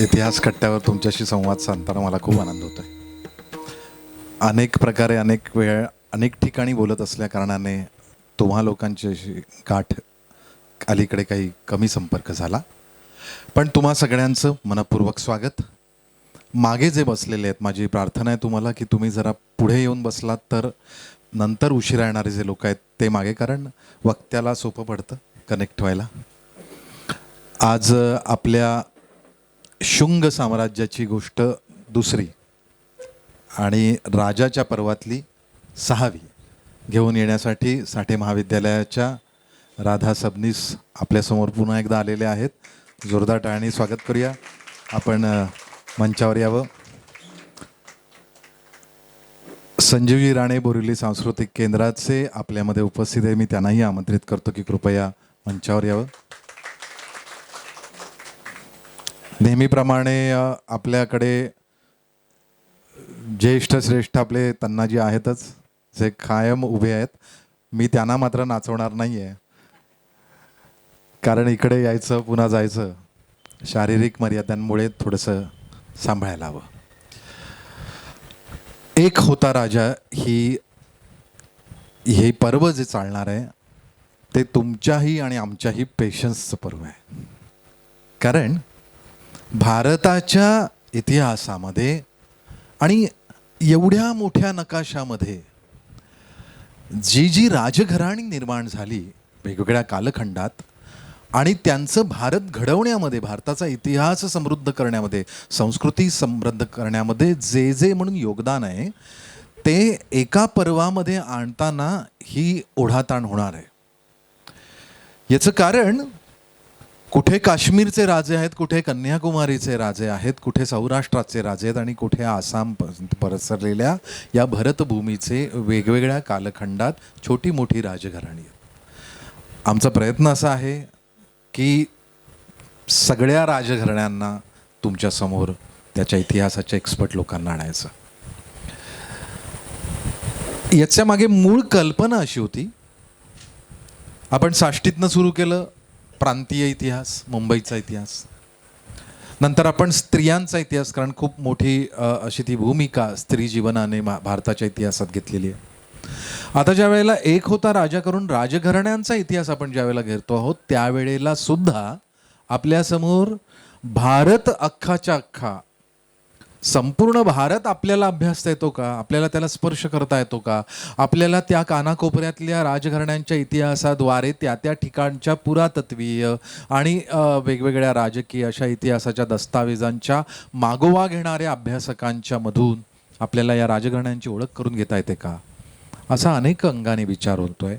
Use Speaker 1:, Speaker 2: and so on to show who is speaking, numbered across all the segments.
Speaker 1: इतिहास कट्ट्यावर तुमच्याशी संवाद साधताना मला खूप आनंद होतोय. अनेक प्रकारे अनेक वेळ अनेक ठिकाणी बोलत असल्या कारणाने तुम्हा लोकांची गाठ अलीकडे काही कमी संपर्क झाला, पण तुम्हा सगळ्यांचं मनपूर्वक स्वागत. मागे जे बसलेले आहेत, माझी प्रार्थना आहे तुम्हाला की तुम्ही जरा पुढे येऊन बसलात तर नंतर उशिरा येणारे जे लोक आहेत ते मागे, कारण वक्त्याला सोपं पडतं कनेक्ट व्हायला. आज आपल्या शुंग साम्राज्याची गोष्ट दुसरी आणि राजाच्या पर्वातली 6वी घेऊन येण्यासाठी साठे महाविद्यालयाच्या राधा सबनीस आपल्यासमोर पुन्हा एकदा आलेले आहेत. जोरदार टाळ्यांनी स्वागत करूया. आपण मंचावर यावं. संजीवजी राणे बोरिवली सांस्कृतिक केंद्राचे आपल्यामध्ये उपस्थित आहे. मी त्यांनाही आमंत्रित करतो की कृपया मंचावर यावं. नेहमीप्रमाणे आपल्याकडे ज्येष्ठ श्रेष्ठ आपले तन्नाजी आहेतच, जे कायम उभे आहेत. मी त्यांना मात्र नाचवणार नाही आहे, कारण इकडे यायचं पुन्हा जायचं शारीरिक मर्यादांमुळे थोडंसं सांभाळायला हवं. एक होता राजा हे पर्व जे चालणार आहे ते तुमच्याही आणि आमच्याही पेशन्सचं पर्व आहे. कारण भारताच्या इतिहासामध्ये आणि एवढ्या मोठ्या नकाशामध्ये जी राजघराणी निर्माण झाली वेगवेगळ्या कालखंडात आणि त्यांचं भारत घडवण्यामध्ये, भारताचा इतिहास समृद्ध करण्यामध्ये, संस्कृती समृद्ध करण्यामध्ये जे म्हणून योगदान आहे ते एका पर्वामध्ये आणताना ही ओढाताण होणार आहे. याचं कारण कुठे काश्मीरचे राजे आहेत, कुठे कन्याकुमारीचे राजे आहेत, कुठे सौराष्ट्राचे राजे आहेत आणि कुठे आसाम पसरलेल्या या भरतभूमीचे वेगवेगळ्या कालखंडात छोटी मोठी राजघराणी आहेत. आमचा प्रयत्न असा आहे की सगळ्या राजघराण्यांना तुमच्यासमोर त्याच्या इतिहासाच्या एक्सपर्ट लोकांना आणायचं. याच्या मागे मूळ कल्पना अशी होती, आपण साष्टीतनं सुरू केलं प्रांतीय इतिहास, मुंबईचा इतिहास, नंतर आपण स्त्रियांचा इतिहास, कारण खूप मोठी अशी ती भूमिका स्त्री जीवनाने भारताच्या इतिहासात घेतलेली आहे. आता ज्या वेळेला एक होता राजा करून राजघराण्यांचा इतिहास आपण ज्या वेळेला घेतो आहोत त्यावेळेला सुद्धा आपल्यासमोर भारत अख्खाच्या अख्खा, संपूर्ण भारत आपल्याला अभ्यासता येतो का, आपल्याला त्याला स्पर्श करता येतो का, आपल्याला त्या कानाकोपऱ्यातल्या राजघराण्यांच्या इतिहासाद्वारे त्या ठिकाणच्या पुरातत्वीय आणि वेगवेगळ्या राजकीय अशा इतिहासाच्या दस्तावेजांच्या मागोवा घेणाऱ्या अभ्यासकांच्या मधून आपल्याला या राजघराण्यांची ओळख करून घेता येते का, असा अनेक अंगाने विचार होतोय.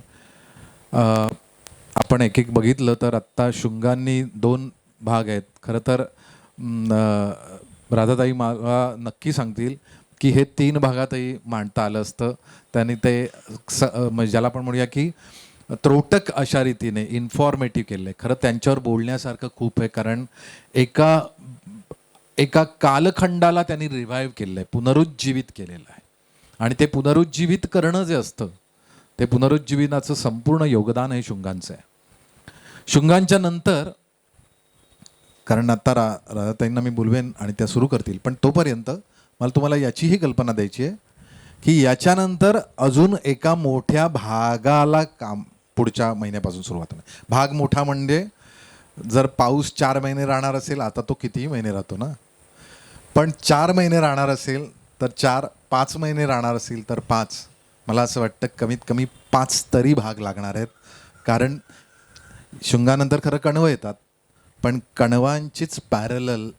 Speaker 1: आपण एक एक बघितलं तर आत्ता शुंगांनी 2 भाग आहेत. खरं तर राधाताई मला नक्की सांगतील की हे 3 भागातही मांडता आलं असतं. त्यांनी ते ज्याला आपण म्हणूया की त्रोटक अशा रीतीने इन्फॉर्मेटिव्ह केलं आहे. खरं त्यांच्यावर बोलण्यासारखं खूप आहे, कारण एका कालखंडाला त्यांनी रिव्हाइव्ह केलं आहे, पुनरुज्जीवित केलेलं आहे. आणि ते पुनरुज्जीवित करणं जे असतं ते पुनरुज्जीवनाचं संपूर्ण योगदान हे शुंगांचं आहे. शुंगांच्या नंतर, कारण आता राधाताईंना मी बोलवेन आणि त्या सुरू करतील, पण तोपर्यंत मला तुम्हाला याचीही कल्पना द्यायची आहे की याच्यानंतर अजून एका मोठ्या भागाला काम पुढच्या महिन्यापासून सुरुवात होणार. भाग मोठा म्हणजे जर पाऊस 4 महिने राहणार असेल, आता तो कितीही महिने राहतो ना, पण 4 महिने राहणार असेल तर 4, 5 महिने राहणार असेल तर 5, मला असं वाटतं कमीत कमी 5 तरी भाग लागणार आहेत. कारण शुंगानंतर खरं कण्व येतात, पण कण्वांचीच पॅरलल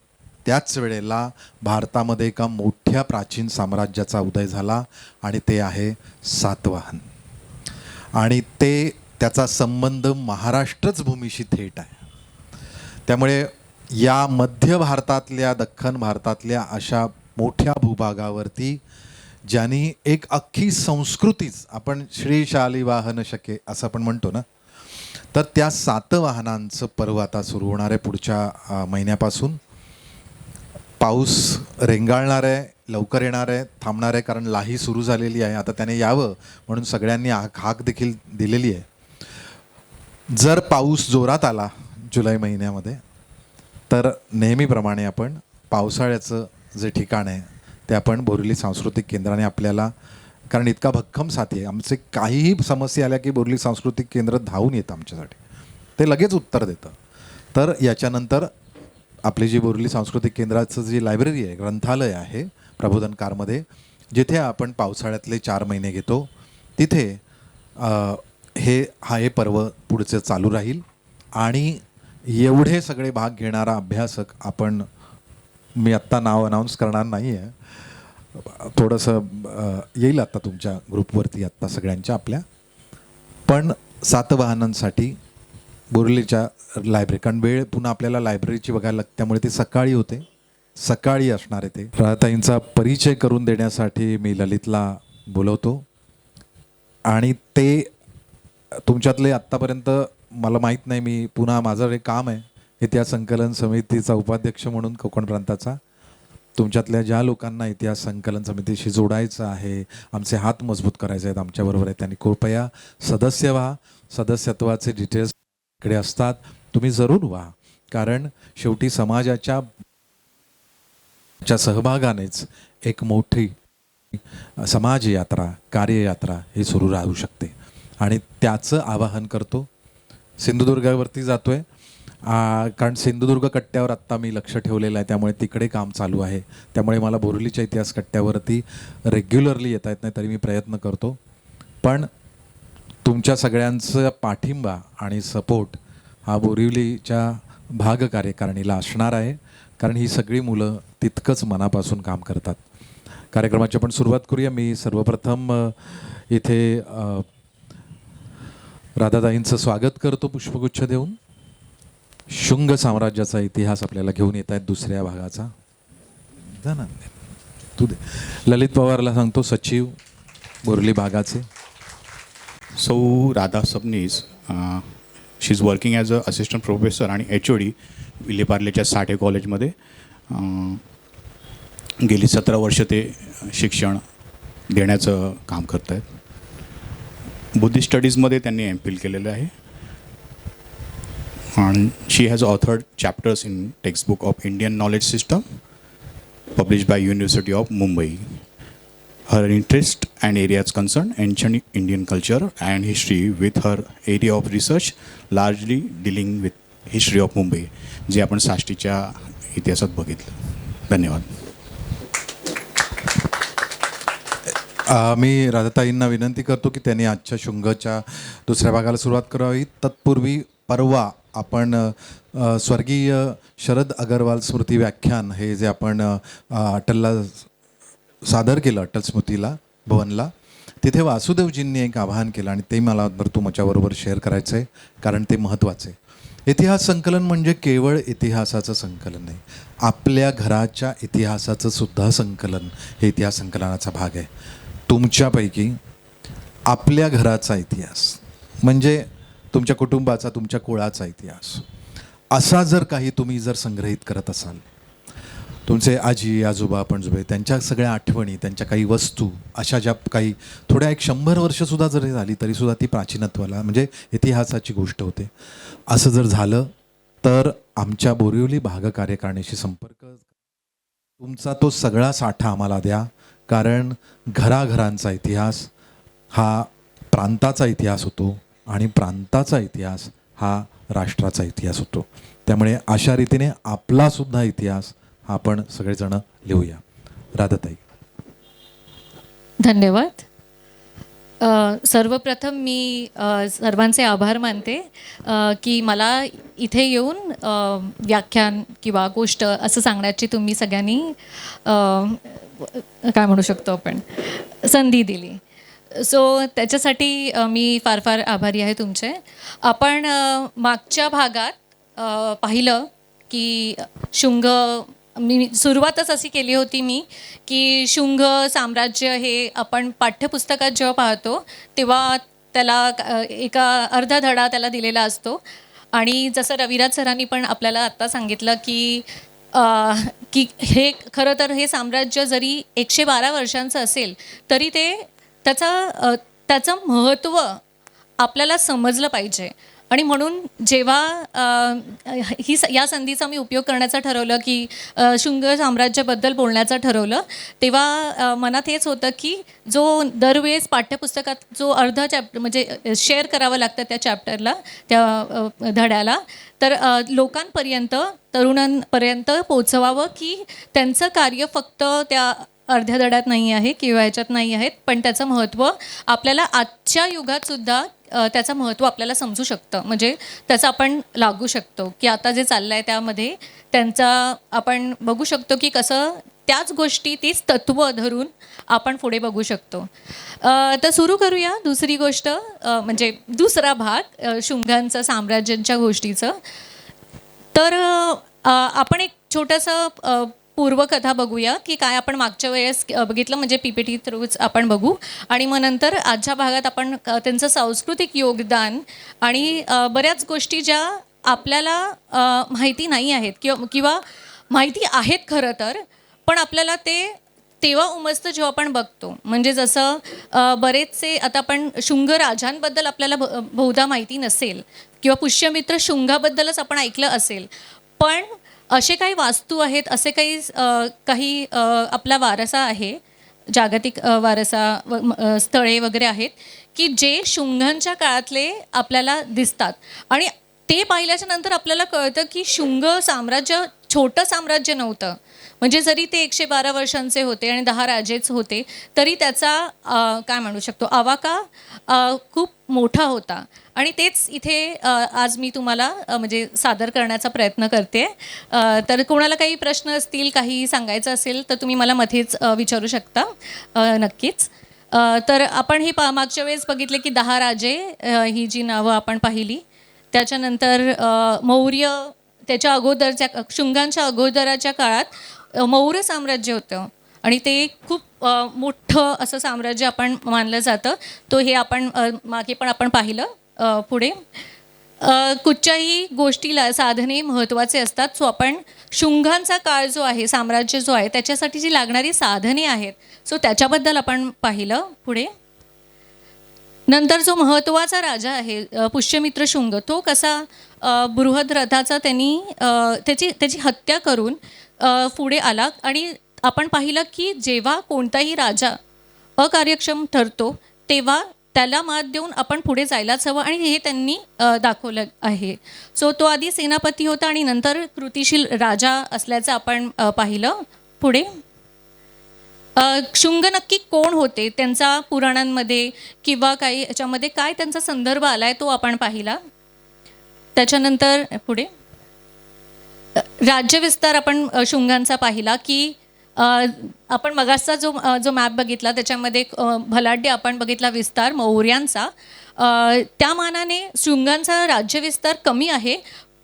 Speaker 1: त्याच वेळेला भारतामध्ये एका मोठ्या प्राचीन साम्राज्याचा उदय झाला आणि ते आहे सातवाहन. आणि त्याचा संबंध महाराष्ट्रच भूमीशी थेट आहे. त्यामुळे या मध्य भारतातल्या, दख्खन भारतातल्या अशा मोठ्या भूभागावरती ज्यांनी एक अख्खी संस्कृतीच, आपण श्री शालिवाहन शके असं आपण म्हणतो ना, तर त्या सातवाहनांचं पर्व आता सुरू होणार आहे पुढच्या महिन्यापासून. पाऊस रेंगाळणार आहे, लवकर येणार आहे, थांबणार आहे, कारण लाही सुरू झालेली आहे. आता त्याने यावं म्हणून सगळ्यांनी हाक देखील दिलेली आहे. जर पाऊस जोरात आला जुलै महिन्यामध्ये तर नेहमीप्रमाणे आपण पावसाळ्याचं जे ठिकाण आहे ते आपण बोरिवली सांस्कृतिक केंद्राने आपल्याला, कारण इतका भक्कम साथी आहे, आमचे काहीही समस्या आल्या की बोरिवली सांस्कृतिक केंद्र धावून येतं आमच्यासाठी, ते लगेच उत्तर देतं. तर याच्यानंतर आपली जी बोरिवली सांस्कृतिक केंद्राचं जी लायब्ररी आहे, ग्रंथालय आहे प्रबोधन कारमध्ये, जिथे आपण पावसाळ्यातले 4 महिने घेतो, तिथे हे पर्व पुढचं चालू राहील. आणि एवढे सगळे भाग घेणारा अभ्यासक आपण, मी आत्ता नाव अनाऊन्स करणार नाही आहे, थोडंसं येईल आता तुमच्या ग्रुपवरती आत्ता सगळ्यांच्या आपल्या, पण सातवाहनांसाठी बोरिवलीच्या लायब्ररी, कारण वेळ पुन्हा आपल्याला लायब्ररीची बघायला लागते, त्यामुळे ती सकाळी होते, सकाळी असणार आहे. ते राधाताईंचा परिचय करून देण्यासाठी मी ललितला बोलवतो. आणि ते तुमच्यातले आत्तापर्यंत मला माहीत नाही, मी पुन्हा माझं एक काम आहे इतिहास संकलन समितीचा उपाध्यक्ष म्हणून कोकण प्रांताचा, तुमच्यातल्या ज्या लोकांना इतिहास संकलन समितीशी जोडायचं आहे, आमचे हात मजबूत करायचे आहेत, आमच्याबरोबर आहे, त्यांनी कृपया सदस्य व्हा. सदस्यत्वाचे डिटेल्स इकडे असतात, तुम्ही जरूर व्हा, कारण शेवटी समाजाच्या सहभागानेच एक मोठी समाज यात्रा, कार्ययात्रा ही सुरू राहू शकते. आणि त्याचं आवाहन करतो. सिंधुदुर्गावरती जातो आहे, कारण सिंधुदुर्ग कट्ट्यावर आत्ता मी लक्ष ठेवलेलं आहे, त्यामुळे तिकडे काम चालू आहे, त्यामुळे मला बोरिवलीच्या इतिहास कट्ट्यावरती रेग्युलरली येता येत नाही, तरी मी प्रयत्न करतो. पण तुमच्या सगळ्यांचं पाठिंबा आणि सपोर्ट हा बोरिवलीच्या भाग कार्यकारिणीला असणार आहे, कारण ही सगळी मुलं तितकंच मनापासून काम करतात. कार्यक्रमाची आपण सुरुवात करूया. मी सर्वप्रथम इथे राधाताईंचं स्वागत करतो पुष्पगुच्छ देऊन. शुंग साम्राज्याचा इतिहास आपल्याला घेऊन येत आहेत दुसऱ्या भागाचा. ना तू दे. ललित पवारला सांगतो, सचिव बोरिवली भागाचे.
Speaker 2: सौ Radha Sabnis, she is working as a assistant professor आणि HOD विलेपार्लेच्या साठे कॉलेजमध्ये. गेली 17 वर्ष ते शिक्षण देण्याचं काम करत आहेत. बुद्धिस्ट स्टडीजमध्ये त्यांनी MPhil केलेलं आहे. आणि she has authored chapters in textbook of Indian knowledge system published by University of Mumbai. Her interest and areas concern ancient Indian culture and history, with her area of research largely dealing with history of Mumbai, जे आपण साष्टीच्या इतिहासात बघितलं. धन्यवाद.
Speaker 1: मी राधाताईंना विनंती करतो की त्यांनी आजच्या शुंगच्या दुसऱ्या भागाला सुरुवात करावी. तत्पूर्वी परवा आपण स्वर्गीय शरद अग्रवाल स्मृती व्याख्यान हे जे आपण अटलला सादर केलं, अटल स्मृतीला भवनला, तिथे वासुदेवजींनी एक आवाहन केलं आणि ते मला तुमच्याबरोबर शेअर करायचं आहे, कारण ते महत्त्वाचं आहे. इतिहास संकलन म्हणजे केवळ इतिहासाचं संकलन नाही, आपल्या घराच्या इतिहासाचं सुद्धा संकलन हे इतिहास संकलनाचा भाग आहे. तुमच्यापैकी आपल्या घराचा इतिहास म्हणजे तुमच्या कुटुंबाचा, तुमच्या कुळाचा इतिहास, असा जर काही तुम्ही जर संग्रहित करत असाल, तुमचे आजी आजोबा पणजोबा त्यांच्या सगळ्या आठवणी, त्यांच्या काही वस्तू, अशा ज्या काही थोड्या 100 वर्षसुद्धा जरी झाली तरीसुद्धा ती प्राचीनत्वाला म्हणजे इतिहासाची गोष्ट होते. असं जर झालं तर आमच्या बोरिवली भाग कार्यकारिणीशी संपर्क, तुमचा तो सगळा साठा आम्हाला द्या, कारण घराघरांचा इतिहास हा प्रांताचा इतिहास होतो आणि प्रांताचा इतिहास हा राष्ट्राचा इतिहास होतो. त्यामुळे अशा रीतीने आपलासुद्धा इतिहास हा आपण सगळेजण लिहूया. राधाताई.
Speaker 3: धन्यवाद. सर्वप्रथम मी सर्वांचे आभार मानते की मला इथे येऊन व्याख्यान किंवा गोष्ट असं सांगण्याची तुम्ही सगळ्यांनी काय म्हणू शकतो आपण संधी दिली. सो त्याच्यासाठी मी फार फार आभारी आहे तुमचे. आपण मागच्या भागात पाहिलं की शुंग, मी सुरुवातच अशी केली होती मी की शुंग साम्राज्य हे आपण पाठ्यपुस्तकात जेव्हा पाहतो तेव्हा त्याला एका अर्धा धडा त्याला दिलेला असतो. आणि जसं रविराज सरांनी पण आपल्याला आत्ता सांगितलं की हे खरं तर हे साम्राज्य जरी 112 वर्षांचं असेल तरी ते त्याचं महत्त्व आपल्याला समजलं पाहिजे. आणि म्हणून जेव्हा या संधीचा मी उपयोग करण्याचा ठरवलं की शुंग साम्राज्याबद्दल बोलण्याचं ठरवलं, तेव्हा मनात हेच होतं की जो दरवेळेस पाठ्यपुस्तकात जो अर्धा म्हणजे शेअर करावं लागतं त्या चॅप्टरला, त्या धड्याला, तर लोकांपर्यंत, तरुणांपर्यंत पोचवावं की त्यांचं कार्य फक्त त्या अर्ध्या धड्यात नाही आहे किंवा ह्याच्यात नाही आहेत, पण त्याचं महत्त्व आपल्याला आजच्या युगात सुद्धा त्याचं महत्त्व आपल्याला समजू शकतं. म्हणजे त्याचं आपण लागू शकतो की आता जे चाललं आहे त्यामध्ये त्यांचा आपण बघू शकतो की कसं त्याच गोष्टी, तीच तत्त्व धरून आपण पुढे बघू शकतो. तर सुरू करूया दुसरी गोष्ट, म्हणजे दुसरा भाग शुंगांचं, साम्राज्यांच्या गोष्टीचं. तर आपण एक छोटंसं पूर्वकथा बघूया की काय आपण मागच्या वेळेस बघितलं, म्हणजे PPT थ्रूच आपण बघू, आणि मग नंतर आजच्या भागात आपण त्यांचं सांस्कृतिक योगदान आणि बऱ्याच गोष्टी ज्या आपल्याला माहिती नाही आहेत किंवा माहिती आहेत खरं तर, पण आपल्याला ते तेव्हा उमजतं जेव्हा आपण बघतो. म्हणजे जसं बरेचसे आता आपण शुंग राजांबद्दल आपल्याला बहुधा माहिती नसेल किंवा पुष्यमित्र शुंगाबद्दलच आपण ऐकलं असेल, पण असे काही वास्तू आहेत, असे काही आपला वारसा आहे, जागतिक वारसा स्थळे वगैरे आहेत की जे शुंगांच्या काळातले आपल्याला दिसतात. आणि ते पाहिल्याच्या नंतर आपल्याला कळतं की शुंग साम्राज्य छोटं साम्राज्य नव्हतं. म्हणजे जरी ते 112 वर्षांचे होते आणि 10 राजेच होते, तरी त्याचा काय म्हणू शकतो, आवाका खूप मोठा होता. आणि तेच इथे आज मी तुम्हाला म्हणजे सादर करण्याचा प्रयत्न करते. तर कोणाला काही प्रश्न असतील, काही सांगायचं असेल तर तुम्ही मला मध्येच विचारू शकता, नक्कीच. तर आपण हे मागच्या वेळेस बघितले की 10 राजे, ही जी नावं आपण पाहिली. त्याच्यानंतर मौर्य, त्याच्या अगोदरच्या शुंगांच्या अगोदराच्या काळात मौर्य साम्राज्य होतं आणि ते खूप मोठं असं साम्राज्य आपण मानलं जातं. तो हे आपण मागे पण आपण पाहिलं. पुढे कुठच्याही गोष्टीला साधने महत्त्वाचे असतात. सो आपण शुंगांचा काळ जो आहे, साम्राज्य जो आहे, त्याच्यासाठी जी लागणारी साधने आहेत, सो त्याच्याबद्दल आपण पाहिलं. पुढे नंतर जो महत्त्वाचा राजा आहे पुष्यमित्र शुंग, तो कसा बृहद्रथाचा त्यांनी त्याची हत्या करून पुढे आला. आणि आपण पाहिलं की जेव्हा कोणताही राजा अकार्यक्षम ठरतो तेव्हा त्याला मात देऊन आपण पुढे जायलाच हवं, आणि हे त्यांनी दाखवलं आहे. सो तो आधी सेनापती होता आणि नंतर कृतिशील राजा असल्याचं आपण पाहिलं. पुढे शुंग नक्की कोण होते, त्यांचा पुराणांमध्ये किंवा काही याच्यामध्ये काय त्यांचा संदर्भ आला आहे तो आपण पाहिला. त्याच्यानंतर पुढे राज्यविस्तार आपण शुंगांचा पाहिला की आपण मगाचा जो मॅप बघितला त्याच्यामध्ये भलाढ्य आपण बघितला विस्तार मौर्यांचा. त्या मानाने शुंगांचा राज्यविस्तार कमी आहे,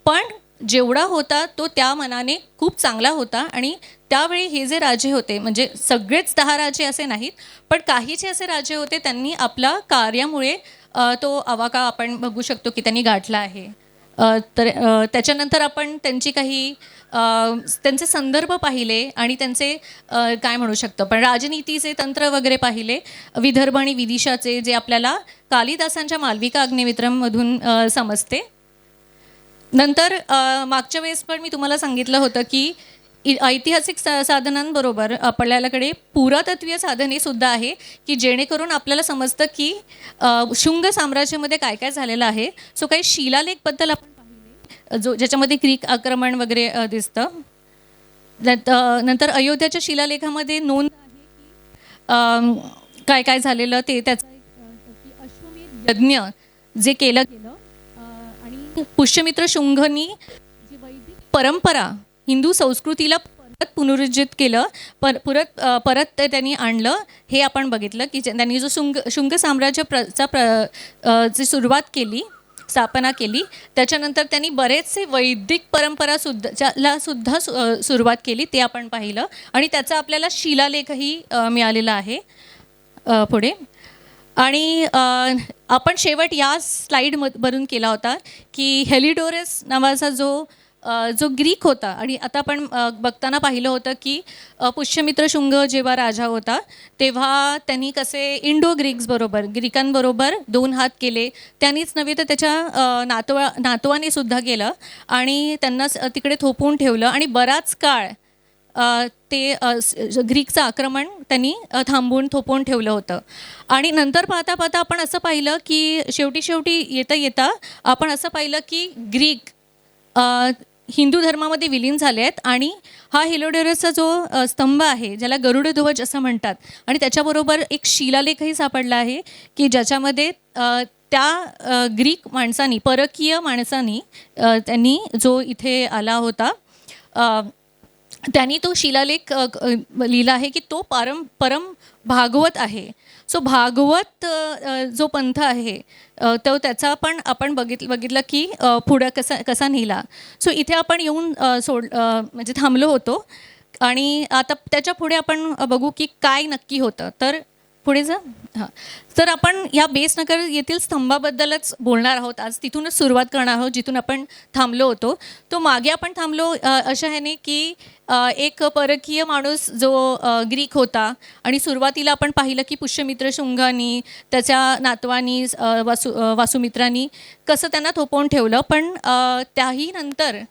Speaker 3: पण जेवढा होता तो त्या मानाने खूप चांगला होता. आणि त्यावेळी हे जे राजे होते, म्हणजे सगळेच 10 राजे असे नाहीत, पण काहीचे असे राजे होते, त्यांनी आपल्या कार्यामुळे तो आवाका आपण बघू शकतो की त्यांनी गाठला आहे. तर त्याच्यानंतर आपण त्यांची काही त्यांचे संदर्भ पाहिले आणि त्यांचे काय म्हणू शकतो पण राजनीतीचे तंत्र वगैरे पाहिले. विदर्भ आणि विदिशाचे जे आपल्याला कालिदासांच्या मालविका अग्निमित्रममधून समजते. नंतर मागच्या वेळेस पण मी तुम्हाला सांगितलं होतं की ऐतिहासिक साधनांबरोबर आपल्याकडे पुरातत्वीय साधनेसुद्धा आहे की जेणेकरून आपल्याला समजतं की शुंग साम्राज्यामध्ये काय काय झालेलं आहे. सो काही शिलालेखबद्दल आपण पाहिले ज्याच्यामध्ये ग्रीक आक्रमण वगैरे दिसतं. नंतर अयोध्याच्या शिलालेखामध्ये नोंद आहे की काय काय झालेलं ते, त्याचा अश्वमेध यज्ञ जे केलं गेलं आणि पुष्यमित्र शुंगनी जी वैदिक परंपरा हिंदू संस्कृतीला परत पुनरुज्जीत केलं, परत त्यांनी आणलं, हे आपण बघितलं की त्यांनी जो शुंग साम्राज्याचा जी सुरुवात केली, स्थापना केली, त्याच्यानंतर त्यांनी बरेचसे वैदिक परंपराला सुद्धा सुरुवात केली, ते आपण पाहिलं. आणि त्याचा आपल्याला शिलालेखही मिळालेला आहे पुढे. आणि आपण शेवट या स्लाईडमधून केला होता की हेलिडोरस नावाचा जो जो ग्रीक होता आणि आता आपण बघताना पाहिलं होतं की पुष्यमित्र शुंग जेव्हा राजा होता तेव्हा त्यांनी कसे इंडो ग्रीकांबरोबर 2 हात केले. त्यांनीच नव्हे तर त्याच्या नातवाने सुद्धा केलं आणि त्यांना तिकडे थोपवून ठेवलं आणि बराच काळ ते ग्रीकचं आक्रमण त्यांनी थांबवून थोपवून ठेवलं होतं. आणि नंतर पाहता पाहता आपण असं पाहिलं की शेवटी येता आपण असं पाहिलं की ग्रीक हिंदू धर्मामध्ये विलीन झाले आहेत आणि हा हेलिओडोरसचा जो स्तंभ आहे ज्याला गरुड ध्वज असं म्हणतात आणि त्याच्याबरोबर एक शिलालेखही सापडला आहे की ज्याच्यामध्ये त्या ग्रीक माणसांनी परकीय माणसांनी त्यांनी जो इथे आला होता त्यांनी तो शिलालेख लिहिला आहे की तो परम भागवत आहे. सो भागवत जो पंथ आहे तो त्याचा पण आपण बघितलं की पुढं कसा नेला. सो इथे आपण येऊन म्हणजे थांबलो होतो आणि आता त्याच्या पुढे आपण बघू की काय नक्की होतं. तर पुढे जा. हां, तर आपण ह्या बेसनगर येथील स्तंभाबद्दलच बोलणार आहोत आज. तिथूनच सुरुवात करणार आहोत जिथून आपण थांबलो होतो. तो मागे आपण थांबलो अशा ह्याने की एक परकीय माणूस जो ग्रीक होता आणि सुरुवातीला आपण पाहिलं की पुष्यमित्र शुंगानी त्याच्या नातवानी वासुमित्रांनी कसं त्यांना थोपवून ठेवलं. पण त्याही नंतर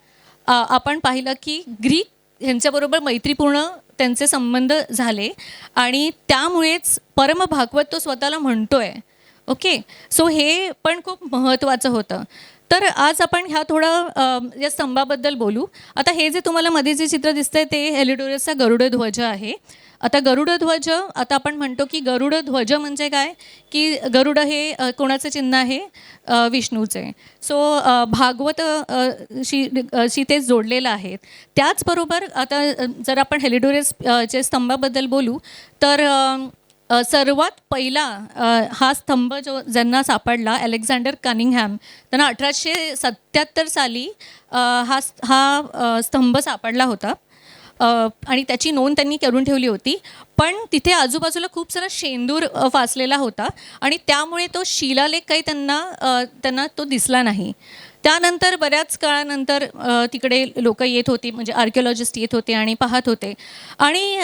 Speaker 3: आपण पाहिलं की ग्रीक ह्यांच्याबरोबर मैत्रीपूर्ण त्यांचे संबंध झाले आणि त्यामुळेच परम भागवत तो स्वतःला म्हणतोय. ओके, सो हे पण खूप महत्त्वाचं होतं. तर आज आपण ह्या थोडं या स्तंभाबद्दल बोलू. आता हे जे तुम्हाला मध्ये जे चित्र दिसतंय ते हेलिओडोरसचा गरुड ध्वज आहे. आता गरुड ध्वज, आता आपण म्हणतो की गरुड ध्वज म्हणजे काय की गरुड हे कोणाचं चिन्ह आहे? विष्णूचे. सो भागवत शी ते जोडलेलं आहे. त्याचबरोबर आता जर आपण हेलिओडोरसच्या स्तंभाबद्दल बोलू तर सर्वात पहिला हा स्तंभ जो ज्यांना सापडला अलेक्झांडर कनिंगहॅम त्यांना 1877 साली हा स्तंभ सापडला होता आणि त्याची नोंद त्यांनी करून ठेवली होती. पण तिथे आजूबाजूला खूप सारा शेंदूर फासलेला होता आणि त्यामुळे तो शिलालेख काही त्यांना तो दिसला नाही. त्यानंतर बऱ्याच काळानंतर तिकडे लोक येत होती, म्हणजे आर्किओलॉजिस्ट येत होते आणि पाहत होते. आणि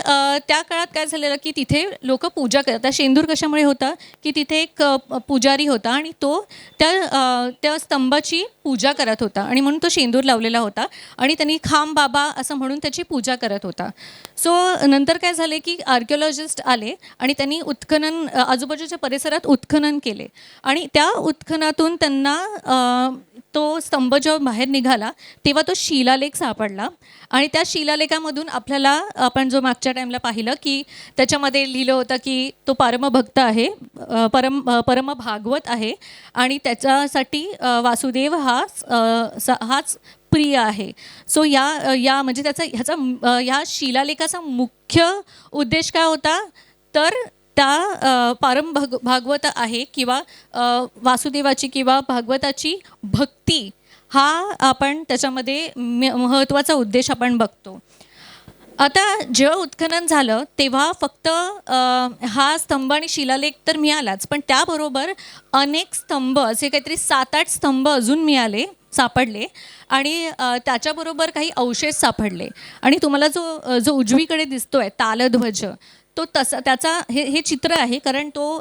Speaker 3: त्या काळात काय झालेलं की तिथे लोक पूजा करतात. शेंदूर कशामुळे होता की तिथे एक पुजारी होता आणि तो त्या स्तंभाची पूजा करत होता आणि म्हणून तो शेंदूर लावलेला होता आणि त्यांनी खांब बाबा असं म्हणून त्याची पूजा करत होता. सो नंतर काय झाले की आर्किओलॉजिस्ट आले आणि त्यांनी उत्खनन आजूबाजूच्या परिसरात उत्खनन केले आणि त्या उत्खनातून त्यांना तो स्तंभ जेव्हा बाहेर निघाला तेव्हा तो शिलालेख सापडला आणि त्या शिलालेखामधून आपल्याला आपण जो मागच्या टाईमला पाहिलं की त्याच्यामध्ये लिहिलं होतं की तो परमभक्त आहे, परम भागवत आहे आणि त्याच्यासाठी वासुदेव हाच प्रिय आहे. सो या म्हणजे ह्या शिलालेखाचा मुख्य उद्देश काय होता तर त्या भागवत आहे किंवा वासुदेवाची किंवा भागवताची भक्ती हा आपण त्याच्यामध्ये महत्त्वाचा उद्देश आपण बघतो. आता जेव्हा उत्खनन झालं तेव्हा फक्त हा स्तंभ आणि शिलालेख तर मिळालाच, पण त्याबरोबर अनेक स्तंभ असे काहीतरी 7-8 स्तंभ अजून सापडले आणि त्याच्याबरोबर काही अवशेष सापडले. आणि तुम्हाला जो उजवीकडे दिसतोय तालध्वज तो तसा त्याचा हे चित्र आहे, कारण तो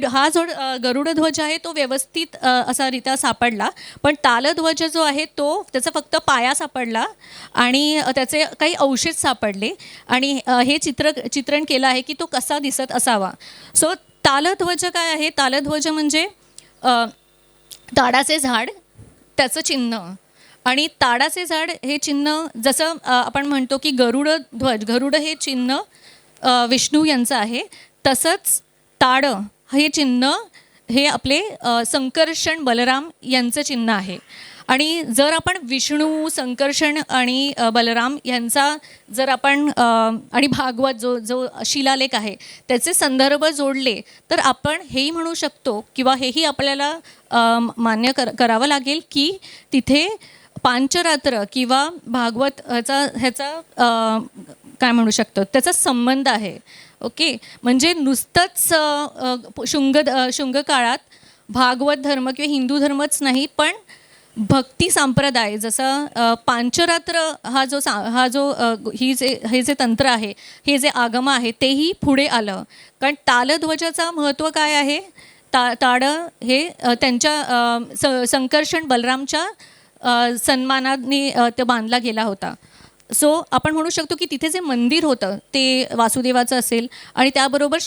Speaker 3: हा जो गरुड ध्वज आहे तो व्यवस्थित असा रीत्या सापडला, पण तालध्वज जो आहे तो त्याचा फक्त पाया सापडला आणि त्याचे काही अवशेष सापडले आणि हे चित्रण केलं आहे की तो कसा दिसत असावा. सो तालध्वज काय आहे? तालध्वज म्हणजे ताडाचे झाड त्याचं चिन्ह आणि ताडाचे झाड हे चिन्ह जसं आपण म्हणतो की गरुड हे चिन्ह विष्णू यांचं आहे, तसंच ताड हे चिन्ह हे आपले संकर्षण बलराम यांचं चिन्ह आहे. आणि जर आपण विष्णू, संकर्षण आणि बलराम यांचा जर आपण आणि भागवत जो शिलालेख आहे त्याचे संदर्भ जोडले तर आपण हेही म्हणू शकतो किंवा हेही आपल्याला मान्य करावं लागेल की तिथे पांचरात्र किंवा भागवत ह्याचा काय म्हणू शकतो त्याचा संबंध आहे. ओके, म्हणजे नुसतंच शुंग काळात भागवत धर्म किंवा हिंदू धर्मच नाही, पण भक्ती संप्रदाय जसं पांचरात्र हे जे तंत्र आहे, हे जे आगम आहे तेही पुढे आलं. कारण तालध्वजाचं महत्त्व काय आहे? ताडं हे त्यांच्या संकर्षण बलरामच्या सन्मानाने ते बांधला गेला होता. सो आपण म्हणू शकतो की तिथे जे मंदिर होतं ते वासुदेवाचं असेल आणि त्याबरोबर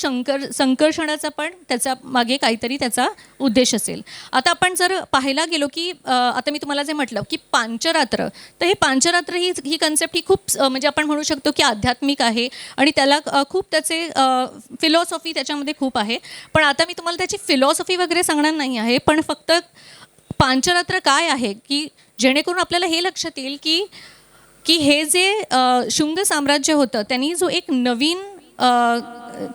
Speaker 3: संकर्षणाचा पण त्याचा मागे काहीतरी त्याचा उद्देश असेल. आता आपण जर पाहायला गेलो की आता मी तुम्हाला जे म्हटलं की पांचरात्र, तर हे पांचरात्र ही कन्सेप्ट ही खूप म्हणजे आपण म्हणू शकतो की आध्यात्मिक आहे आणि त्याला खूप त्याचे फिलॉसॉफी त्याच्यामध्ये खूप आहे. पण आता मी तुम्हाला त्याची फिलॉसॉफी वगैरे सांगणार नाही आहे, पण फक्त पांचरात्र काय आहे की जेणेकरून आपल्याला हे लक्षात येईल की हे जे शुंग साम्राज्य होतं त्यांनी जो एक नवीन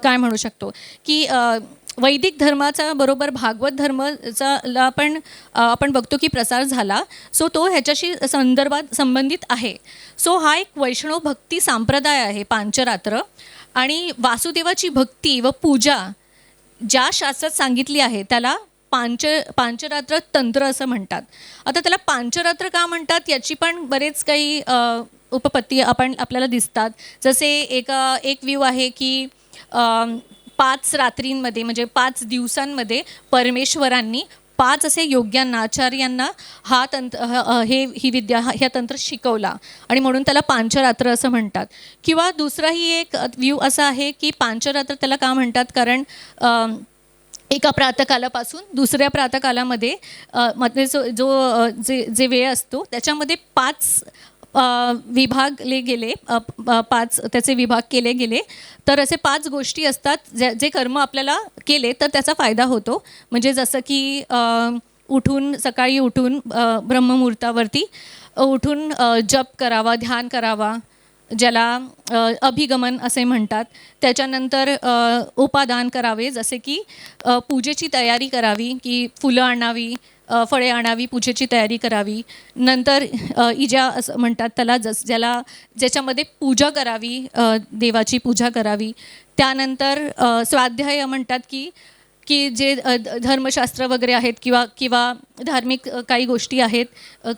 Speaker 3: काय म्हणू शकतो की वैदिक धर्माचा बरोबर भागवत धर्माचा पण आपण बघतो की प्रसार झाला. सो तो ह्याच्याशी संबंधित आहे. सो हा एक वैष्णव भक्ती संप्रदाय आहे पांचरात्र. आणि वासुदेवाची भक्ती व पूजा ज्या शास्त्रात सांगितली आहे त्याला पांचरात्र तंत्र असं म्हणतात. आता त्याला पांचरात्र का म्हणतात याची पण बरेच काही उपपत्ती आपल्याला दिसतात. जसे एक व्ह्यू आहे की 5 रात्रींमध्ये म्हणजे 5 दिवसांमध्ये परमेश्वरांनी 5 असे योग्यांना आचार्यांना ही विद्या ह्या तंत्र शिकवला आणि म्हणून त्याला पांचरात्र असं म्हणतात. किंवा दुसराही एक व्ह्यू असा आहे की पांचरात्र त्याला का म्हणतात कारण एका प्रातःकालापासून दुसऱ्या प्रातःकालामध्ये मध्ये जे वेळ असतो त्याच्यामध्ये 5 विभागले गेले, 5 त्याचे विभाग केले गेले. तर असे 5 गोष्टी असतात जे कर्म आपल्याला केले तर त्याचा फायदा होतो. म्हणजे जसं की सकाळी उठून ब्रह्ममुहूर्तावरती उठून जप करावा, ध्यान करावा, ज्याला अभिगमन असे म्हणतात. त्याच्यानंतर उपादान करावे, जसे की पूजेची तयारी करावी, की फुलं आणावी, फळे आणावी, पूजेची तयारी करावी. नंतर इजा असं म्हणतात त्याला, ज्याच्यामध्ये पूजा करावी, देवाची पूजा करावी. त्यानंतर स्वाध्याय म्हणतात की जे धर्मशास्त्र वगैरे आहेत किंवा धार्मिक काही गोष्टी आहेत,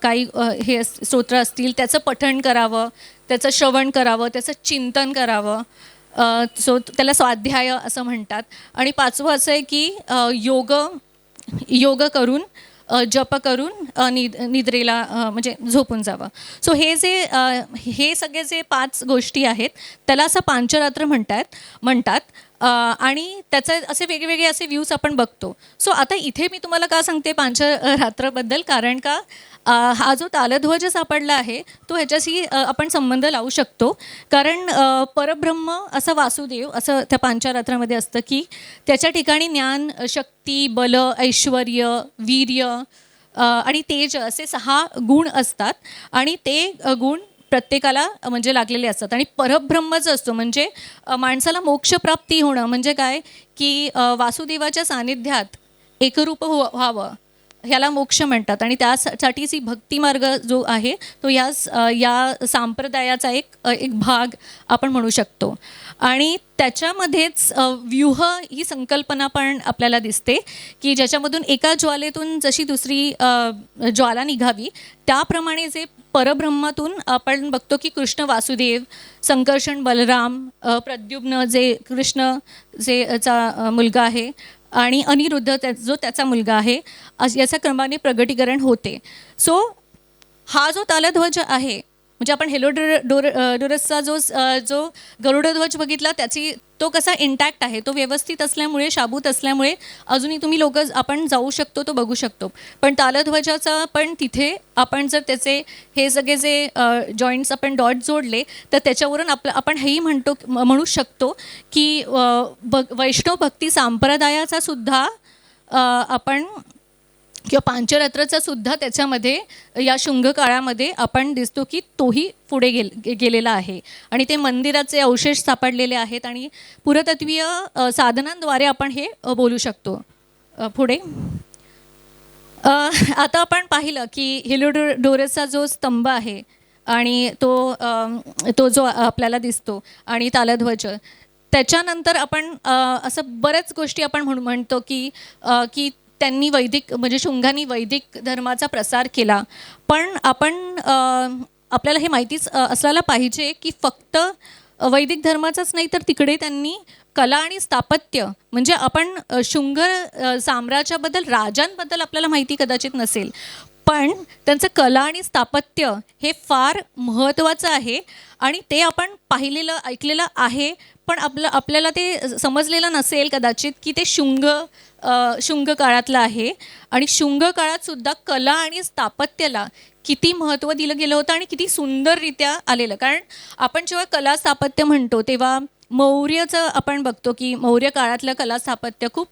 Speaker 3: काही हे स्तोत्र असतील त्याचं पठण करावं, त्याचं श्रवण करावं, त्याचं चिंतन करावं. सो त्याला स्वाध्याय असं म्हणतात. आणि 5वं असं आहे की योग करून जप करून निद्रेला म्हणजे झोपून जावं. सो हे सगळे जे 5 गोष्टी आहेत त्याला असं पांचरात्र म्हणतात. आणि त्याचे असे वेगवेगळे असे व्ह्यूज आपण बघतो. सो आता इथे मी तुम्हाला का सांगते पांचरात्राबद्दल, कारण का हा जो तालध्वज सापडला आहे तो ह्याच्याशी आपण संबंध लावू शकतो. कारण परब्रह्म असा वासुदेव असं त्या पांचरात्रामध्ये असतं की त्याच्या ठिकाणी ज्ञान, शक्ती, बल, ऐश्वर, वीर्य आणि तेज असे 6 गुण असतात. आणि ते गुण प्रत्येकाला म्हणजे लागलेले असतात. आणि परब्रह्मच असतो म्हणजे माणसाला मोक्षप्राप्ती होणं म्हणजे काय की वासुदेवाच्या सानिध्यात एकरूप व्हावं, ह्याला मोक्ष म्हणतात. आणि त्यासाठीच ही भक्तिमार्ग जो आहे तो या संप्रदायाचा एक भाग आपण म्हणू शकतो. आणि त्याच्यामध्येच व्यूह ही संकल्पना पण आपल्याला दिसते की ज्याच्यामधून एका ज्वालेतून जशी दुसरी ज्वाला निघावी त्याप्रमाणे जे परब्रह्मातून आपण बघतो की कृष्ण वासुदेव, संकर्षण बलराम, प्रद्युम्न जे कृष्ण चा मुलगा आहे आणि अनिरुद्ध जो त्याचा मुलगा आहे, याच्या क्रमाने प्रगटीकरण होते. सो हा जो तालध्वज आहे म्हणजे आपण हेलोडोरसचा जो गरुडध्वज बघितला तो कसा इंटॅक्ट आहे, तो व्यवस्थित असल्यामुळे, शाबूत असल्यामुळे अजूनही तुम्ही आपण जाऊ शकतो, तो बघू शकतो. पण तालध्वजाचा पण तिथे आपण जर त्याचे हे सगळे जे जॉईंट्स आपण डॉट जोडले तर त्याच्यावरून आपण हेही म्हणू शकतो की वैष्णव भक्ती संप्रदायाचा सुद्धा आपण किंवा पांचरात्राचा सुद्धा त्याच्यामध्ये या शुंग काळामध्ये आपण दिसतो की तोही पुढे गेलेला आहे. आणि ते मंदिराचे अवशेष सापडलेले आहेत आणि पुरातत्वीय साधनांद्वारे आपण हे बोलू शकतो. पुढे आता आपण पाहिलं की हेलिओडोरसचा जो स्तंभ आहे आणि तो जो आपल्याला दिसतो आणि तालध्वज, त्याच्यानंतर आपण असं बऱ्याच गोष्टी आपण म्हणतो की त्यांनी वैदिक म्हणजे शुंगांनी वैदिक धर्माचा प्रसार केला. पण आपल्याला हे माहितीच असायला पाहिजे की फक्त वैदिक धर्माचाच नाही, तर तिकडे त्यांनी कला आणि स्थापत्य म्हणजे आपण शुंग साम्राज्याबद्दल, राजांबद्दल आपल्याला माहिती कदाचित नसेल, पण त्यांचं कला आणि स्थापत्य हे फार महत्त्वाचं आहे आणि ते आपण पाहिलेलं ऐकलेलं आहे. पण आपल्याला ते समजलेलं नसेल कदाचित की ते शुंग काळातलं आहे. आणि शुंग काळात सुद्धा कला आणि स्थापत्याला किती महत्त्व दिलं गेलं होतं आणि किती सुंदररित्या आलेलं. कारण आपण जेव्हा कला स्थापत्य म्हणतो तेव्हा मौर्यचं आपण बघतो की मौर्य काळातलं कला स्थापत्य खूप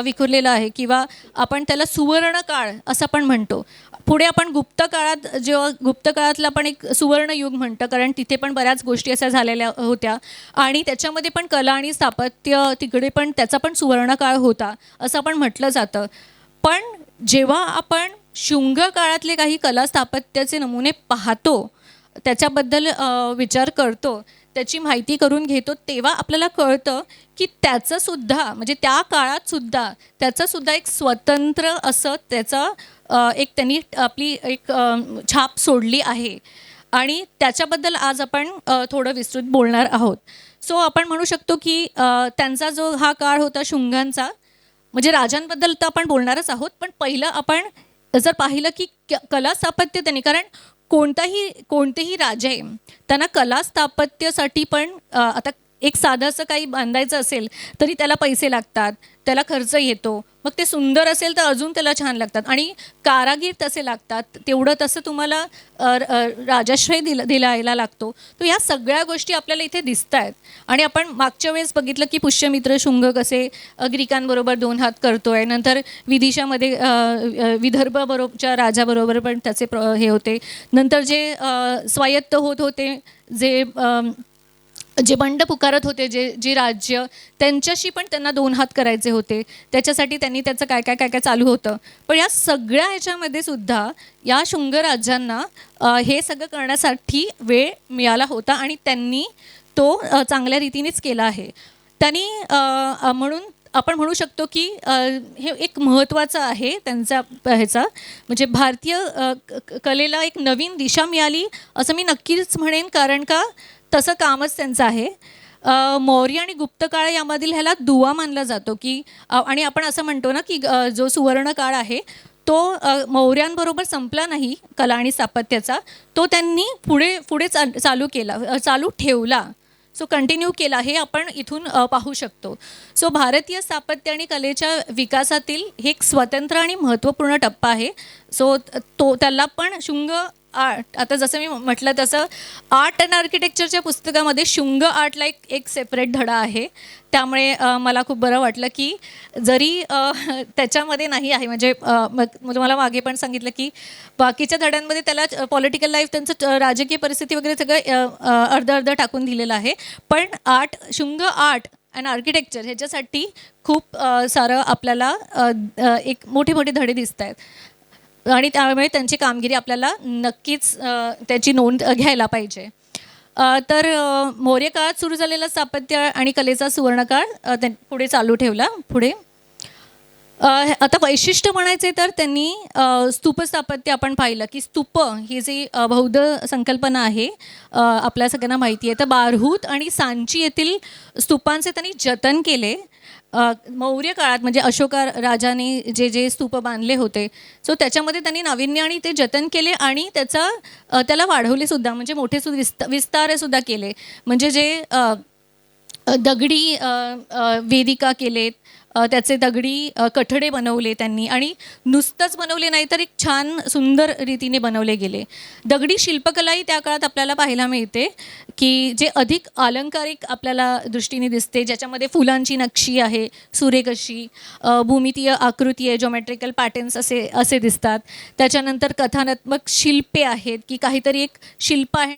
Speaker 3: विखुरलेलं आहे, किंवा आपण त्याला सुवर्ण काळ असं पण म्हणतो. पुढे आपण गुप्त काळातलं आपण एक सुवर्ण युग म्हणतो, कारण तिथे पण बऱ्याच गोष्टी अशा झालेल्या होत्या आणि त्याच्यामध्ये पण कला आणि स्थापत्य तिकडे पण त्याचा पण सुवर्ण काळ होता असं आपण म्हटलं जातं. पण जेव्हा आपण शुंग काळातले काही कला स्थापत्याचे नमुने पाहतो, त्याच्याबद्दल विचार करतो, त्याची माहिती करून घेतो, तेव्हा आपल्याला कळतं की त्याचंसुद्धा म्हणजे त्या काळातसुद्धा त्याचंसुद्धा एक स्वतंत्र असं त्याचं एक त्यांनी आपली एक छाप सोडली आहे. आणि त्याच्याबद्दल आज आपण थोडं विस्तृत बोलणार आहोत. सो आपण म्हणू शकतो की त्यांचा जो हा काळ होता शुंगांचा, म्हणजे राजांबद्दल तर आपण बोलणारच आहोत, पण पहिलं आपण जर पाहिलं की कला स्थापत्य त्यांनी, कारण कोणतेही राजे त्यांना कला स्थापत्यासाठी पण आता एक साधं असं काही बांधायचं असेल तरी त्याला पैसे लागतात, त्याला खर्च येतो. मग ते सुंदर असेल तर अजून त्याला छान लागतात आणि कारागीर तसे लागतात, तेवढं तसं तुम्हाला राजाश्रय दिलायला लागतो. तर ह्या सगळ्या गोष्टी आपल्याला इथे दिसत आहेत. आणि आपण मागच्या वेळेस बघितलं की पुष्यमित्र शुंग कसे ग्रीकांबरोबर 2 हात करतोय, नंतर विदिशामध्ये विदर्भबरोबरच्या राजाबरोबर पण त्याचे हे होते, नंतर जे स्वायत्त होत होते, जे बंड पुकारत होते, जे राज्य, त्यांच्याशी पण त्यांना 2 हात करायचे होते. त्याच्यासाठी त्यांनी त्याचं काय चालू होतं. पण या सगळ्या ह्याच्यामध्ये सुद्धा या शुंग राज्यांना हे सगळं करण्यासाठी वेळ मिळाला होता आणि त्यांनी तो चांगल्या रीतीनेच केला आहे. त्यांनी म्हणून आपण म्हणू शकतो की हे एक महत्त्वाचं आहे त्यांचा ह्याचा, म्हणजे भारतीय कलेला एक नवीन दिशा मिळाली असं मी नक्कीच म्हणेन, कारण का तसं कामच त्यांचं आहे. मौर्य आणि गुप्त काळ यामधील ह्याला दुवा मानला जातो की आणि आपण असं म्हणतो ना की जो सुवर्ण काळ आहे तो मौर्यांबरोबर संपला नाही कला आणि स्थापत्याचा, तो त्यांनी पुढे चालू ठेवला. सो कंटिन्यू केला, हे आपण इथून पाहू शकतो. सो भारतीय स्थापत्य आणि कलेच्या विकासातील हे एक स्वतंत्र आणि महत्त्वपूर्ण टप्पा आहे. सो त्याला पण शुंग आर्ट, आता जसं मी म्हटलं तसं आर्ट अँड आर्किटेक्चरच्या पुस्तकामध्ये शुंग आर्टला एक सेपरेट धडा आहे. त्यामुळे मला खूप बरं वाटलं की जरी त्याच्यामध्ये नाही आहे, म्हणजे तुम्हाला मागे पण सांगितलं की बाकीच्या धड्यांमध्ये त्याला पॉलिटिकल लाईफ, त्यांचं राजकीय परिस्थिती वगैरे सगळं अर्धं टाकून दिलेलं आहे. पण शुंग आर्ट अँड आर्किटेक्चर ह्याच्यासाठी खूप सारं आपल्याला एक मोठे धडे दिसत आहेत आणि त्यामुळे त्यांची कामगिरी आपल्याला नक्कीच त्याची नोंद घ्यायला पाहिजे. तर मौर्य काळात सुरू झालेला स्थापत्य आणि कलेचा सुवर्णकाळ पुढे चालू ठेवला. पुढे आता वैशिष्ट्य म्हणायचे तर त्यांनी स्तूप स्थापत्य आपण पाहिलं की स्तूप ही जी बौद्ध संकल्पना आहे आपल्या सगळ्यांना माहिती आहे. तर बारहूत आणि सांची येथील स्तूपांचे त्यांनी जतन केले. मौर्य काळात म्हणजे अशोका राजाने जे स्तूप बांधले होते, सो त्याच्यामध्ये त्यांनी नाविन्य आणि ते जतन केले आणि त्याला वाढवले सुद्धा, म्हणजे मोठे विस्तार सुद्धा केले. म्हणजे जे दगडी वेदिका केलेत, त्याचे दगडी कठडे बनवले त्यांनी, आणि नुसतंच बनवले नाही तर एक छान सुंदर रीतीने बनवले गेले. दगडी शिल्पकलाही त्या काळात आपल्याला पाहायला मिळते की जे अधिक अलंकारिक आपल्याला दृष्टीने दिसते, ज्याच्यामध्ये फुलांची नक्षी आहे, सुरेख अशी भूमितीय आकृती आहे, जॉमेट्रिकल पॅटर्न्स असे दिसतात. त्याच्यानंतर कथानात्मक शिल्पे आहेत की काहीतरी एक शिल्प आहे,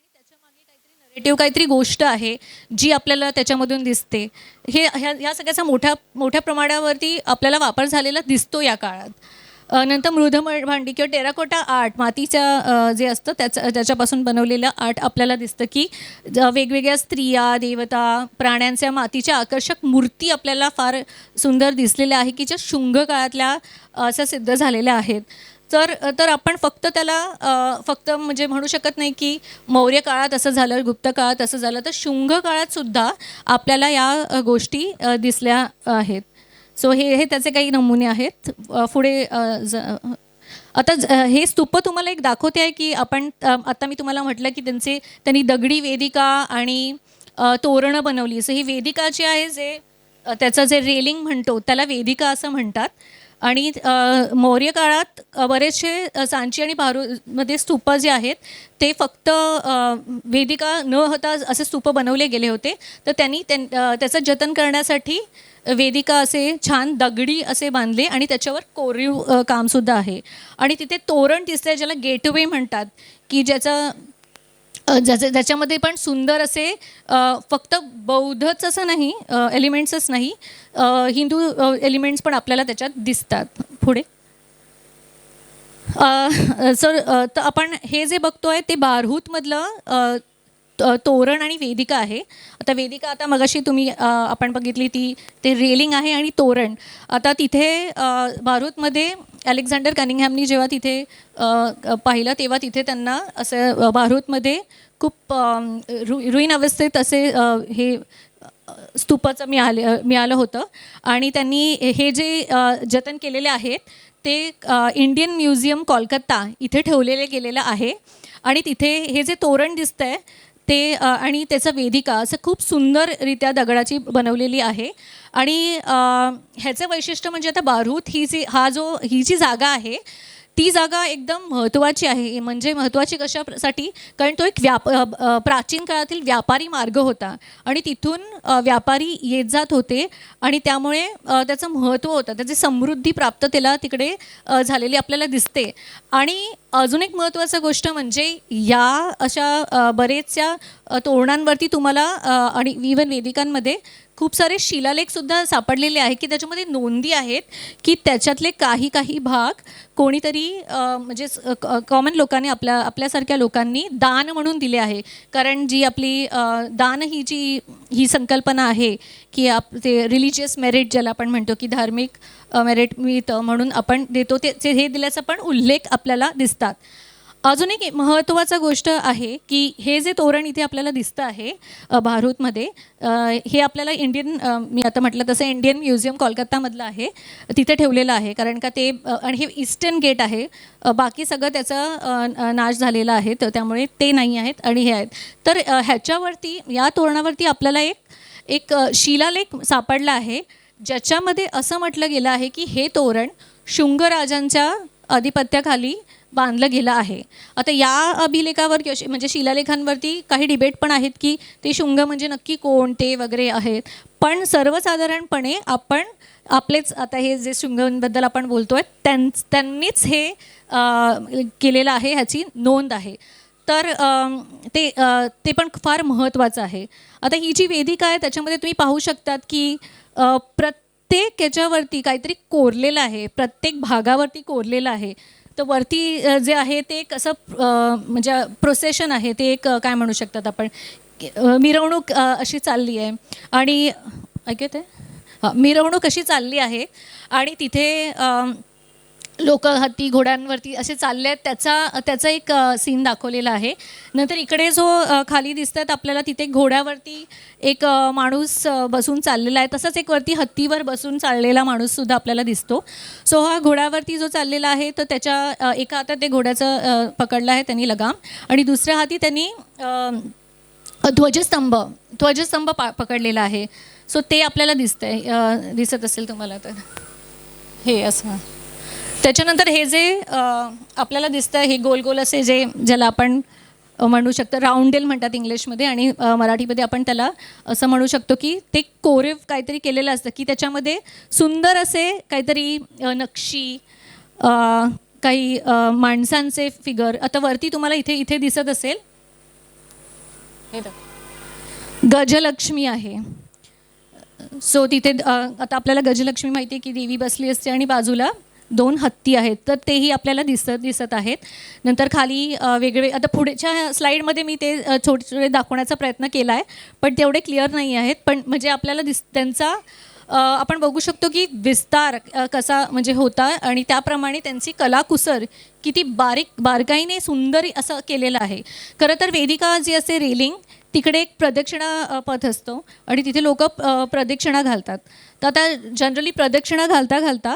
Speaker 3: नरेटिव्ह काहीतरी गोष्ट आहे जी आपल्याला त्याच्यामधून दिसते. ह्या सगळ्याचा मोठ्या प्रमाणावरती आपल्याला वापर झालेला दिसतो या काळात. नंतर भांडी किंवा टेराकोटा आर्ट, मातीच्या जे असतं त्याच्यापासून बनवलेलं आर्ट आपल्याला दिसतं की वेगवेगळ्या स्त्रिया, देवता, प्राण्यांच्या मातीच्या आकर्षक मूर्ती आपल्याला फार सुंदर दिसलेल्या आहे की ज्या शुंग काळातल्या अशा सिद्ध झालेल्या आहेत. तर आपण फक्त त्याला फक्त म्हणजे म्हणू शकत नाही की मौर्य काळात असं झालं, गुप्त काळात असं झालं, तर शुंग काळात सुद्धा आपल्याला या गोष्टी दिसल्या आहेत. सो हे त्याचे काही नमुने आहेत. पुढे आता हे स्तूप तुम्हाला एक दाखवते आहे की आपण आता मी तुम्हाला म्हटलं की त्यांनी दगडी वेदिका आणि तोरणं बनवली. सो ही वेदिका जी आहे, त्याचं जे रेलिंग म्हणतो त्याला वेदिका असं म्हणतात. आणि मौर्य काळात बरेचसे सांची आणि भारूमध्ये स्तूप जे आहेत ते फक्त वेदिका न होता असे स्तूप बनवले गेले होते. तर त्यांनी त्याचं जतन करण्यासाठी वेदिका असे छान दगडी असे बांधले आणि त्याच्यावर कोरीव कामसुद्धा आहे. आणि तिथे तोरण दिसतंय ज्याला गेटवे म्हणतात की ज्याच्यामध्ये पण सुंदर असे फक्त बौद्धच असं नाही, एलिमेंट्सच नाही, हिंदू एलिमेंट्स पण आपल्याला त्याच्यात दिसतात. पुढे सर तर आपण हे जे बघतोय ते बारहूतमधलं तोरण आणि वेदिका आहे. आता वेदिका आता मगाशी आपण बघितली ते रेलिंग आहे आणि तोरण. आता तिथे बारूतमध्ये अलेक्झांडर कनिंगहॅमनी जेव्हा तिथे पाहिलं तेव्हा तिथे त्यांना असं बारूतमध्ये खूप रुईन अवस्थेत असे हे स्तूपाचं मिळालं होतं. आणि त्यांनी हे जे जतन केलेले आहेत ते इंडियन म्युझियम कोलकाता इथे ठेवलेले गेलेलं आहे. आणि तिथे हे जे तोरण दिसतंय ते आणि त्याचं वेदिका असं खूप सुंदररित्या दगडाची बनवलेली आहे. आणि ह्याचं वैशिष्ट्य म्हणजे आता बारूत ही जी जागा आहे ती जागा एकदम महत्त्वाची आहे. म्हणजे महत्त्वाची कशासाठी? कारण तो एक प्राचीन काळातील व्यापारी मार्ग होता आणि तिथून व्यापारी येत जात होते आणि त्यामुळे त्याचं महत्त्व होतं, त्याची समृद्धी प्राप्त त्याला तिकडे झालेली आपल्याला दिसते. आणि अजून एक महत्त्वाची गोष्ट म्हणजे या अशा बरेचशा तोरणांवरती तुम्हाला आणि इव्हन वेदिकांमध्ये खूप सारे शिलालेखसुद्धा सापडलेले आहे की त्याच्यामध्ये नोंदी आहेत की त्याच्यातले काही भाग कोणीतरी म्हणजे कॉमन लोकांनी आपल्यासारख्या लोकांनी दान म्हणून दिले आहे. कारण जी आपली दान ही संकल्पना आहे की ते रिलिजियस मेरिट ज्याला आपण म्हणतो की धार्मिक मेरिट मिळतं म्हणून आपण देतो, ते हे दिल्याचा पण उल्लेख आपल्याला दिसतात. अजून एक महत्त्वाचा गोष्ट आहे की हे जे तोरण इथे आपल्याला दिसतं आहे बारूतमध्ये, हे आपल्याला मी आता म्हटलं तसं इंडियन म्युझियम कोलकातामधलं आहे, तिथे ठेवलेलं आहे. कारण का ते आणि हे ईस्टर्न गेट आहे, बाकी सगळं त्याचा नाश झालेला आहे, तर त्यामुळे ते नाही आहेत आणि हे आहेत. तर ह्याच्यावरती या तोरणावरती आपल्याला एक शिलालेख सापडला आहे ज्याच्यामध्ये असं म्हटलं गेलं आहे की हे तोरण शुंग राजांच्या अधिपत्याखाली बांधलं गेलं आहे. आता या अभिलेखावर म्हणजे शिलालेखांवरती काही डिबेट पण आहेत की ते शुंग म्हणजे नक्की कोणते वगैरे आहेत. पण सर्वसाधारणपणे आपण आपलेच आता हे जे शुंगांबद्दल आपण बोलतोय त्यांनीच हे केलेलं आहे, ह्याची नोंद आहे. तर ते पण फार महत्त्वाचं आहे. आता ही जी वेदिका आहे त्याच्यामध्ये तुम्ही पाहू शकतात की प्रत्येक याच्यावरती काहीतरी कोरलेलं आहे, प्रत्येक भागावरती कोरलेलं आहे. तर वरती जे आहे ते एक असं म्हणजे प्रोसेशन आहे, ते एक काय म्हणू शकतात आपण, मिरवणूक अशी चालली आहे. आणि ऐकत आहे मिरवणूक अशी चालली आहे आणि तिथे लोक हत्ती घोड्यांवरती असे चालले आहेत, त्याचा एक सीन दाखवलेला आहे. नंतर इकडे जो खाली दिसतात आपल्याला तिथे घोड्यावरती एक माणूस बसून चाललेला आहे, तसंच एक वरती हत्तीवर बसून चाललेला माणूससुद्धा आपल्याला दिसतो. सो हा घोड्यावरती जो चाललेला आहे तर त्याच्या एका हातात ते घोड्याचं पकडलं आहे त्यांनी लगाम आणि दुसऱ्या हाती त्यांनी ध्वजस्तंभ पकडलेला आहे. सो ते आपल्याला दिसत असेल तुम्हाला तर हे असं. त्याच्यानंतर हे जे आपल्याला दिसतं हे गोल असे ज्याला आपण म्हणू शकतो राऊंडेल म्हणतात इंग्लिशमध्ये आणि मराठीमध्ये आपण त्याला असं म्हणू शकतो की ते कोरीव काहीतरी केलेलं असतं की त्याच्यामध्ये सुंदर असे काहीतरी नक्षी, काही माणसांचे फिगर. आता वरती तुम्हाला इथे दिसत असेल गजलक्ष्मी आहे. सो तिथे आता आपल्याला गजलक्ष्मी माहिती आहे की देवी बसली असते आणि बाजूला 2 हत्ती आहेत, तर तेही आपल्याला दिसत आहेत. नंतर खाली वेगळे, आता पुढच्या स्लाईडमध्ये मी ते छोटे छोटे दाखवण्याचा प्रयत्न केला आहे, पण तेवढे क्लिअर नाही आहेत. पण म्हणजे आपल्याला त्यांचा आपण बघू शकतो की विस्तार कसा म्हणजे होता आणि त्याप्रमाणे त्यांची कलाकुसर किती बारकाईने सुंदर असं केलेलं आहे. खरं तर वेदिका जी असते, रेलिंग, तिकडे एक प्रदक्षिणा पथ असतो आणि तिथे लोक प्रदक्षिणा घालतात. तर आता जनरली प्रदक्षिणा घालता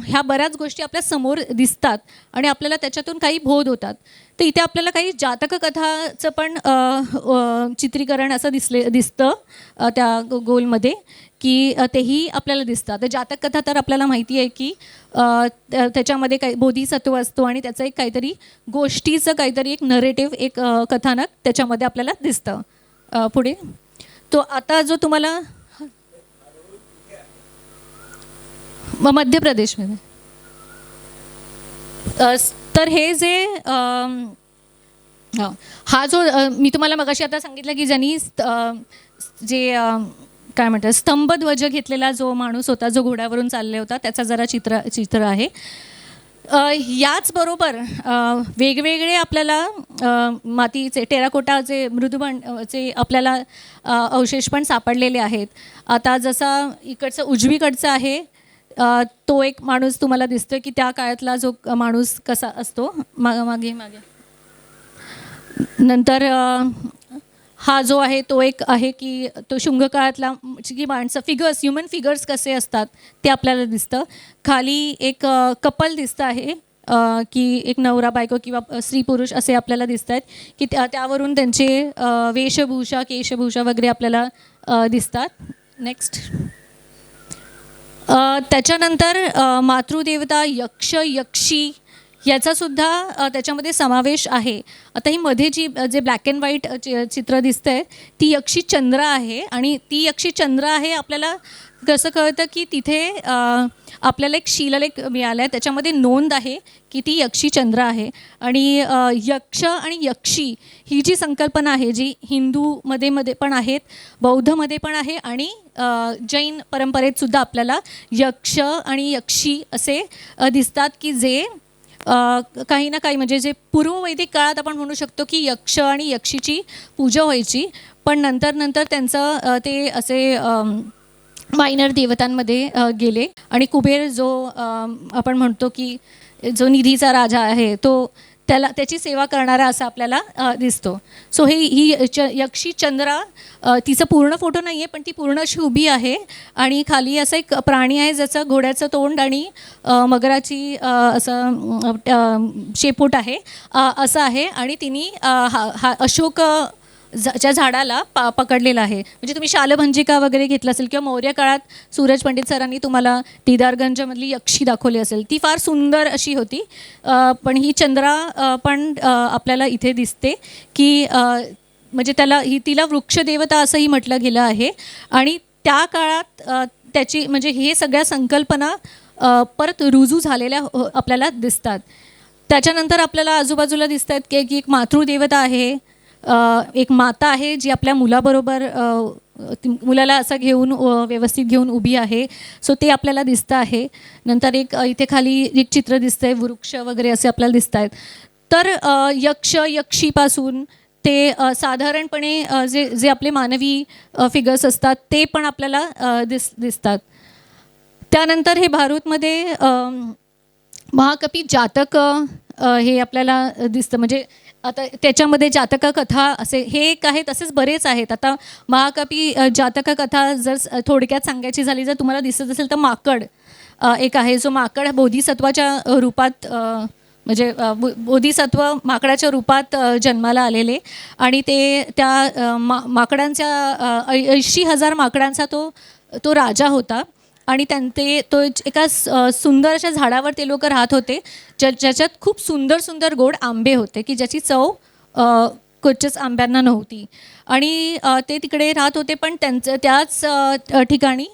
Speaker 3: ह्या बऱ्याच गोष्टी आपल्या समोर दिसतात आणि आपल्याला त्याच्यातून काही बोध होतात. तर इथे आपल्याला काही जातककथाचं पण चित्रीकरण असं दिसतं त्या गोलमध्ये, की तेही आपल्याला दिसतात. तर जातककथा तर आपल्याला माहिती आहे की त्याच्यामध्ये काही बोधिसत्व असतो आणि त्याचं एक काहीतरी गोष्टीचं काहीतरी एक नरेटिव्ह, एक कथानक त्याच्यामध्ये आपल्याला दिसतं. पुढे तो आता जो तुम्हाला मध्य प्रदेशमध्ये, तर हे जे हा जो मी तुम्हाला मगाशी आता सांगितलं की ज्यांनी जे काय म्हणतात स्तंभध्वज घेतलेला जो माणूस होता, जो घोड्यावरून चालले होता, त्याचा जरा चित्र आहे. याचबरोबर वेगवेगळे आपल्याला मातीचे टेराकोटाचे मृदुबंडचे आपल्याला अवशेष पण सापडलेले आहेत. आता जसा इकडचं उजवीकडचं आहे, तो एक माणूस तुम्हाला दिसतो की त्या काळातला जो माणूस कसा असतो, मागे नंतर हा जो आहे तो एक आहे की तो शुंग काळातला, की माणसं फिगर्स, ह्युमन फिगर्स कसे असतात ते आपल्याला दिसतं. खाली एक कपल दिसतं आहे की एक नवरा बायको किंवा स्त्री पुरुष असे आपल्याला दिसत आहेत की त्यावरून त्यांचे वेशभूषा, केशभूषा वगैरे आपल्याला दिसतात. नेक्स्ट, त्याच्यानंतर मातृदेवता, यक्ष, यक्षी याचासुद्धा त्याच्यामध्ये समावेश आहे. आता ही मध्ये जे ब्लॅक अँड व्हाईट चित्र दिसतंय ती यक्षी चंद्र आहे आणि ती यक्षी चंद्र आहे. आपल्याला कसं कळतं की तिथे आपल्याला एक शिलालेख मिळाला आहे, त्याच्यामध्ये नोंद आहे की ती यक्षी चंद्र आहे. आणि यक्ष आणि यक्षी ही जी संकल्पना आहे, जी हिंदूमध्ये पण आहेत, बौद्धमध्ये पण आहे आणि जैन परंपरेत सुद्धा आपल्याला यक्ष आणि यक्षी असे दिसतात की जे काही ना काही म्हणजे जे पूर्ववैदिक काळात आपण म्हणू शकतो की यक्ष आणि यक्षीची पूजा व्हायची, पण नंतर त्यांचं ते असे मायनर देवतांमध्ये गेले आणि कुबेर जो आपण म्हणतो की जो निधीचा राजा आहे तो त्याची सेवा करणारा असा आपल्याला दिसतो. सो ही यक्षी चंद्रा, तिचं पूर्ण फोटो नाही आहे पण ती पूर्ण अशी उभी आहे आणि खाली असं एक प्राणी आहे ज्याचं घोड्याचं तोंड आणि मगराची असं शेपूट आहे असं आहे आणि तिने हा अशोक च्या झाडाला पकडलेला आहे. म्हणजे तुम्ही शालभंजिका वगैरे घेतलं असेल किंवा मौर्य काळात सूरज पंडित सरांनी तुम्हाला दीदारगंजमधली यक्षी दाखवली असेल, ती फार सुंदर अशी होती. पण ही चंद्रा पण आपल्याला इथे दिसते की म्हणजे तिला वृक्षदेवता असंही म्हटलं गेलं आहे आणि त्या काळात त्याची म्हणजे हे सगळ्या संकल्पना परत रुजू झालेल्या आपल्याला दिसतात. त्याच्यानंतर आपल्याला आजूबाजूला दिसत आहेत की एक मातृदेवता आहे, एक माता आहे जी आपल्या मुलाबरोबर मुलाला असं घेऊन व्यवस्थित घेऊन उभी आहे. सो ते आपल्याला दिसतं आहे. नंतर एक इथे खाली एक चित्र दिसतं आहे, वृक्ष वगैरे असे आपल्याला दिसत आहेत. तर यक्ष यक्षीपासून ते साधारणपणे जे आपले मानवी फिगर्स असतात ते पण आपल्याला दिसतात. त्यानंतर हे भारूतमध्ये महाकपी जातक हे आपल्याला दिसतं. म्हणजे आता त्याच्यामध्ये जातका कथा असे हे एक आहे, तसेच बरेच आहेत. आता महाकपी जातका कथा जर थोडक्यात सांगायची झाली, जर तुम्हाला दिसत असेल तर माकड एक आहे, जो माकड बोधिसत्वाच्या रूपात म्हणजे बोधिसत्व माकडाच्या रूपात जन्माला आलेले आणि ते त्या माकडांच्या 80,000 माकडांचा तो राजा होता आणि तो एका सुंदर अशा झाडावर ते लोक राहत होते ज्याच्यात खूप सुंदर गोड आंबे होते की ज्याची चव कुठच्याच आंब्यांना नव्हती. आणि ते तिकडे राहत होते, पण त्याच ठिकाणी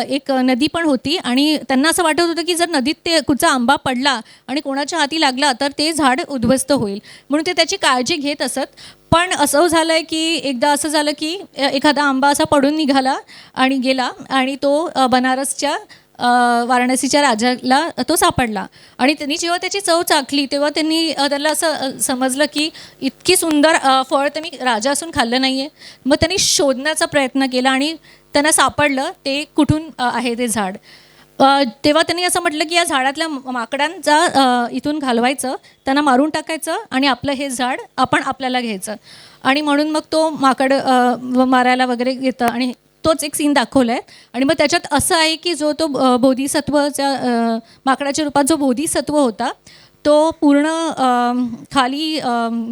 Speaker 3: एक नदी पण होती आणि त्यांना असं वाटत होतं की जर नदीत ते कुठचा आंबा पडला आणि कोणाच्या हाती लागला तर ते झाड उद्ध्वस्त होईल, म्हणून ते त्याची काळजी घेत असत. पण असं झालं आहे की एकदा असं झालं की एखादा आंबा असा पडून निघाला आणि गेला आणि तो बनारसच्या वाराणसीच्या राजाला तो सापडला आणि त्यांनी जेव्हा त्याची चव चाखली तेव्हा त्यांनी त्याला असं समजलं की इतकी सुंदर फळ तर मी राजा असून खाल्लं नाही आहे. मग त्यांनी शोधण्याचा प्रयत्न केला आणि त्यांना सापडलं ते कुठून आहे ते झाड. तेव्हा त्यांनी असं म्हटलं की या झाडातल्या माकडांचा इथून घालवायचं, त्यांना मारून टाकायचं आणि आपलं हे झाड आपल्याला घ्यायचं. आणि म्हणून मग तो माकड मारायला वगैरे घेतं आणि तोच एक सीन दाखवला आहे. आणि मग त्याच्यात असं आहे की जो तो बोधिसत्वच्या माकडाच्या रूपात जो बोधिसत्व होता तो पूर्ण खाली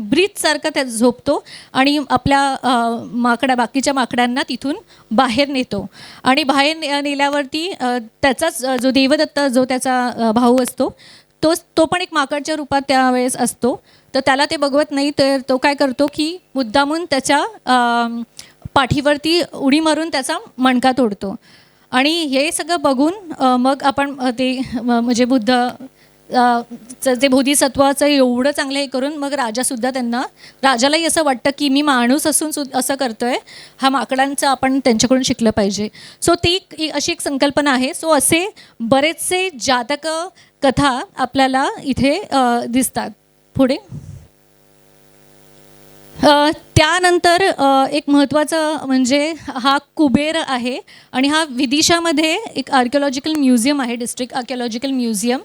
Speaker 3: ब्रीजसारखा त्यात झोपतो आणि आपल्या बाकीच्या माकडांना तिथून बाहेर नेतो. आणि बाहेर नेल्यावरती त्याचाच जो देवदत्त जो त्याचा भाऊ असतो तो पण एक माकडच्या रूपात त्यावेळेस असतो. तर त्याला ते बघवत नाही, तर तो काय करतो की मुद्दामून त्याच्या पाठीवरती उडी मारून त्याचा मणका तोडतो. आणि हे सगळं बघून मग आपण ते म्हणजे बुद्ध ते बोधिसत्वाचं एवढं चांगलं हे करून मग राजालाही असं वाटतं की मी माणूस असून असं करतोय, हा माकडांचं आपण त्यांच्याकडून शिकलं पाहिजे. सो ती अशी एक संकल्पना आहे. सो असे बरेचसे जातक कथा आपल्याला इथे दिसतात. पुढे त्यानंतर एक महत्त्वाचं म्हणजे हा कुबेर आहे आणि हा विदिशामध्ये एक आर्किओलॉजिकल म्युझियम आहे, डिस्ट्रिक्ट आर्किओलॉजिकल म्युझियम.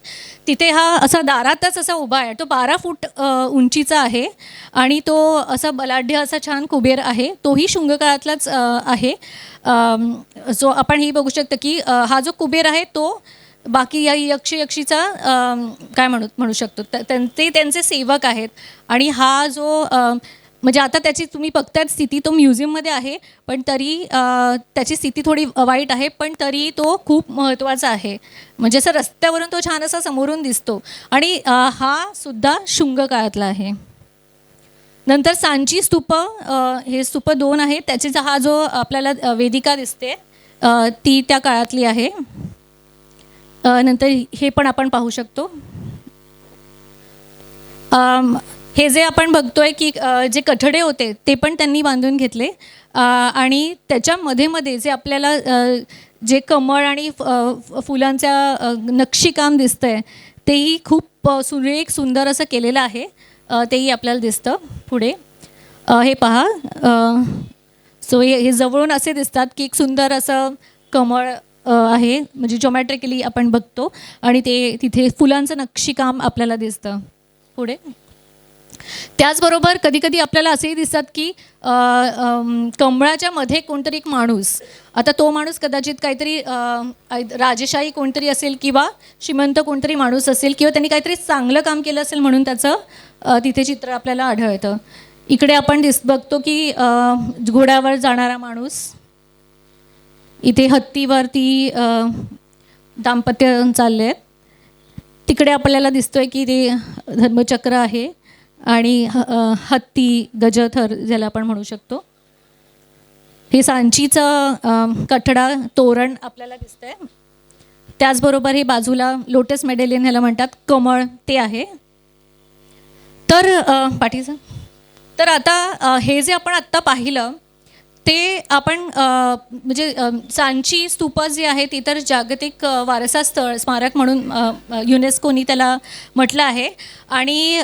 Speaker 3: तिथे हा असा दारातच असा उभा आहे. तो 12 फूट उंचीचा आहे आणि तो असा बलाढ्य असा छान कुबेर आहे. तोही शुंग काळातलाच आहे. सो आपण ही बघू शकतो की हा जो कुबेर आहे तो बाकी या यक्षीचा काय म्हणू शकतो ते त्यांचे सेवक आहेत. आणि हा जो म्हणजे आता त्याची तुम्ही बघताच स्थिती, तो म्युझियममध्ये आहे पण तरी त्याची स्थिती थोडी वाईट आहे, पण तरी तो खूप महत्त्वाचा आहे. म्हणजे असं रस्त्यावरून तो छान असा समोरून दिसतो. आणि हा सुद्धा शुंग काळातला आहे. नंतर सांची स्तूप, हे स्तूप 2 आहे. त्याचे हा जो आपल्याला वेदिका दिसते ती त्या काळातली आहे. नंतर हे पण आपण पाहू शकतो. हे जे आपण बघतोय की जे कठडे होते ते पण त्यांनी बांधून घेतले. आणि त्याच्या मध्ये जे आपल्याला जे कमळ आणि फुलांच्या नक्षीकाम दिसतंय तेही खूप सुरेख सुंदर असं केलेलं आहे. तेही आपल्याला दिसतं. पुढे हे पहा. सो हे जवळून असे दिसतात की एक सुंदर असं कमळ आहे, म्हणजे जॉमेट्रिकली आपण बघतो आणि ते तिथे फुलांचं नक्षीकाम आपल्याला दिसतं. पुढे त्याचबरोबर कधी कधी आपल्याला असेही दिसतात की कमळाच्या मध्ये कोणतरी एक माणूस, आता तो माणूस कदाचित काहीतरी राजेशाही कोणतरी असेल किंवा श्रीमंत कोणतरी माणूस असेल किंवा त्यांनी काहीतरी चांगलं काम केलं असेल म्हणून त्याचं तिथे चित्र आपल्याला आढळतं. इकडे आपण बघतो की घोड्यावर जाणारा माणूस, इथे हत्तीवरती दाम्पत्य चालले आहेत. तिकडे आपल्याला दिसतोय की ते धर्मचक्र आहे आणि हत्ती गजथर ज्याला आपण म्हणू शकतो. हे सांचीचं कठडा तोरण आपल्याला दिसतंय. त्याचबरोबर हे बाजूला लोटस मेडेलियन ह्याला म्हणतात, कमळ ते आहे. तर पाठीचं तर आता हे जे आपण आत्ता पाहिलं ते आपण म्हणजे सांची स्तूप जे आहे ती तर जागतिक वारसा स्थळ स्मारक म्हणून युनेस्कोनी त्याला म्हटलं आहे. आणि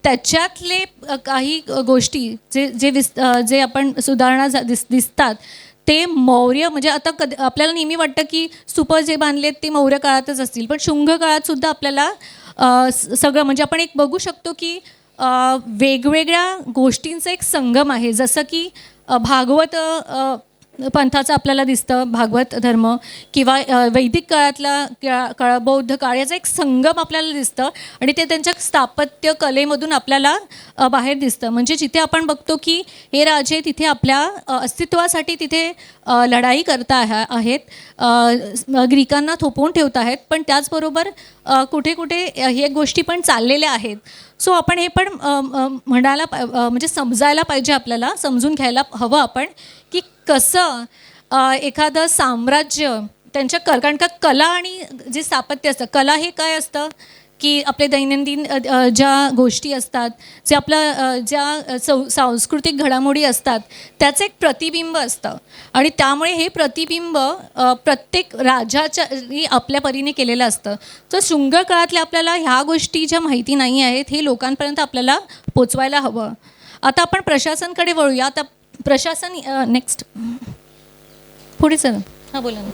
Speaker 3: त्याच्यातले काही गोष्टी जे आपण सुधारणा दिसतात ते मौर्य, म्हणजे आता आपल्याला नेहमी वाटतं की स्तूप जे बांधलेत ते मौर्य काळातच असतील, पण शुंग काळात सुद्धा आपल्याला सगळं म्हणजे आपण एक बघू शकतो की वेगवेगळ्या गोष्टींचा एक संगम आहे. जसं की भागवत पंथाचं आपल्याला दिसतं, भागवत धर्म किंवा वैदिक काळातला बौद्ध काळ याचा एक संगम आपल्याला दिसतं आणि ते त्यांच्या स्थापत्य कलेमधून आपल्याला बाहेर दिसतं. म्हणजे जिथे आपण बघतो की हे राजे तिथे आपल्या अस्तित्वासाठी तिथे लढाई करता आहेत, ग्रीकांना थोपवून ठेवत आहेत, पण त्याचबरोबर कुठे कुठे हे गोष्टी पण चाललेल्या आहेत. सो आपण हे पण म्हणजे समजायला पाहिजे, आपल्याला समजून घ्यायला हवं आपण की कसं एखादं साम्राज्य त्यांच्या कारण का कला आणि जे स्थापत्य असतं, कला हे काय असतं की आपले दैनंदिन ज्या गोष्टी असतात, जे आपलं ज्या सांस्कृतिक घडामोडी असतात, त्याचं एक प्रतिबिंब असतं आणि त्यामुळे हे प्रतिबिंब प्रत्येक राजाच्या आपल्या परीने केलेलं असतं. तर शुंग काळातल्या आपल्याला ह्या गोष्टी ज्या माहिती नाही आहेत हे लोकांपर्यंत आपल्याला पोचवायला हवं. आता आपण प्रशासनकडे वळूया. आता प्रशासन नेक्स्ट पुढे चल. हां बोला ना.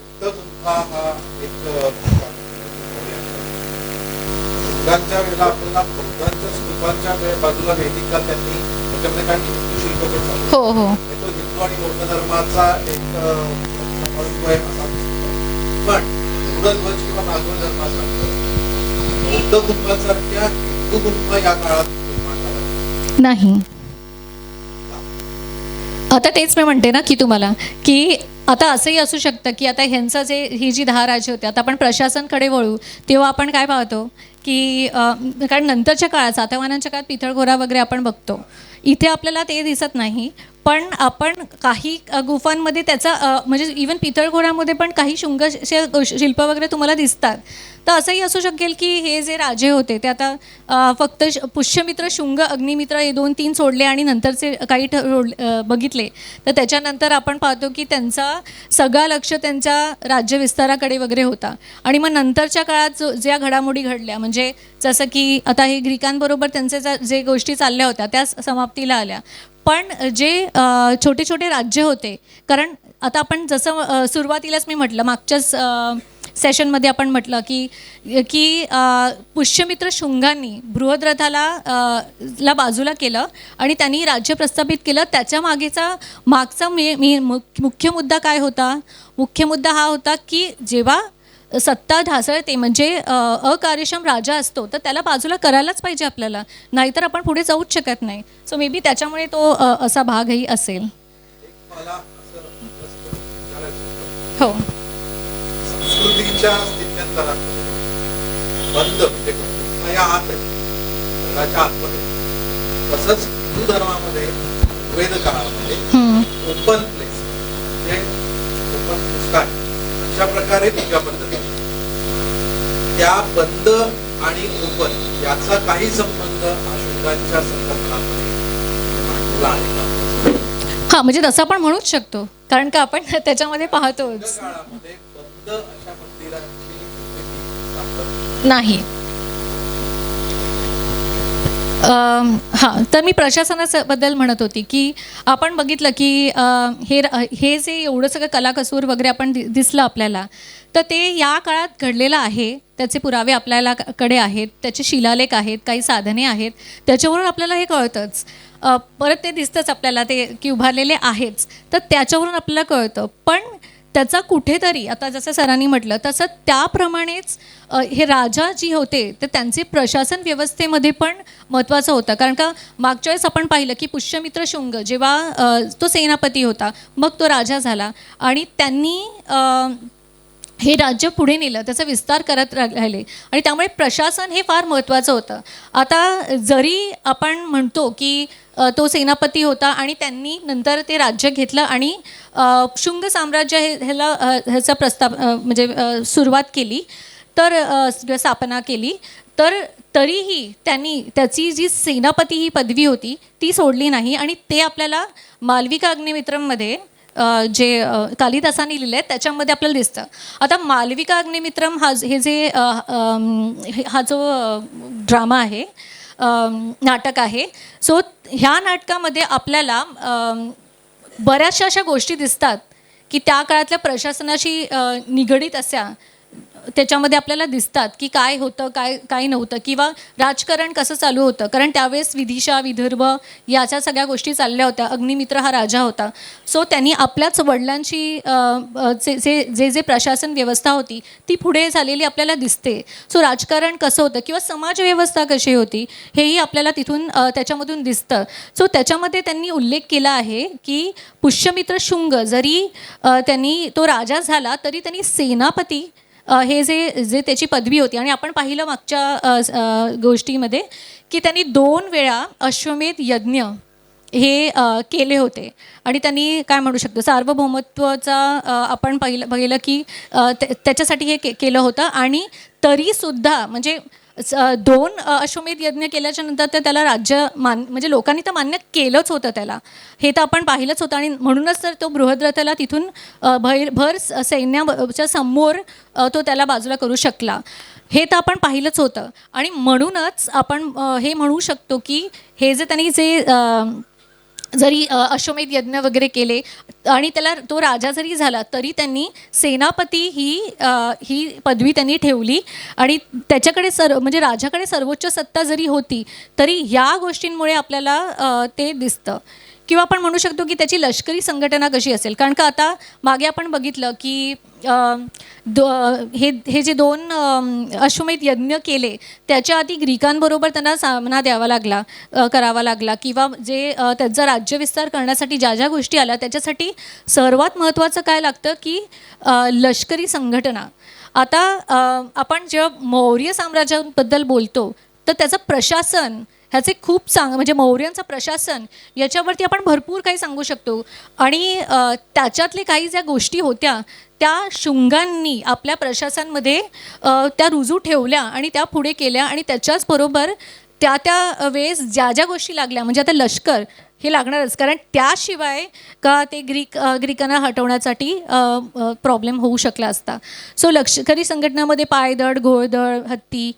Speaker 4: शुंगांच्या वेळेला आपल्याला बौद्धांच्या स्तूपांच्या बाजूला वेदिका त्यांनी त्याच्यामध्ये काही शिल्प पण चालू.
Speaker 3: हो हो
Speaker 4: तो हिंदू आणि बौद्ध धर्माचा एक समन्वय असा दिसतो. पण गरुडध्वज किंवा नागोल धर्मासारखं बौद्ध गुंफासारख्या हिंदू गुंफा या काळात निर्माण झाल्या
Speaker 3: नाही. आता तेच मी म्हणते ना की तुम्हाला की आता असंही असू शकतं की आता ह्यांचं जे ही जी 10 राज्य होते, आता आपण प्रशासनकडे वळू तेव्हा आपण काय पाहतो की कारण नंतरच्या काळात सातवाहनांच्या काळात पितळखोरा वगैरे आपण बघतो. इथे आपल्याला ते दिसत नाही, पण आपण काही गुफांमध्ये त्याचा म्हणजे इवन पितळखोऱ्यामध्ये पण काही शुंग शिल्प वगैरे तुम्हाला दिसतात. तर असंही असू शकेल की हे जे राजे होते ते आता फक्त पुष्यमित्र, शुंग, अग्निमित्र हे 2-3 सोडले आणि नंतरचे काही बघितले तर त्याच्यानंतर आपण पाहतो की त्यांचा सगळा लक्ष त्यांच्या राज्यविस्ताराकडे वगैरे होता. आणि मग नंतरच्या काळात ज्या घडामोडी घडल्या म्हणजे जसं की आता हे ग्रीकांबरोबर त्यांचे जे गोष्टी चालल्या होत्या त्या समाप्तीला आल्या. पण जे छोटे छोटे राज्य होते, कारण आता आपण जसं सुरुवातीलाच मी म्हटलं मागच्याच सेशनमध्ये आपण म्हटलं की पुष्यमित्र शुंगांनी बृहद्रथाला ला बाजूला केलं आणि त्यांनी राज्य प्रस्थापित केलं. त्याच्या मागचा मुख्य मुद्दा काय होता? मुख्य मुद्दा हा होता की जेव्हा सत्ता ढासळते म्हणजे अकार्यक्षम राजा असतो तर त्याला बाजूला करायलाच पाहिजे आपल्याला, नाहीतर आपण पुढे जाऊच शकत नाही. सो मे बी त्याच्यामुळे तो असा भागही असेल.
Speaker 4: मला असं विचारायचं
Speaker 3: हो
Speaker 4: संस्कृतीच्या स्थित्यंतरात बंद म्हणजे या आत आहे, घराच्या आतमध्ये. तसंच हिंदू धर्मामध्ये वेद काळामध्ये ओपन प्लेस म्हणजे ओपन पुस्तक अशा प्रकारे पूजा पद्धती. त्या बंद आणि ओपन याचा काही संबंध शुंगांच्या संकल्पनामध्ये मांडला आहे का?
Speaker 3: हां, म्हणजे तसं आपण म्हणूच शकतो, कारण का आपण त्याच्यामध्ये पाहतोच.
Speaker 4: काळामध्ये बंद अशा मंदिरांची स्थापना
Speaker 3: नाही. हां, तर मी प्रशासनाबद्दल म्हणत होती की आपण बघितलं की हे जे एवढं सगळं कलाकसूर वगैरे आपण दिसलं आपल्याला, तर ते या काळात घडलेलं आहे. त्याचे पुरावे आपल्याला कडे आहेत, त्याचे शिलालेख आहेत, काही साधने आहेत, त्याच्यावरून आपल्याला हे कळतंच. परत ते दिसतंच आपल्याला ते की उभारलेले आहेच, तर त्याच्यावरून आपल्याला कळतं. पण त्याचा कुठेतरी आता जसं सरांनी म्हटलं तसं त्याप्रमाणेच हे राजा जी होते तर त्यांचे प्रशासन व्यवस्थेमध्ये पण महत्त्वाचं होतं. कारण का मागच्या वेळेस आपण पाहिलं की पुष्यमित्र शुंग जेव्हा तो सेनापती होता, मग तो राजा झाला आणि त्यांनी हे राज्य पुढे नेलं, त्याचा विस्तार करत राहिले आणि त्यामुळे प्रशासन हे फार महत्त्वाचं होतं. आता जरी आपण म्हणतो की तो सेनापती होता आणि त्यांनी नंतर ते राज्य घेतलं आणि शुंग साम्राज्य ह्याचा म्हणजे सुरुवात केली, तर स्थापना केली, तर तरीही त्यांनी त्याची जी सेनापती ही पदवी होती ती सोडली नाही आणि ते आपल्याला मालविका अग्निमित्रममध्ये जे कालिदासाने लिहिलं आहे त्याच्यामध्ये आपल्याला दिसतं. आता मालविका अग्निमित्रम हा जो ड्रामा आहे, नाटक आहे, सो ह्या नाटकामध्ये आपल्याला बऱ्याचशा अशा गोष्टी दिसतात की त्या काळातल्या प्रशासनाशी निगडीत अशा त्याच्यामध्ये आपल्याला दिसतात की काय होतं, काय नव्हतं, किंवा राजकारण कसं चालू होतं. कारण त्यावेळेस विदिशा, विदर्भ याच्या सगळ्या गोष्टी चालल्या होत्या. अग्निमित्र हा राजा होता, सो त्यांनी आपल्याच वडिलांची जे प्रशासन व्यवस्था होती ती पुढे झालेली आपल्याला दिसते. सो राजकारण कसं होतं किंवा समाजव्यवस्था कशी होती हेही आपल्याला तिथून त्याच्यामधून दिसतं. सो त्याच्यामध्ये त्यांनी उल्लेख केला आहे की पुष्यमित्र शुंग जरी त्यांनी तो राजा झाला तरी त्यांनी सेनापती हे जे त्याची पदवी होती. आणि आपण पाहिलं मागच्या गोष्टीमध्ये की त्यांनी 2 वेळा अश्वमेध यज्ञ हे केले होते आणि त्यांनी काय म्हणू शकतो सार्वभौमत्वाचा आपण पाहिलं की त्याच्यासाठी हे केलं होतं. आणि तरीसुद्धा म्हणजे 2 अश्वमेध यज्ञ केल्याच्या नंतर तर त्याला राज्य म्हणजे लोकांनी तर मान्य केलंच होतं त्याला, हे तर आपण पाहिलंच होतं. आणि म्हणूनच तर तो बृहद्रथाला तिथून भर सैन्याच्या समोर तो त्याला बाजूला करू शकला, हे तर आपण पाहिलंच होतं. आणि म्हणूनच आपण हे म्हणू शकतो की हे जे त्यांनी जरी अश्वमेध यज्ञ वगैरे केले आणि त्याला तो राजा जरी झाला तरी त्यांनी सेनापती ही पदवी त्यांनी ठेवली. आणि त्याच्याकडे म्हणजे राजाकडे सर्वोच्च सत्ता जरी होती तरी या गोष्टींमुळे आपल्याला ते दिसतं. किंवा आपण म्हणू शकतो की त्याची लष्करी संघटना कशी असेल, कारण का आता मागे आपण बघितलं की हे जे 2 अश्वमेध यज्ञ केले त्याच्या आधी ग्रीकांबरोबर त्यांना सामना करावा लागला किंवा जे त्यांचा राज्यविस्तार करण्यासाठी ज्या ज्या गोष्टी आल्या त्याच्यासाठी सर्वात महत्त्वाचं काय लागतं की लष्करी संघटना. आता आपण जेव्हा मौर्य साम्राज्याबद्दल बोलतो तर त्याचं प्रशासन ह्याचे खूप म्हणजे मौर्यांचं प्रशासन याच्यावरती आपण भरपूर काही सांगू शकतो. आणि त्याच्यातले काही ज्या गोष्टी होत्या त्या शुंगांनी आपल्या प्रशासनामध्ये त्या रुजू ठेवल्या आणि त्या पुढे केल्या. आणि त्याच्याच बरोबर त्या वेळेस ज्या ज्या गोष्टी लागल्या, म्हणजे आता लष्कर हे लागणारच, कारण त्याशिवाय का ते ग्रीकांना हटवण्यासाठी प्रॉब्लेम होऊ शकला असता. सो लष्करी संघटनामध्ये पायदळ, घोडदळ, हत्ती,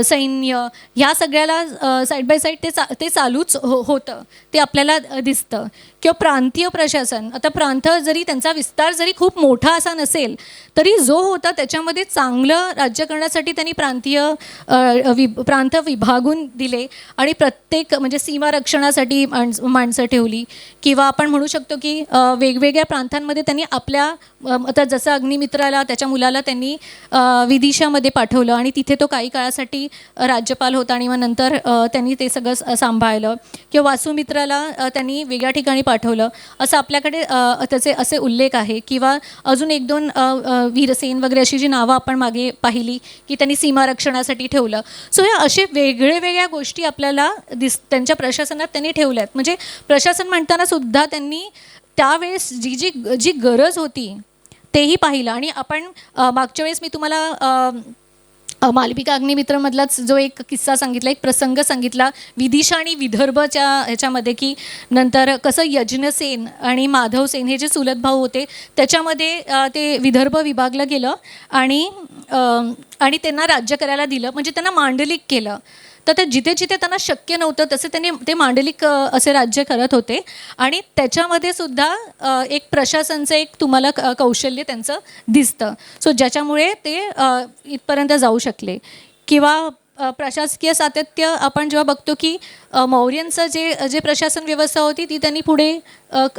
Speaker 3: सैन्य ह्या सगळ्याला साईड बाय साईड ते चालूच होतं, ते आपल्याला दिसतं. किंवा प्रांतीय प्रशासन, आता प्रांत जरी त्यांचा विस्तार जरी खूप मोठा असा नसेल तरी जो होता त्याच्यामध्ये चांगलं राज्य करण्यासाठी त्यांनी प्रांत विभागून दिले आणि प्रत्येक म्हणजे सीमा रक्षणासाठी माणसं ठेवली. किंवा आपण म्हणू शकतो की वेगवेगळ्या प्रांतांमध्ये त्यांनी आपल्या आता जसं अग्निमित्राला त्याच्या मुलाला त्यांनी विदिशामध्ये पाठवलं आणि तिथे तो काही काळासाठी राज्यपाल होता आणि मग नंतर त्यांनी ते सगळं सांभाळलं. किंवा वासुमित्राला त्यांनी वेगळ्या ठिकाणी पाठवलं, असं आपल्याकडे त्याचे असे उल्लेख आहे. किंवा अजून 1-2 वीरसेन वगैरे अशी जी नावं आपण मागे पाहिली की त्यांनी सीमा रक्षणासाठी ठेवलं. सो या असे वेगळ्या गोष्टी आपल्याला त्यांच्या प्रशासनात त्यांनी ठेवल्यात. म्हणजे प्रशासन म्हणताना सुद्धा त्यांनी त्यावेळेस जी गरज होती तेही पाहिलं. आणि आपण मागच्या वेळेस मी तुम्हाला मालविका अग्निमित्रमधलाच जो एक किस्सा सांगितला, एक प्रसंग सांगितला विदिशा आणि विदर्भच्या ह्याच्यामध्ये, की नंतर कसं यज्ञसेन आणि माधवसेन हे जे चुलत भाऊ होते त्याच्यामध्ये ते विदर्भ विभागलं गेलं आणि त्यांना राज्य करायला दिलं, म्हणजे त्यांना मांडलिक केलं. तर ते जिथे त्यांना शक्य नव्हतं तसे त्यांनी ते मांडलिक असे राज्य करत होते. आणि त्याच्यामध्ये सुद्धा एक प्रशासनचं एक तुम्हाला कौशल्य त्यांचं दिसतं. सो ज्याच्यामुळे ते इथपर्यंत जाऊ शकले. किंवा प्रशासकीय सातत्य आपण जेव्हा बघतो की मौर्यांचं जे प्रशासन व्यवस्था होती ती त्यांनी पुढे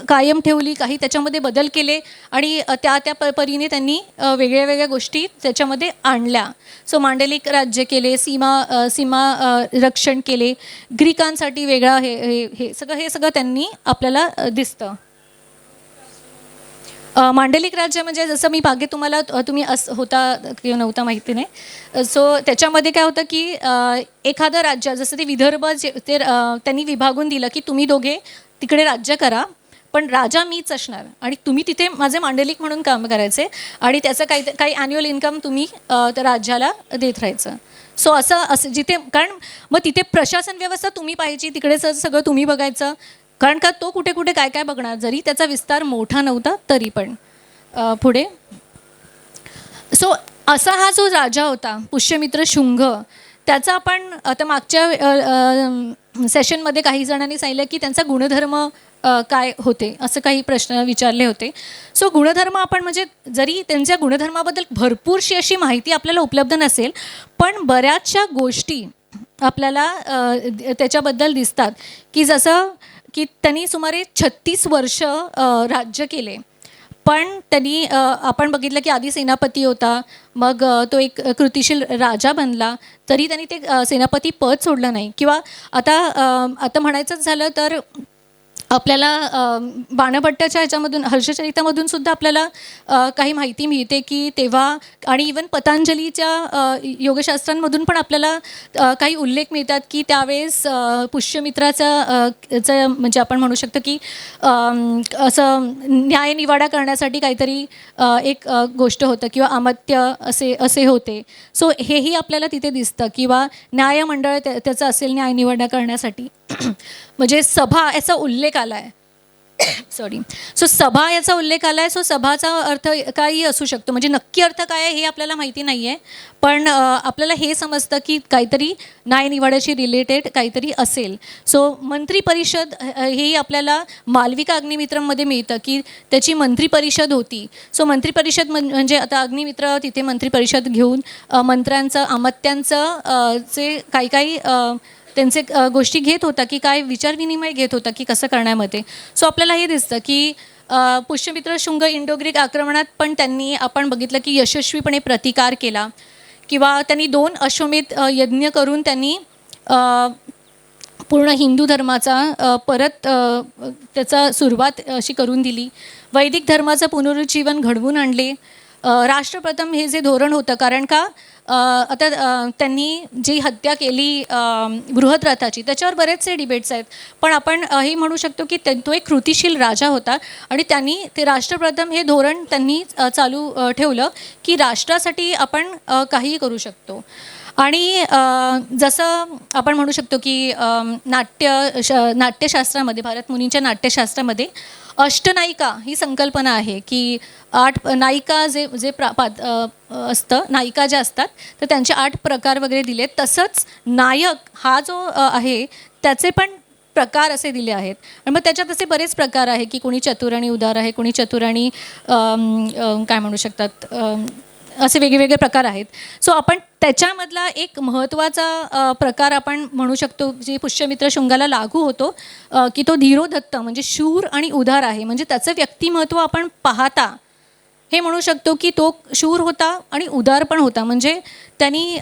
Speaker 3: कायम ठेवली, काही त्याच्यामध्ये बदल केले आणि त्या परीने त्यांनी वेगळ्या गोष्टी त्याच्यामध्ये आणल्या. सो मांडलिक राज्य केले, सीमा रक्षण केले, ग्रीकांसाठी वेगळा हे सगळं त्यांनी आपल्याला दिसतं. मांडलिक राज्य म्हणजे जसं मी मागे तुम्ही होता किंवा नव्हता माहिती नाही. सो त्याच्यामध्ये काय होतं की एखादं राज्य जसं ते विदर्भ ते त्यांनी विभागून दिलं की तुम्ही दोघे तिकडे राज्य करा, पण राजा मीच असणार आणि तुम्ही तिथे माझे मांडलिक म्हणून काम करायचे आणि त्याचं काही ॲन्युअल इन्कम तुम्ही त्या राज्याला देत राहायचं. सो असं जिथे, कारण मग तिथे प्रशासन व्यवस्था तुम्ही पाहिजे, तिकडे सगळं तुम्ही बघायचं, कारण का तो कुठे काय बघणार, जरी त्याचा विस्तार मोठा नव्हता तरी पण पुढे. सो असा हा जो राजा होता पुष्यमित्र शुंग, त्याचा आपण आता मागच्या सेशनमध्ये काही जणांनी सांगितलं की त्यांचा गुणधर्म काय होते, असं काही प्रश्न विचारले होते. सो गुणधर्म आपण म्हणजे जरी त्यांच्या गुणधर्माबद्दल भरपूरशी अशी माहिती आपल्याला उपलब्ध नसेल पण बऱ्याचशा गोष्टी आपल्याला त्याच्याबद्दल दिसतात. की जसं की त्यांनी सुमारे 36 वर्ष राज्य केले, पण त्यांनी आपण बघितलं की आधी सेनापती होता, मग तो एक कृतिशील राजा बनला, तरी त्यांनी ते सेनापती पद सोडलं नाही. किंवा आता म्हणायचंच झालं तर आपल्याला बाणभट्टाच्या ह्याच्यामधून हर्षचरितामधून सुद्धा आपल्याला काही माहिती मिळते की तेव्हा आणि इवन पतंजलीच्या योगशास्त्रांमधून पण आपल्याला काही उल्लेख मिळतात की त्यावेळेस पुष्यमित्राचा म्हणजे आपण म्हणू शकतो की असं न्यायनिवाडा करण्यासाठी काहीतरी एक गोष्ट होतं किंवा अमात्य असे होते. सो हेही आपल्याला तिथे दिसतं किंवा न्यायमंडळ त्याचा असेल न्यायनिवाडा करण्यासाठी. म्हणजे सभा याचा उल्लेख आला आहे. सॉरी. सो सभा याचा उल्लेख आला आहे. सो सभाचा अर्थ काही असू शकतो, म्हणजे नक्की अर्थ काय आहे हे आपल्याला माहिती नाही आहे, पण आपल्याला हे समजतं की काहीतरी न्यायनिवाड्याशी रिलेटेड काहीतरी असेल. सो मंत्रिपरिषद हेही आपल्याला मालविका अग्निमित्रमध्ये मिळतं की त्याची मंत्रिपरिषद होती. सो मंत्रिपरिषद म्हणजे आता अग्निमित्र तिथे मंत्रिपरिषद घेऊन मंत्र्यांचं अमात्यांचं जे काही त्यांचे गोष्टी घेत होता की काय विचारविनिमय घेत होता की कसं करण्यामध्ये. सो आपल्याला हे दिसतं की पुष्यमित्र शुंग इंडो ग्रीक आक्रमणात पण त्यांनी आपण बघितलं की यशस्वीपणे प्रतिकार केला किंवा त्यांनी 2 अश्वमेध यज्ञ करून त्यांनी पूर्ण हिंदू धर्माचा परत त्याचा सुरुवात अशी करून दिली. वैदिक धर्माचं पुनरुज्जीवन घडवून आणले. राष्ट्रप्रथम हे जे धोरण होतं, कारण का आता त्यांनी जी हत्या केली बृहद्रथाची त्याच्यावर बरेचसे डिबेट्स आहेत, पण आपण हे म्हणू शकतो की तो एक कृतिशील राजा होता आणि त्यांनी ते राष्ट्रप्रथम हे धोरण त्यांनी चालू ठेवलं की राष्ट्रासाठी आपण काहीही करू शकतो. आणि जसं आपण म्हणू शकतो की नाट्यशास्त्रामध्ये भारत मुनींच्या नाट्यशास्त्रामध्ये अष्टनायिका ही संकल्पना आहे की 8 नायिका जे असतं, नायिका ज्या असतात तर त्यांचे 8 प्रकार वगैरे दिलेत. तसंच नायक हा जो आहे त्याचे पण प्रकार असे दिले आहेत. आणि मग त्याच्यात असे बरेच प्रकार आहे की कोणी चतुर आणि उदार आहे, कोणी चतुर आणि काय म्हणू शकतात असे वेगवेगळे प्रकार आहेत. सो आपण त्याच्यामधला एक महत्त्वाचा प्रकार आपण म्हणू शकतो जे पुष्यमित्र शुंगाला लागू होतो की तो धीरोधत्त म्हणजे शूर आणि उदार आहे. म्हणजे त्याचं व्यक्तिमत्व आपण पाहता हे म्हणू शकतो की तो शूर होता आणि उदार पण होता. म्हणजे त्यांनी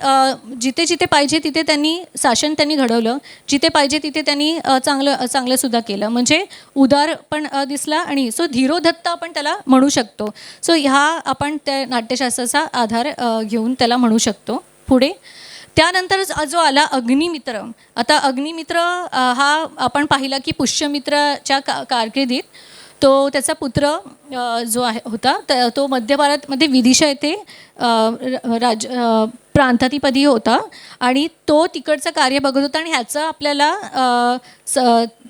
Speaker 3: जिथे जिथे पाहिजे तिथे त्यांनी शासन त्यांनी घडवलं, जिथे पाहिजे तिथे त्यांनी चांगलं सुद्धा केलं. म्हणजे उदार पण दिसला आणि सो धीरोधत्त आपण त्याला म्हणू शकतो. सो ह्या आपण त्या नाट्यशास्त्राचा आधार घेऊन त्याला म्हणू शकतो. पुढे त्यानंतर जो आला अग्निमित्र. आता अग्निमित्र हा आपण पाहिला की पुष्यमित्राच्या कारकिर्दीत तो त्याचा पुत्र जो होता तो मध्य भारतमध्ये विदिशा येथे प्रांताधिपती होता आणि तो तिकडचं कार्य बघत होता. आणि ह्याचं आपल्याला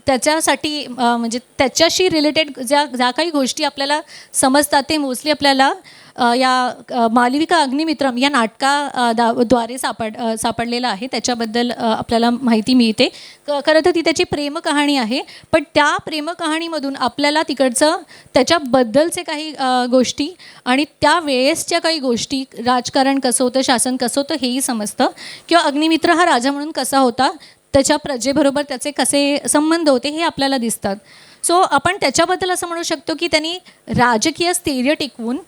Speaker 3: त्याच्यासाठी म्हणजे त्याच्याशी रिलेटेड ज्या काही गोष्टी आपल्याला समजतात ते मोस्टली आपल्याला या मालविका अग्निमित्रम या नाटकाद्वारे सापडलेलं आहे. त्याच्याबद्दल आपल्याला माहिती मिळते. खरं तर ती त्याची प्रेमकहाणी आहे, पण त्या प्रेमकहाणीमधून आपल्याला तिकडचं त्याच्याबद्दलचे काही गोष्टी आणि त्या वेळेसच्या काही गोष्टी, राजकारण कसं होतं, शासन कसं होतं हेही समजतं. किंवा अग्निमित्र हा राजा म्हणून कसा होता, त्याच्या प्रजेबरोबर त्याचे कसे संबंध होते हे आपल्याला दिसतात. सो आपण त्याच्याबद्दल असं म्हणू शकतो की त्यांनी राजकीय स्थैर्य टिकवून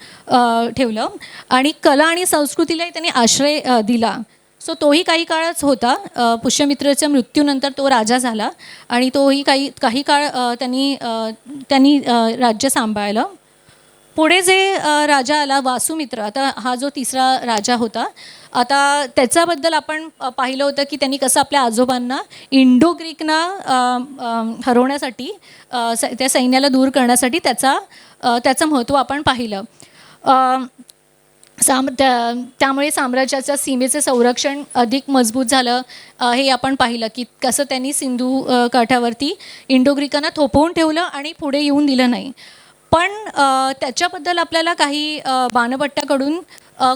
Speaker 3: ठेवलं आणि कला आणि संस्कृतीलाही त्यांनी आश्रय दिला. सो तोही काही काळच होता. पुष्यमित्राच्या मृत्यूनंतर तो राजा झाला आणि तोही काही काळ त्यांनी राज्य सांभाळलं. पुढे जे राजा आला वासुमित्र, आता हा जो तिसरा राजा होता, आता त्याच्याबद्दल आपण पाहिलं होतं की त्यांनी कसं आपल्या आजोबांना इंडो ग्रीकना हरवण्यासाठी त्या सैन्याला दूर करण्यासाठी त्याचं महत्त्व आपण पाहिलं. त्यामुळे साम्राज्याच्या सीमेचे संरक्षण अधिक मजबूत झालं हे आपण पाहिलं की कसं त्यांनी सिंधू काठावरती इंडो ग्रीकांना थोपवून ठेवलं आणि पुढे येऊन दिलं नाही. पण त्याच्याबद्दल आपल्याला काही बाणभट्टाकडून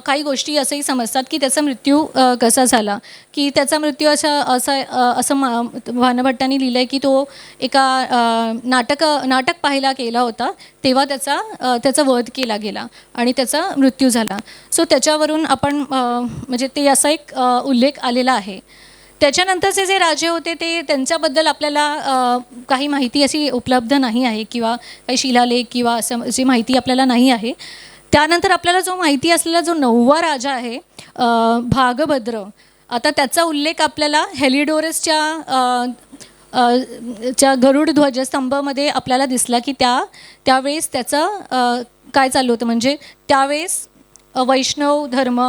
Speaker 3: काही गोष्टी असंही समजतात की त्याचा मृत्यू कसा झाला, की त्याचा मृत्यू असं बाणभट्टांनी लिहिलं आहे की तो एका नाटक पाहायला केला होता तेव्हा त्याचा वध केला गेला आणि त्याचा मृत्यू झाला. सो त्याच्यावरून आपण म्हणजे ते असा एक उल्लेख आलेला आहे. त्याच्यानंतरचे जे राजे होते ते त्यांच्याबद्दल आपल्याला काही माहिती अशी उपलब्ध नाही आहे किंवा काही शिलालेख किंवा असं जी माहिती आपल्याला नाही आहे. त्यानंतर आपल्याला जो माहिती असलेला जो 9वा राजा आहे भागभद्र, आता त्याचा उल्लेख आपल्याला हेलिडोरसच्या च्या गरुड ध्वजस्तंभामध्ये आपल्याला दिसला की त्यावेळेस त्याचं काय चालू होतं, म्हणजे त्यावेळेस वैष्णव धर्म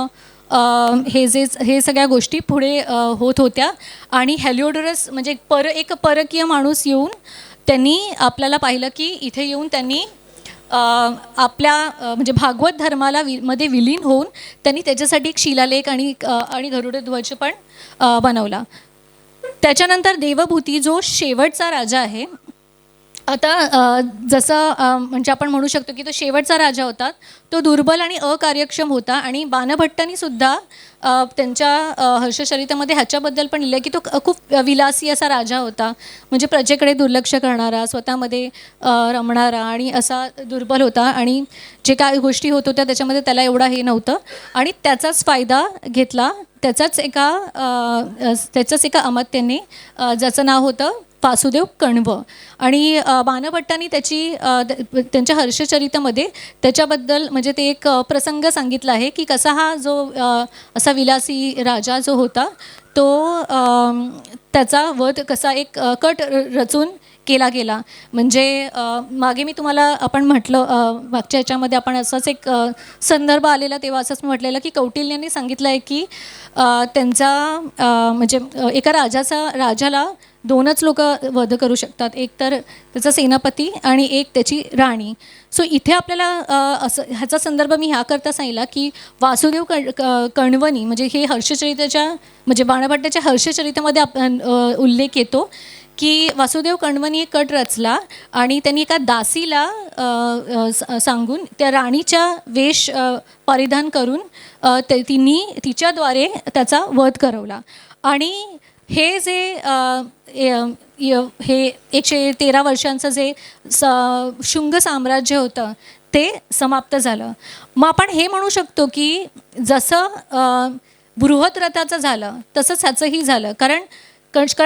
Speaker 3: हे सगळ्या गोष्टी पुढे होत होत्या. आणि हेलिओडोरस म्हणजे एक परकीय माणूस येऊन त्यांनी आपल्याला पाहिलं की इथे येऊन त्यांनी आपल्या म्हणजे भागवत धर्माला मध्ये विलीन होऊन त्यांनी त्याच्यासाठी एक शिलालेख आणि गरुडध्वज पण बनवला. त्याच्यानंतर देवभूती जो शेवटचा राजा आहे, आता जसं म्हणजे आपण म्हणू शकतो की तो शेवटचा राजा होता, तो दुर्बल आणि अकार्यक्षम होता. आणि बाणभट्टांनी सुद्धा त्यांच्या हर्षचरितामध्ये ह्याच्याबद्दल पण लिहिलं की तो खूप विलासी असा राजा होता, म्हणजे प्रजेकडे दुर्लक्ष करणारा, स्वतःमध्ये रमणारा आणि असा दुर्बल होता. आणि जे काय गोष्टी होत होत्या त्याच्यामध्ये त्याला एवढा हे नव्हतं आणि त्याचाच फायदा घेतला. त्याच्याच एका अमात्याने ज्याचं नाव होतं वासुदेव कण्व. आणि बाणभट्टांनी त्यांच्या हर्षचरितामध्ये त्याच्याबद्दल म्हणजे ते एक प्रसंग सांगितला आहे की कसा हा जो असा विलासी राजा जो होता तो त्याचा वध कसा एक कट रचून केला गेला. म्हणजे मागे मी तुम्हाला आपण म्हटलं मागच्या याच्यामध्ये आपण असाच एक संदर्भ आलेला तेव्हा असंच म्हटलेलं की कौटिल्यांनी सांगितलं आहे की त्यांचा म्हणजे एका राजाला 2च लोक वध करू शकतात, एक तर त्याचा सेनापती आणि एक त्याची राणी. सो इथे आपल्याला ह्याचा संदर्भ मी ह्याकरता सांगितला की वासुदेव कण्वनी म्हणजे हे हर्षचरिताच्या म्हणजे बाणभट्टाच्या हर्षचरितामध्ये उल्लेख येतो की वासुदेव कण्वनी एक कट रचला आणि त्यांनी एका दासीला सांगून त्या राणीच्या वेश परिधान करून तिच्याद्वारे त्याचा वध करवला. आणि हे जे हे 113 वर्षांचं जे शुंग साम्राज्य होतं ते समाप्त झालं. मग आपण हे म्हणू शकतो की जसं बृहद्रथाचं झालं तसंच ह्याचंही झालं, कारण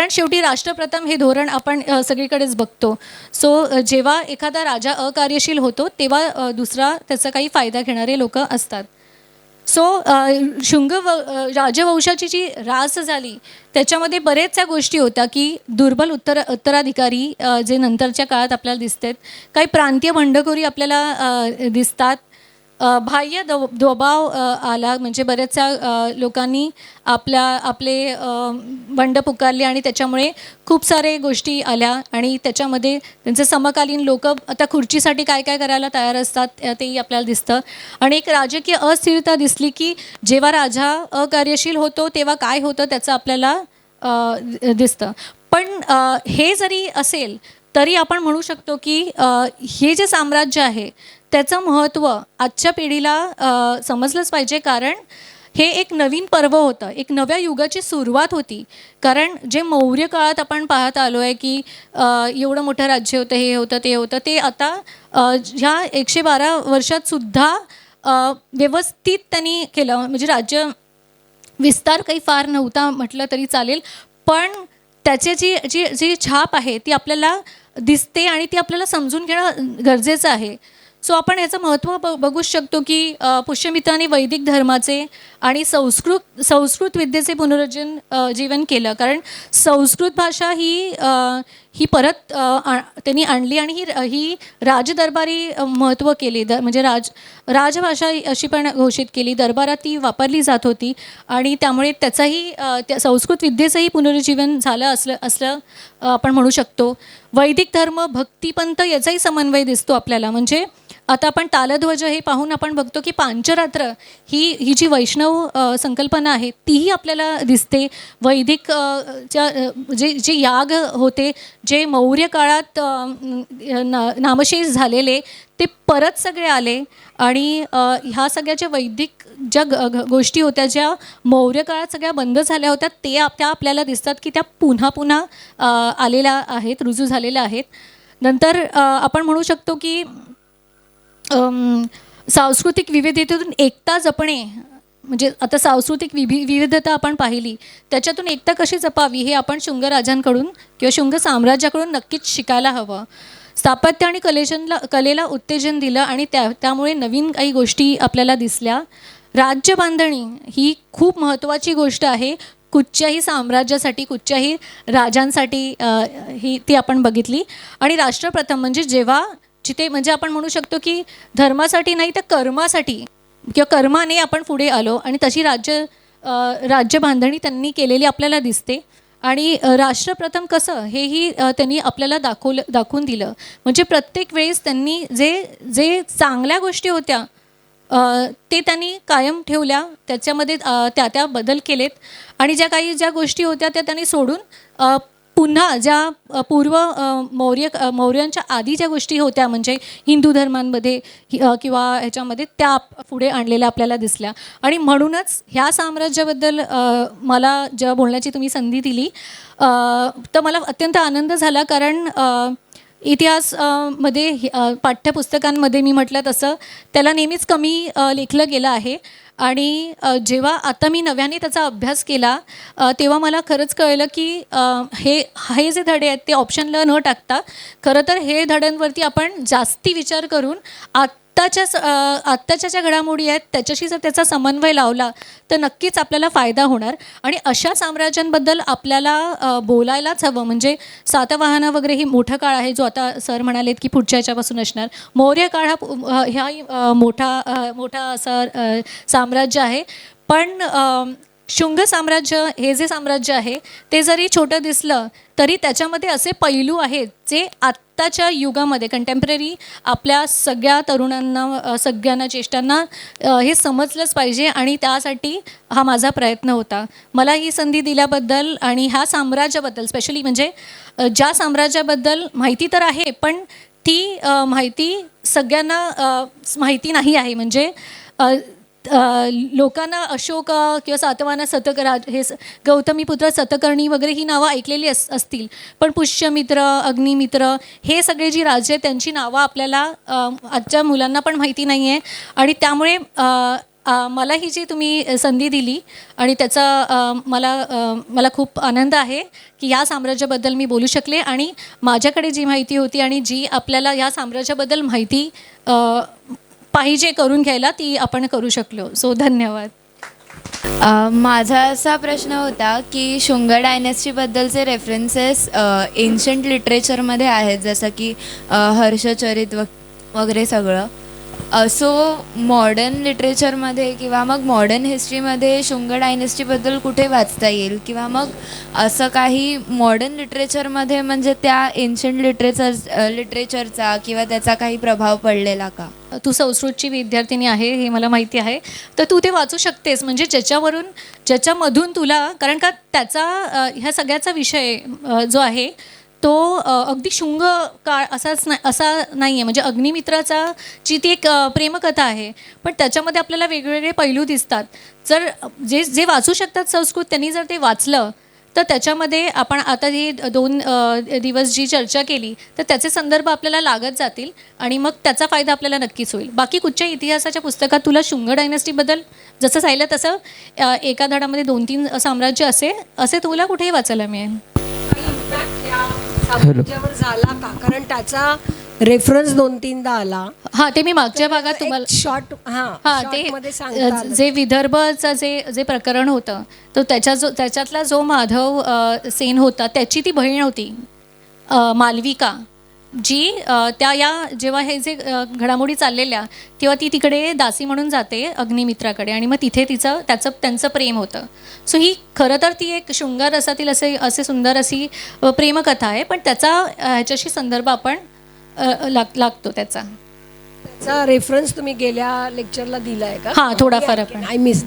Speaker 3: शेवटी राष्ट्रप्रथम हे धोरण आपण सगळीकडेच बघतो. सो जेव्हा एखादा राजा अकार्यशील होतो तेव्हा दुसरा त्याचा काही फायदा घेणारे लोक असतात. सो राजवंशाची जी रास झाली त्याच्यामध्ये बरेचशा गोष्टी होत्या की दुर्बल उत्तराधिकारी जे नंतरच्या काळात आपल्याला दिसतात, काही प्रांतीय बंडखोरी आपल्याला दिसतात, बाह्य दबाव आला म्हणजे बऱ्याचशा लोकांनी आपले बंड पुकारले आणि त्याच्यामुळे खूप सारे गोष्टी आल्या. आणि त्याच्यामध्ये त्यांचे समकालीन लोक आता खुर्चीसाठी काय काय करायला तयार असतात तेही आपल्याला दिसतं. आणि एक राजकीय अस्थिरता दिसली की जेव्हा राजा अकार्यशील होतो तेव्हा काय होतं त्याचं आपल्याला दिसतं. पण हे जरी असेल तरी आपण म्हणू शकतो की हे जे साम्राज्य आहे त्याचं महत्त्व आजच्या पिढीला समजलंच पाहिजे, कारण हे एक नवीन पर्व होतं, एक नव्या युगाची सुरुवात होती. कारण जे मौर्य काळात आपण पाहत आलो आहे की एवढं मोठं राज्य होतं, हे होतं ते होतं, ते आता ह्या 112 वर्षात सुद्धा व्यवस्थित त्यांनी केलं. म्हणजे राज्य विस्तार काही फार नव्हता म्हटलं तरी चालेल, पण त्याची जी छाप आहे ती आपल्याला दिसते आणि ती आपल्याला समजून घेणं गरजेचं आहे. सो आपण याचं महत्त्व बघूच शकतो की पुष्यमित्राने वैदिक धर्माचे आणि संस्कृत विद्येचे पुनरुज्जीवन केलं. कारण संस्कृत भाषा ही परत त्यांनी आणली आणि ही राजदरबारी महत्त्व केली, म्हणजे राजभाषा अशी पण घोषित केली. दरबारात ती वापरली जात होती आणि त्यामुळे त्याचाही त्या संस्कृत विद्येचंही पुनरुज्जीवन झालं असलं आपण म्हणू शकतो. वैदिक धर्म भक्तिपंथ याचाही समन्वय दिसतो आपल्याला. म्हणजे आता आपण तालध्वज हे पाहून आपण बघतो की पांचरात्र ही जी वैष्णव संकल्पना आहे तीही आपल्याला दिसते. वैदिक जे याग होते, जे मौर्य काळात नामशेष झालेले ते परत सगळे आले. आणि ह्या सगळ्या ज्या वैदिक ज्या गोष्टी होत्या ज्या मौर्य काळात सगळ्या बंद झाल्या होत्या त्या आपल्याला दिसतात की त्या पुन्हा आलेल्या आहेत, रुजू झालेल्या आहेत. नंतर आपण म्हणू शकतो की सांस्कृतिक विविधतेतून एकता जपणे, म्हणजे आता सांस्कृतिक विविधता आपण पाहिली, त्याच्यातून एकता कशी जपावी हे आपण शुंग राजांकडून किंवा शुंग साम्राज्याकडून नक्कीच शिकायला हवं. स्थापत्य आणि कलेला उत्तेजन दिलं आणि त्यामुळे नवीन काही गोष्टी आपल्याला दिसल्या. राज्य बांधणी ही खूप महत्त्वाची गोष्ट आहे. कुठच्याही साम्राज्यासाठी, कुठच्याही राजांसाठी ती आपण बघितली. आणि राष्ट्रप्रथम म्हणजे जेव्हा जिथे म्हणजे आपण म्हणू शकतो की धर्मासाठी नाही तर कर्मासाठी किंवा कर्माने आपण पुढे आलो आणि तशी राज्य बांधणी त्यांनी केलेली आपल्याला दिसते. आणि राष्ट्रप्रथम कसं हेही त्यांनी आपल्याला दाखवून दिलं. म्हणजे प्रत्येक वेळेस त्यांनी जे चांगल्या गोष्टी होत्या ते त्यांनी कायम ठेवल्या, त्याच्यामध्ये त्या बदल केलेत. आणि ज्या गोष्टी होत्या त्या त्यांनी सोडून पुन्हा ज्या मौर्यांच्या आधी ज्या गोष्टी होत्या म्हणजे हिंदू धर्मांमध्ये किंवा ह्याच्यामध्ये त्या पुढे आणलेल्या आपल्याला दिसल्या. आणि म्हणूनच ह्या साम्राज्याबद्दल मला जेव्हा बोलण्याची तुम्ही संधी दिली तर मला अत्यंत आनंद झाला. कारण इतिहास मध्ये पाठ्यपुस्तकांमध्ये मी म्हटलं तसं त्याला नेहमीच कमी लेखलं गेलं आहे. आणि जेव्हा आता मी नव्याने त्याचा अभ्यास केला तेव्हा मला खरंच कळलं की हे जे धडे आहेत ते ऑप्शनला न टाकता खरं तर हे धड्यांवरती आपण जास्ती विचार करून आत्ताच्या ज्या घडामोडी आहेत त्याच्याशी जर त्याचा समन्वय लावला तर नक्कीच आपल्याला फायदा होणार. आणि अशा साम्राज्यांबद्दल आपल्याला बोलायलाच हवं. म्हणजे सातवाहनं वगैरे ही मोठा काळ आहे जो आता सर म्हणालेत की पुढच्या याच्यापासून असणार. मौर्य काळ हा मोठा असा साम्राज्य आहे. पण शुंग साम्राज्य हे जे साम्राज्य आहे ते जरी छोटं दिसलं तरी त्याच्यामध्ये असे पैलू आहेत जे आत्ताच्या युगामध्ये कंटेम्पररी आपल्या सगळ्या तरुणांना, सगळ्यांना, ज्येष्ठांना हे समजलंच पाहिजे. आणि त्यासाठी हा माझा प्रयत्न होता. मला ही संधी दिल्याबद्दल आणि ह्या साम्राज्याबद्दल स्पेशली म्हणजे ज्या साम्राज्याबद्दल माहिती तर आहे पण ती माहिती सगळ्यांना माहिती नाही आहे. म्हणजे लोकांना अशोक किंवा सातवाहन हे गौतमीपुत्र सतकर्णी वगैरे ही नावं ऐकलेली असतील पण पुष्यमित्र, अग्निमित्र हे सगळे जी राजे आहेत त्यांची नावं आपल्याला आजच्या मुलांना पण माहिती नाही आहे. आणि त्यामुळे मला ही जी तुम्ही संधी दिली आणि त्याचा मला खूप आनंद आहे की या साम्राज्याबद्दल मी बोलू शकले. आणि माझ्याकडे जी माहिती होती आणि जी आपल्याला या साम्राज्याबद्दल माहिती पाहिजे करून घ्यायला ती आपण करू शकलो. सो धन्यवाद.
Speaker 5: माझा असा प्रश्न होता की शुंग डायनेस्टीबद्दलचे रेफरन्सेस एन्शंट लिटरेचरमध्ये आहेत जसं की हर्षचरित वगैरे सगळं. सो मॉडर्न लिटरेचरमध्ये किंवा मग मॉडर्न हिस्ट्रीमध्ये शुंग डायनेस्टीबद्दल कुठे वाचता येईल किंवा मग असं काही मॉडर्न लिटरेचरमध्ये म्हणजे त्या एन्शंट लिटरेचरचा किंवा त्याचा काही प्रभाव पडलेला का?
Speaker 3: तू संस्कृतची विद्यार्थिनी आहे हे मला माहिती आहे तर तू ते वाचू शकतेस. म्हणजे ज्याच्यामधून तुला, कारण का त्याचा ह्या सगळ्याचा विषय जो आहे तो अगदी शुंग काळ असा नाही आहे. म्हणजे अग्निमित्राचा जी ती एक प्रेमकथा आहे पण त्याच्यामध्ये आपल्याला वेगवेगळे पैलू दिसतात. जर जे वाचू शकतात संस्कृत त्यांनी जर ते वाचलं तर त्याच्यामध्ये आपण आता ही 2 दिवस जी चर्चा केली तर त्याचे संदर्भ आपल्याला लागत जातील आणि मग त्याचा फायदा आपल्याला नक्कीच होईल. बाकी कुठच्या इतिहासाच्या पुस्तकात तुला शुंग डायनेस्टीबद्दल जसं सांगितलं तसं एका धड्यामध्ये 2-3 साम्राज्य असे तुला कुठेही वाचायला मिळेल.
Speaker 6: साम्राज्यावर झाला का? कारण त्याचा रेफरन्स 2-3दा आला.
Speaker 3: हां ते मी मागच्या भागात तुम्हाला
Speaker 6: शॉर्ट
Speaker 3: ते जे विदर्भचं जे प्रकरण होतं तर त्याच्यातला जो माधव सेन होता त्याची ती बहीण होती मालविका जी जेव्हा हे जे घडामोडी चाललेल्या तेव्हा ती तिकडे दासी म्हणून जाते अग्निमित्राकडे आणि मग तिथे त्यांचं प्रेम होतं. सो ही खरं तर ती एक शृंगार रसातील असे सुंदर अशी प्रेमकथा आहे पण त्याचा ह्याच्याशी संदर्भ आपण लागतो. त्याचा
Speaker 6: रेफरन्स तुम्ही गेल्या लेक्चरला दिलाय का?
Speaker 3: हां थोडाफार आपण
Speaker 6: आय मिस.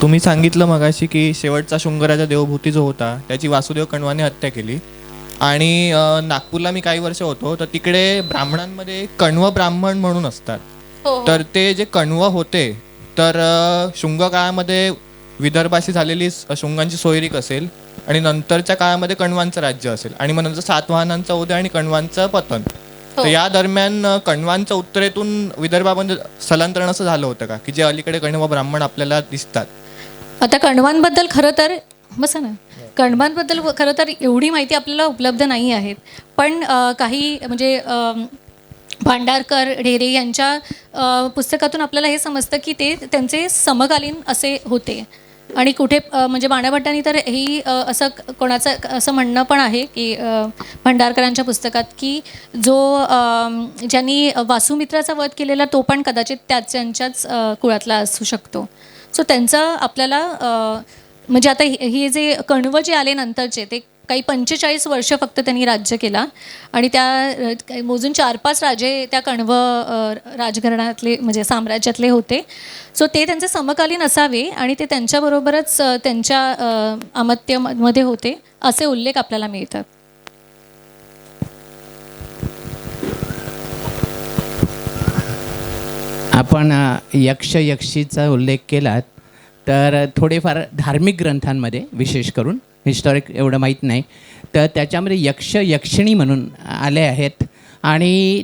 Speaker 7: तुम्ही सांगितलं मगाशी की शेवटचा शुंगराजा देवभूती जो होता त्याची वासुदेव कण्वाने हत्या केली. आणि नागपूरला मी काही वर्ष होतो तर तिकडे ब्राह्मणांमध्ये कण्व ब्राह्मण म्हणून असतात. तर ते जे कण्व होते तर शुंग काळामध्ये विदर्भाशी झालेली शुंगांची सोयरीक असेल आणि नंतरच्या काळामध्ये कण्वांचं राज्य असेल आणि मग नंतर सातवाहनांचा उदय आणि कण्वांचं पतन. तर या दरम्यान कण्वांचं उत्तरेतून विदर्भामध्ये स्थलांतरण असं झालं होतं का की जे अलीकडे कण्व ब्राह्मण आपल्याला दिसतात?
Speaker 3: आता कण्वांबद्दल खरं तर कण्वांबद्दल खरं तर एवढी माहिती आपल्याला उपलब्ध नाही आहेत पण काही म्हणजे भांडारकर, ढेरे यांच्या पुस्तकातून आपल्याला हे समजतं की ते त्यांचे समकालीन असे होते. आणि कुठे म्हणजे बाणभट्टांनी तर ही असं कोणाचं असं म्हणणं पण आहे की भंडारकरांच्या पुस्तकात की जो ज्यांनी वासुमित्राचा वध केलेला तो पण कदाचित त्यांच्याच कुळातला असू शकतो. सो त्यांचं आपल्याला म्हणजे आता हे जे कण्व जे आले नंतरचे ते काही 45 वर्ष फक्त त्यांनी राज्य केला आणि त्या मोजून 4-5 राजे त्या कण्व राजघराण्यातले म्हणजे साम्राज्यातले होते. सो ते त्यांचे समकालीन असावे आणि ते त्यांच्याबरोबरच त्यांच्या अमात्यामध्ये होते असे उल्लेख आपल्याला मिळतात.
Speaker 8: आपण यक्ष यक्षीचा उल्लेख केलात तर थोडेफार धार्मिक ग्रंथांमध्ये विशेष करून हिस्टॉरिक एवढं माहीत नाही तर त्याच्यामध्ये यक्ष यक्षिणी म्हणून आले आहेत आणि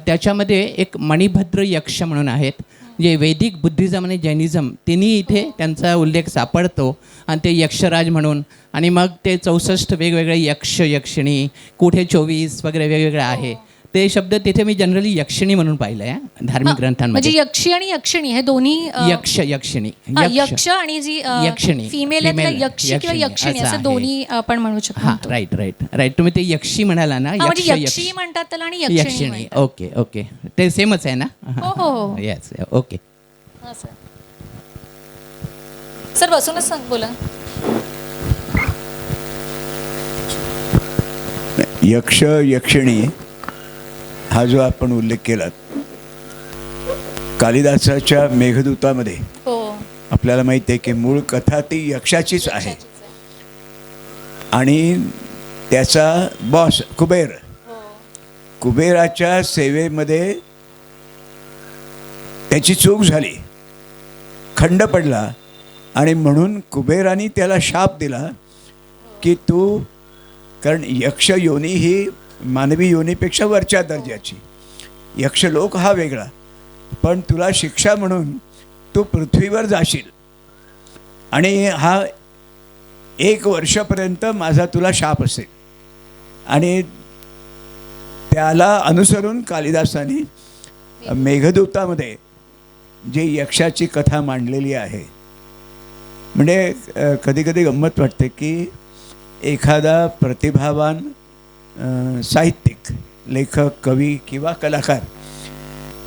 Speaker 8: त्याच्यामध्ये एक मणिभद्र यक्ष म्हणून आहेत जे वैदिक बुद्धिझम आणि जैनिझम तिन्ही इथे त्यांचा उल्लेख सापडतो आणि ते यक्षराज म्हणून आणि मग ते 64 वेगवेगळे यक्ष यक्षिणी कुठे 24 वगैरे वेगवेगळे आहे ते शब्द तिथे मी जनरली यक्षिणी म्हणून पाहिलं आहे धार्मिक ग्रंथांमध्ये.
Speaker 3: म्हणजे यक्षी आणि यक्षिणी हे दोन्ही
Speaker 8: यक्ष यक्षिणी
Speaker 3: यक्ष आणि जी
Speaker 8: यक्षिणी
Speaker 3: फिमेल यक्षी किंवा यक्षिणी असं दोन्ही आपण म्हणू शकतो.
Speaker 8: हां राईट राईट राईट तुम्ही ते यक्षी म्हणाला ना
Speaker 3: म्हणजे यक्षी म्हणतात त्याला आणि यक्षिणी.
Speaker 8: ओके ओके ते सेमच आहे ना.
Speaker 3: हो हो
Speaker 8: येस ओके.
Speaker 3: सर बसूनच सांग बोला.
Speaker 9: यक्ष यक्षिणी हा जो आपण उल्लेख केलात कालिदासाच्या मेघदूतामध्ये
Speaker 3: हो
Speaker 9: आपल्याला माहिती आहे की मूळ कथा ती यक्षाचीच आहे आणि त्याचा बॉस कुबेर कुबेराच्या सेवेमध्ये त्याची चूक झाली खंड पडला आणि म्हणून कुबेराने त्याला शाप दिला की तू कारण यक्ष योनी ही मानवी योनीपेक्षा वरच्या दर्जाची यक्षलोक हा वेगळा पण तुला शिक्षा म्हणून तू पृथ्वीवर जाशील आणि हा 1 वर्षापर्यंत माझा तुला शाप असेल आणि त्याला अनुसरून कालिदासाने मेघदूतामध्ये जी यक्षाची कथा मांडलेली आहे. म्हणजे कधी कधी गंमत वाटते की एखादा प्रतिभावान साहित्यिक लेखक कवी किंवा कलाकार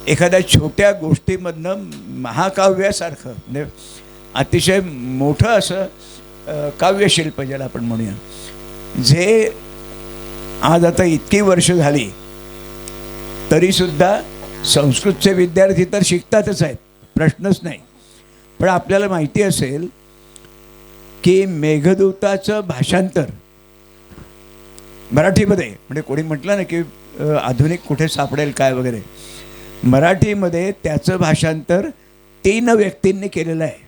Speaker 9: एखाद्या छोट्या गोष्टीमधनं महाकाव्यासारखं म्हणजे अतिशय मोठं असं काव्यशिल्प ज्याला आपण म्हणूया जे आज आता इतकी वर्ष झाली तरीसुद्धा संस्कृतचे विद्यार्थी तर शिकतातच आहेत प्रश्नच नाही. पण आपल्याला माहिती असेल की मेघदूताचं भाषांतर मराठीमध्ये म्हणजे कोणी म्हटलं ना की आधुनिक कुठे सापडेल काय वगैरे मराठीमध्ये त्याचं भाषांतर 3 व्यक्तींनी केलेलं आहे.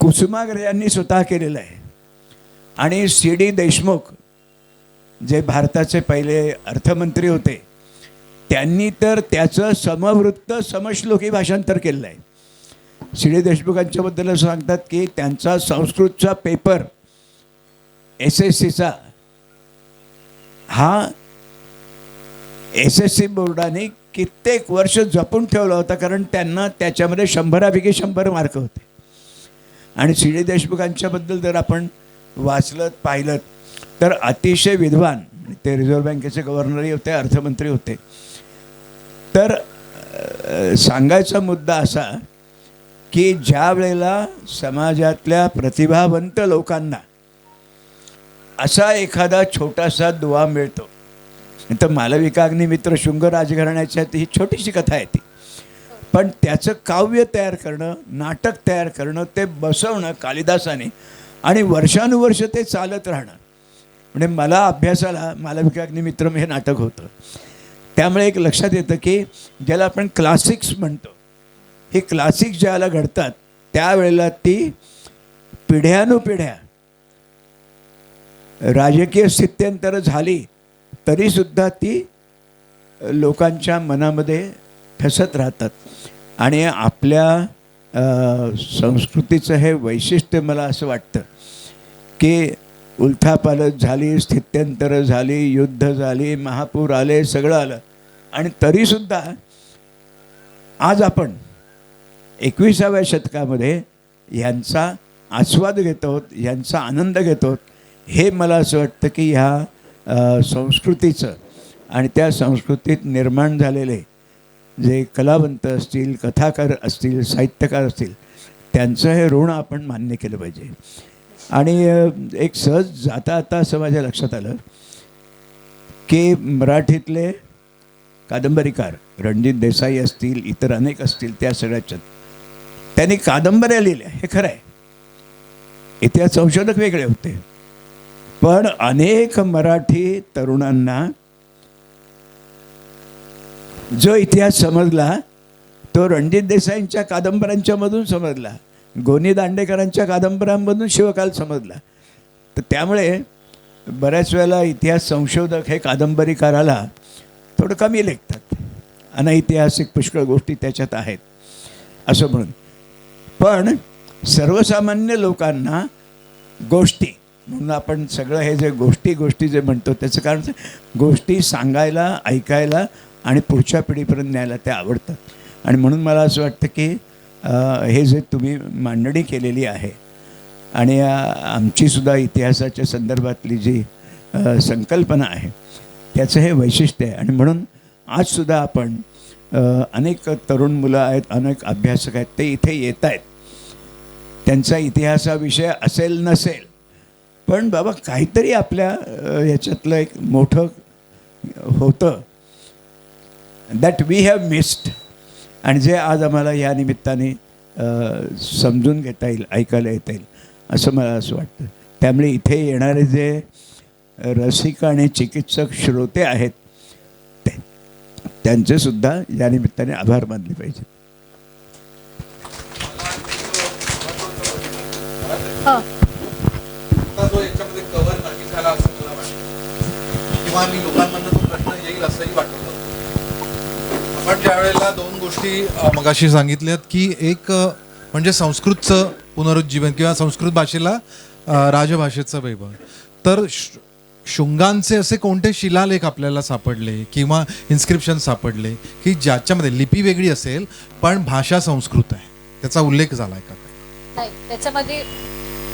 Speaker 9: कुसुमाग्रज यांनी स्वतः केलेलं आहे आणि C.D. देशमुख जे भारताचे पहिले अर्थमंत्री होते त्यांनी तर त्याचं समवृत्त समश्लोकी भाषांतर केलेलं आहे. C.D. देशमुखांच्याबद्दल असं सांगतात की त्यांचा संस्कृतचा पेपर SSCचा हा SSC बोर्डाने कित्येक वर्ष जपून ठेवला होता कारण त्यांना त्याच्यामध्ये 100पैकी 100 मार्क होते. आणि C.D. देशमुखांच्याबद्दल जर आपण वाचलं पाहिलं तर अतिशय विद्वान ते रिझर्व्ह बँकेचे गव्हर्नरही होते अर्थमंत्री होते. तर सांगायचा मुद्दा असा की ज्या वेळेला समाजातल्या प्रतिभावंत लोकांना असा एखादा छोटासा दुवा मिळतो तर मालविकाग्निमित्र शुंग राजघराण्याच्या ही छोटीशी कथा आहे ती पण त्याचं काव्य तयार करणं नाटक तयार करणं ते बसवणं कालिदासाने आणि वर्षानुवर्ष ते चालत राहणं म्हणजे मला अभ्यासाला मालविकाग्निमित्र हे नाटक होतं. त्यामुळे एक लक्षात येतं की ज्याला आपण क्लासिक्स म्हणतो हे क्लासिक्स ज्याला घडतात त्यावेळेला ती पिढ्यानुपिढ्या राजकीय स्थित्यंतर झाली तरीसुद्धा ती लोकांच्या मनामध्ये ठसत राहतात. आणि आपल्या संस्कृतीचं हे वैशिष्ट्य मला असं वाटतं की उलथापालथ झाली स्थित्यंतर झाली युद्ध झाली महापूर आले सगळं आलं आणि तरीसुद्धा आज आपण 21व्या शतकामध्ये ह्यांचा आस्वाद घेतो, ह्यांचा आनंद घेतो. हे मला असं वाटतं की ह्या संस्कृतीचं आणि त्या संस्कृतीत निर्माण झालेले जे कलावंत असतील, कथाकार असतील, साहित्यकार असतील, त्यांचं हे ऋण आपण मान्य केलं पाहिजे. आणि एक सहज जाता आता असं माझ्या लक्षात आलं की मराठीतले कादंबरीकार रणजित देसाई असतील, इतर अनेक असतील, त्या सगळ्याच्यात त्यांनी कादंबऱ्या लिहिल्या, हे खरं आहे. इतिहास संशोधक वेगळे होते, पण अनेक मराठी तरुणांना जो इतिहास समजला तो रणजित देसाईंच्या कादंबऱ्यांच्या मधून समजला, गोनी दांडेकरांच्या कादंबऱ्यांमधून शिवकाल समजला. तर त्यामुळे बऱ्याच वेळेला इतिहास संशोधक हे कादंबरीकाराला थोडं कमी लेखतात, अनैतिहासिक पुष्कळ गोष्टी त्याच्यात आहेत असं म्हणून. पण सर्वसामान्य लोकांना गोष्टी म्हणून आपण सगळं हे जे गोष्टी जे म्हणतो त्याचं कारण गोष्टी सांगायला, ऐकायला आणि पुढच्या पिढीपर्यंत न्यायला त्या आवडतात. आणि म्हणून मला असं वाटतं की हे जे तुम्ही मांडणी केलेली आहे आणि आमचीसुद्धा इतिहासाच्या संदर्भातली जी संकल्पना आहे त्याचं हे वैशिष्ट्य आहे. आणि म्हणून आजसुद्धा आपण अनेक तरुण मुलं आहेत, अनेक अभ्यासक आहेत, ते इथे येत आहेत. त्यांचा इतिहासाविषय असेल नसेल, पण बाबा काहीतरी आपल्या याच्यातलं एक मोठं होतं दॅट वी हॅव मिस्ड, आणि जे आज आम्हाला या निमित्ताने समजून घेता येईल, ऐकायला येता येईल असं मला असं वाटतं. त्यामुळे इथे येणारे जे रसिक आणि चिकित्सक श्रोते आहेत त्यांचेसुद्धा या निमित्ताने आभार मानले पाहिजे.
Speaker 4: जो याच्यामध्ये कव्हर नाही झाला असं मला वाटतं, किंवा मी लोकांमधून तो प्रश्न येईल असंही वाटत होतं. आपण ज्या वेळेला दोन गोष्टी
Speaker 1: मगाशी सांगितल्यात की एक म्हणजे संस्कृतचं पुनरुज्जीवन किंवा संस्कृत भाषेला राजभाषेचं वैभव, तर शुंगांचे असे कोणते शिलालेख आपल्याला सापडले किंवा इन्स्क्रिप्शन सापडले की ज्याच्यामध्ये लिपी वेगळी असेल पण भाषा संस्कृत आहे, त्याचा उल्लेख झाला आहे का?
Speaker 3: नाही, त्याच्यामध्ये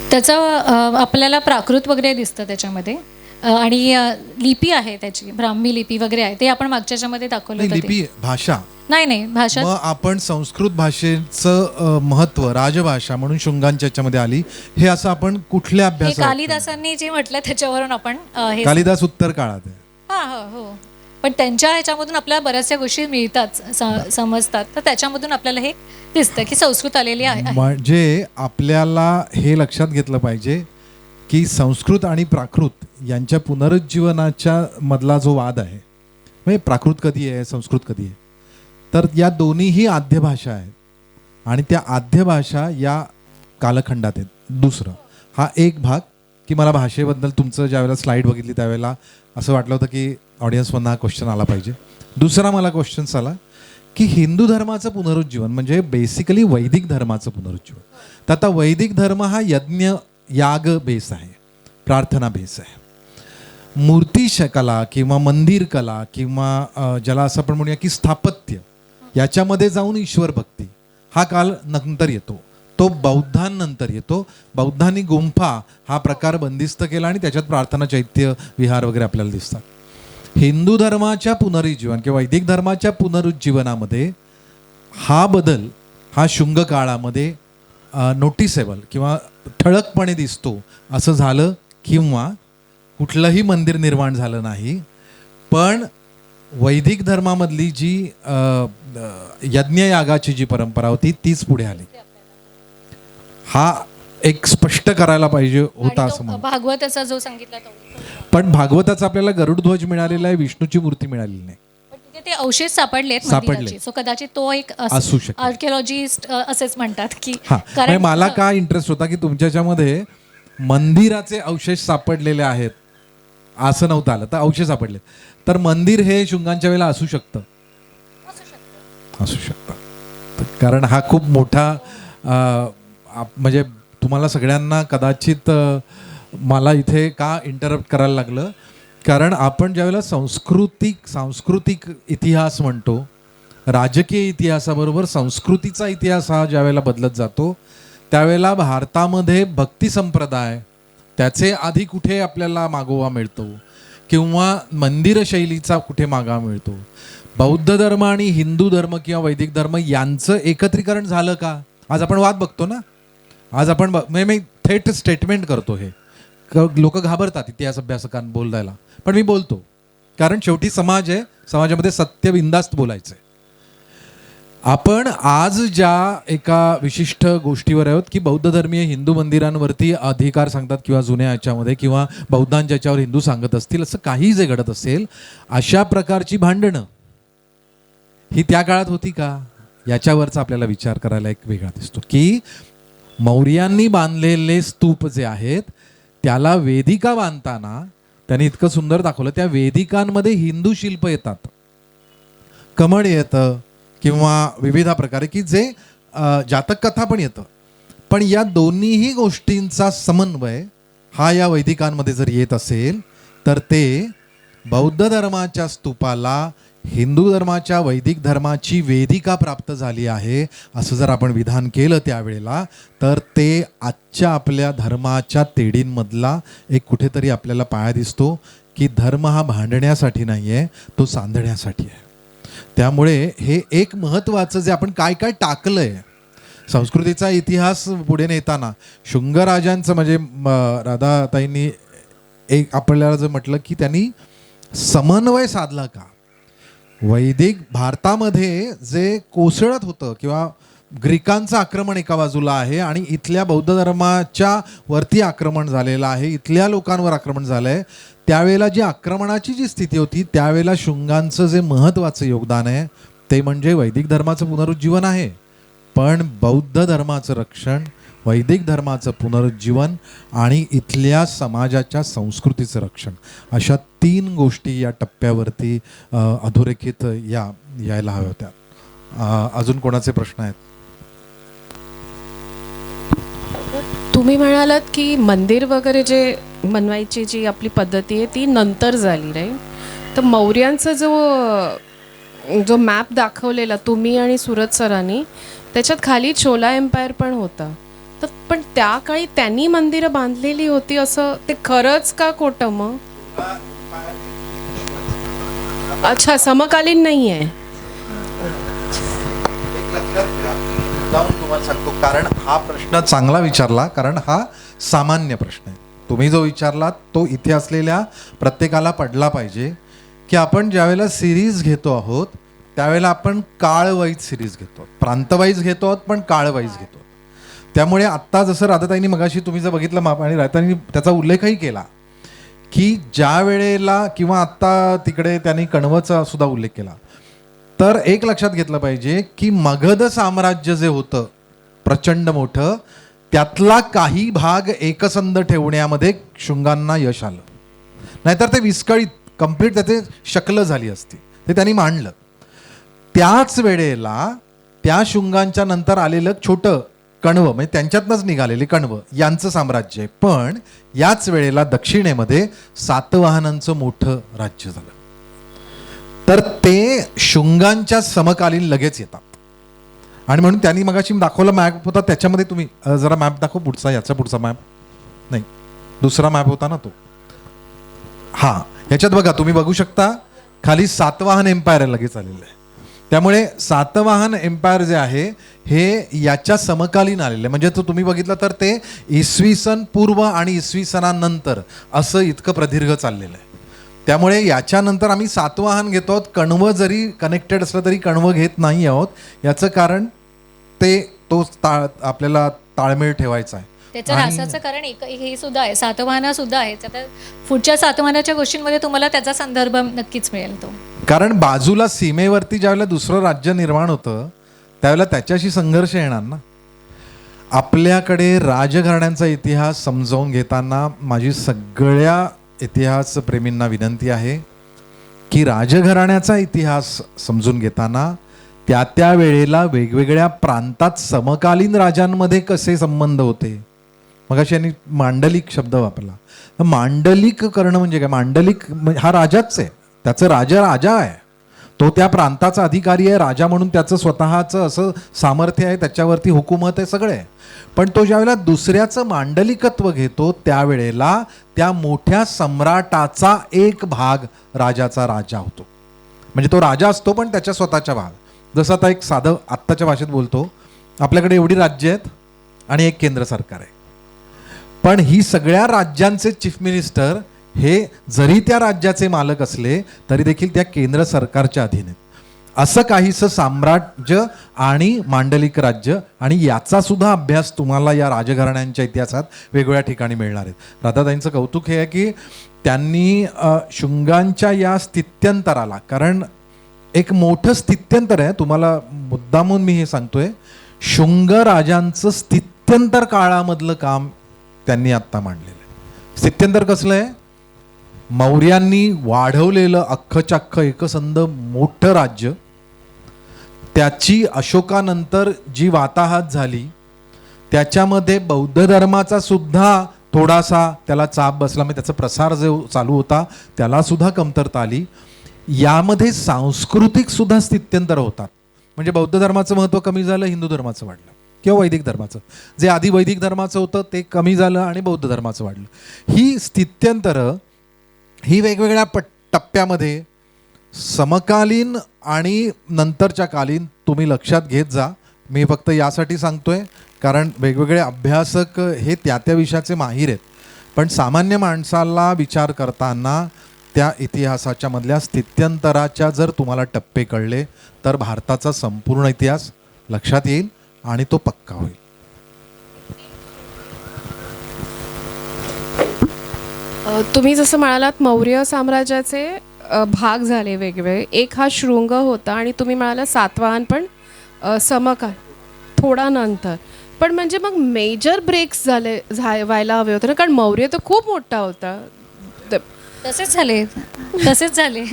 Speaker 3: त्याचं आपल्याला प्राकृत वगैरे दिसतं त्याच्यामध्ये, आणि लिपी आहे त्याची, ब्राह्मी लिपी वगैरे आहे, ते आपण मागच्या याच्यामध्ये दाखवलं होतं.
Speaker 1: लिपी भाषा
Speaker 3: नाही भाषा.
Speaker 1: मग आपण संस्कृत भाषेचं महत्व राजभाषा म्हणून शुंगांच्या याच्यामध्ये आली, हे असं आपण कुठल्या अभ्यास
Speaker 3: कालिदासांनी जे म्हटलं त्याच्यावरून आपण
Speaker 1: कालिदास उत्तर काळात आहे.
Speaker 3: हो, पण त्यांच्या ह्याच्यामधून आपल्याला बऱ्याचशा गोष्टी मिळतात, समजतात, तर त्याच्यामधून आपल्याला हे दिसतं की संस्कृत आलेली आहे.
Speaker 1: म्हणजे आपल्याला हे लक्षात घेतलं पाहिजे की संस्कृत आणि प्राकृत यांच्या पुनरुज्जीवनाच्या मधला जो वाद आहे, म्हणजे प्राकृत कधी आहे, संस्कृत कधी आहे, तर या दोन्हीही आद्य भाषा आहेत आणि त्या आद्य भाषा या कालखंडात आहेत. दुसरं हा एक भाग की मला भाषेबद्दल तुमचं ज्यावेळेला स्लाईड बघितली त्यावेळेला असं वाटलं होतं की ऑडियन्समधून हा क्वेश्चन आला पाहिजे. दुसरा मला क्वेश्चन्स आला की हिंदू धर्माचं पुनरुज्जीवन म्हणजे बेसिकली वैदिक धर्माचं पुनरुज्जीवन. तर आता वैदिक धर्म हा यज्ञ याग बेस आहे, प्रार्थना बेस आहे. मूर्ती कला किंवा मंदिर कला किंवा ज्याला असं आपण म्हणूया की स्थापत्य, याच्यामध्ये जाऊन ईश्वर भक्ती हा काल नंतर येतो, तो बौद्धांनंतर येतो. बौद्धांनी गुंफा हा प्रकार बंदिस्त केला आणि त्याच्यात प्रार्थना, चैत्य, विहार वगैरे आपल्याला दिसतात. हिंदू धर्माच्या पुनरुज्जीवन किंवा वैदिक धर्माच्या पुनरुज्जीवनामध्ये हा बदल हा शुंग काळामध्ये नोटिसेबल किंवा ठळकपणे दिसतो असं झालं, किंवा कुठलंही मंदिर निर्माण झालं नाही, पण वैदिक धर्मामधली जी यज्ञयागाची जी परंपरा होती तीच पुढे आली. हा एक स्पष्ट करायला पाहिजे होता असं म्हणून.
Speaker 3: भागवताचा जो सांगितला तो,
Speaker 1: पण भागवताचा आपल्याला गरुडध्वज मिळालेला आहे, विष्णूची मूर्ती मिळालेली नाही.
Speaker 3: ते अवशेष सापडले. सो कदाचित तो एक
Speaker 1: असू शकतो.
Speaker 3: आर्किओलॉजिस्ट असेच म्हणतात की
Speaker 1: कारण मला काय इंटरेस्ट होता की तुमच्यामध्ये मंदिराचे अवशेष सापडलेले आहेत असं नव्हतं आलं, तर अवशेष सापडले, तर मंदिर हे शुंगांच्या वेळेला असू शकतं. कारण हा खूप मोठा म्हणजे तुम्हाला सगळ्यांना कदाचित मला इथे का इंटरप्ट करायला लागलं, कारण आपण ज्यावेळेला सांस्कृतिक इतिहास म्हणतो, राजकीय इतिहासाबरोबर संस्कृतीचा इतिहास हा ज्यावेळेला बदलत जातो त्यावेळेला भारतामध्ये भक्ती संप्रदाय त्याचे आधी कुठे आपल्याला मागोवा मिळतो किंवा मंदिर शैलीचा कुठे मागा मिळतो. बौद्ध धर्म आणि हिंदू धर्म किंवा वैदिक धर्म यांचं एकत्रीकरण झालं का? आज आपण वाद बघतो ना. आज आपण मी थेट स्टेटमेंट करतो. हे लोक घाबरतात इतिहास अभ्यासकांना बोलायला, पण मी बोलतो कारण शेवटी समाज आहे, समाजामध्ये सत्य बिनधास्त बोलायचं आहे. आपण आज ज्या एका विशिष्ट गोष्टीवर आहोत की बौद्ध धर्मीय हिंदू मंदिरांवरती अधिकार सांगतात किंवा जुन्या याच्यामध्ये किंवा बौद्धांच्या याच्यावर हिंदू सांगत असतील, असं काही जे घडत असेल, अशा प्रकारची भांडणं ही त्या काळात होती का? याच्यावरचा आपल्याला विचार करायला एक वेगळा दिसतो की मौर्यांनी बांधलेले स्तूप जे आहेत त्याला वेदिका बांधताना त्यांनी इतकं सुंदर दाखवलं. त्या वेदिकांमध्ये हिंदू शिल्प येतात, कमळ येतं किंवा विविध प्रकारे की जे जातक कथा पण येतं. पण या दोन्हीही गोष्टींचा समन्वय हा या वैदिकांमध्ये जर येत असेल तर ते बौद्ध धर्माच्या स्तूपाला हिंदू धर्माच्या वैदिक धर्माची वेदिका प्राप्त झाली आहे असं जर आपण विधान केलं त्यावेळेला, तर ते आजच्या आपल्या धर्माच्या तेढींमधला एक कुठेतरी आपल्याला पाया दिसतो की धर्म हा भांडण्यासाठी नाही आहे, तो सांधण्यासाठी आहे. त्यामुळे हे एक महत्त्वाचं जे आपण काय काय टाकलंय संस्कृतीचा इतिहास पुढे नेताना शुंगराजांचं म्हणजे राधाताईंनी एक आपल्याला जर म्हटलं की त्यांनी समन्वय साधला का? वैदिक भारतामध्ये जे कोसळत होतं किंवा ग्रीकांचं आक्रमण एका बाजूला आहे आणि इथल्या बौद्ध धर्माच्या वरती आक्रमण झालेलं आहे, इथल्या लोकांवर आक्रमण झालं आहे, त्यावेळेला जी आक्रमणाची जी स्थिती होती त्यावेळेला शुंगांचं जे महत्त्वाचं योगदान आहे ते म्हणजे वैदिक धर्माचं पुनरुज्जीवन आहे. पण बौद्ध धर्माचं रक्षण, वैदिक धर्माचं पुनरुज्जीवन आणि इथल्या समाजाच्या संस्कृतीचं रक्षण, अशा 3 गोष्टी या टप्प्यावरती अधोरेखित यायला हव्या होत्या. अजून कोणाचे प्रश्न आहेत?
Speaker 6: तुम्ही म्हणालात की मंदिर वगैरे जे बनवायची जी आपली पद्धती आहे ती नंतर झाली, राईट? तर मौर्यांचा जो मॅप दाखवलेला तुम्ही आणि सुरत सरांनी, त्याच्यात खाली चोला एम्पायर पण होता. तर पण त्या काळी त्यांनी मंदिरं बांधलेली होती असं ते खरंच का खोटं मग? अच्छा, समकालीन नाही आहे.
Speaker 1: जाऊन तुम्हाला सांगतो, कारण हा प्रश्न चांगला विचारला, कारण हा सामान्य प्रश्न आहे. तुम्ही जो विचारलात तो इथे असलेल्या प्रत्येकाला पडला पाहिजे की आपण ज्यावेळेला सिरीज घेतो आहोत त्यावेळेला आपण काळ वाईज सिरीज घेतो, प्रांत वाईज घेतो आहोत, पण काळ वाईज घेतो. त्यामुळे आत्ता जसं राधाताईंनी मगाशी तुम्ही जर बघितलं माप आणि राधाताईंनी त्याचा उल्लेखही केला की ज्या वेळेला किंवा आत्ता तिकडे त्यांनी कण्वचा सुद्धा उल्लेख केला, तर एक लक्षात घेतलं पाहिजे की मगध साम्राज्य जे होतं प्रचंड मोठं, त्यातला काही भाग एकसंध ठेवण्यामध्ये शुंगांना यश आलं, नाहीतर ते विस्कळीत कंप्लीट त्याचे शकलं झाली असती. ते त्यांनी मांडलं. त्याच वेळेला त्या शुंगांच्या नंतर आलेलं छोटं कण्व म्हणजे त्यांच्यातनंच निघालेले कण्व यांचं साम्राज्य आहे. पण याच वेळेला दक्षिणेमध्ये सातवाहनांचं मोठं राज्य झालं. तर ते शुंगांच्या समकालीन लगेच येतात आणि म्हणून त्यांनी मगाशी दाखवला मॅप होता त्याच्यामध्ये तुम्ही जरा मॅप दाखव पुढचा, याचा पुढचा मॅप नाही, दुसरा मॅप होता ना तो. हा, याच्यात बघा तुम्ही बघू शकता खाली सातवाहन एम्पायर लगेच आलेलं आहे. त्यामुळे सातवाहन एम्पायर जे आहे हे याच्या समकालीन आलेले, म्हणजे तो तुम्ही बघितलं तर ते इसवी सन पूर्व आणि इसवी सनानंतर असं इतकं प्रदीर्घ चाललेलं आहे. त्यामुळे याच्यानंतर आम्ही सातवाहन घेतो आहोत. कण्व जरी कनेक्टेड असलं तरी कण्व घेत नाही आहोत. याचं कारण तो आपल्याला ताळमेळ ठेवायचा आहे.
Speaker 3: त्याचं रासाचं कारण हे सुद्धा आहे, सातवाहना सुद्धा आहे. आता पुढच्या सातवाहनाच्या गोष्टींमध्ये तुम्हाला त्याचा संदर्भ नक्कीच मिळेल तो.
Speaker 1: कारण बाजूला सीमेवरती ज्यावेळेला दुसरं राज्य निर्माण होतं त्यावेळेला त्याच्याशी संघर्ष येणार ना. आपल्याकडे राजघराण्यांचा इतिहास समजावून घेताना माझी सगळ्या इतिहास प्रेमींना विनंती आहे की राजघराण्याचा इतिहास समजून घेताना त्या वेळेला वेगवेगळ्या प्रांतात समकालीन राजांमध्ये कसे संबंध होते. मगाशी यांनी मांडलिक शब्द वापरला. मांडलिक करणं म्हणजे काय? मांडलिक हा राजाच आहे, त्याचं राजा आहे. तो त्या प्रांताचा अधिकारी आहे, राजा म्हणून त्याचं स्वतःचं असं सामर्थ्य आहे, त्याच्यावरती हुकूमत आहे, सगळे आहे. पण तो ज्यावेळेला दुसऱ्याचं मांडलिकत्व घेतो त्यावेळेला त्या मोठ्या सम्राटाचा एक भाग राजाचा राजा होतो. म्हणजे तो राजा असतो पण त्याच्या स्वतःच्या भाग. जसं आता एक साधं आत्ताच्या भाषेत बोलतो, आपल्याकडे एवढी राज्य आहेत आणि एक केंद्र सरकार आहे, पण ही सगळ्या राज्यांचे चीफ मिनिस्टर हे जरी त्या राज्याचे मालक असले तरी देखील त्या केंद्र सरकारच्या अधीन आहेत. असं काहीसं साम्राज्य आणि मांडलिक राज्य, आणि याचा सुद्धा अभ्यास तुम्हाला या राजघराण्यांच्या इतिहासात वेगवेगळ्या ठिकाणी मिळणार आहेत. राधाताईंचं कौतुक हे आहे की त्यांनी शुंगांच्या या स्थित्यंतराला, कारण एक मोठं स्थित्यंतर आहे, तुम्हाला मुद्दामून मी हे सांगतोय, शुंग राजांचं स्थित्यंतर काळामधलं काम त्यांनी आत्ता मांडलेलं आहे. स्थित्यंतर कसलं आहे? मौर्यांनी वाढवलेलं अख्खच्या अख्खं एकसंध मोठं राज्य, त्याची अशोकानंतर जी वाताहत झाली त्याच्यामध्ये बौद्ध धर्माचा सुद्धा थोडासा त्याला चाप बसला, म्हणजे त्याचा प्रसार जो चालू होता त्याला सुद्धा कमतरता आली. यामध्ये सांस्कृतिक सुद्धा स्थित्यंतर होतात. म्हणजे बौद्ध धर्माचं महत्त्व कमी झालं, हिंदू धर्माचं वाढलं, किंवा वैदिक धर्माचं, जे आधी वैदिक धर्माचं होतं ते कमी झालं आणि बौद्ध धर्माचं वाढलं. ही स्थित्यंतरं ही वेगवेगळ्या टप्प्यामध्ये समकालीन आणि नंतरच्या कालीन तुम्ही लक्षात घेत जा. मी फक्त यासाठी सांगतोय कारण वेगवेगळे अभ्यासक हे त्या त्या विषयाचे माहीर आहेत, पण सामान्य माणसाला विचार करताना त्या इतिहासाच्या मधल्या स्थित्यंतराच्या जर तुम्हाला टप्पे कळले तर भारताचा संपूर्ण इतिहास लक्षात येईल आणि तो पक्का होईल.
Speaker 6: तुम्ही जसं म्हणालात मौर्य साम्राज्याचे भाग झाले वेगवेगळे, एक हा शृंग होता आणि तुम्ही म्हणाला सातवाहन पण समकाल थोडा नंतर. पण म्हणजे मग मेजर ब्रेक्स व्हायला हवे होते ना, कारण मौर्य तर खूप मोठा होता.
Speaker 3: तसेच झाले.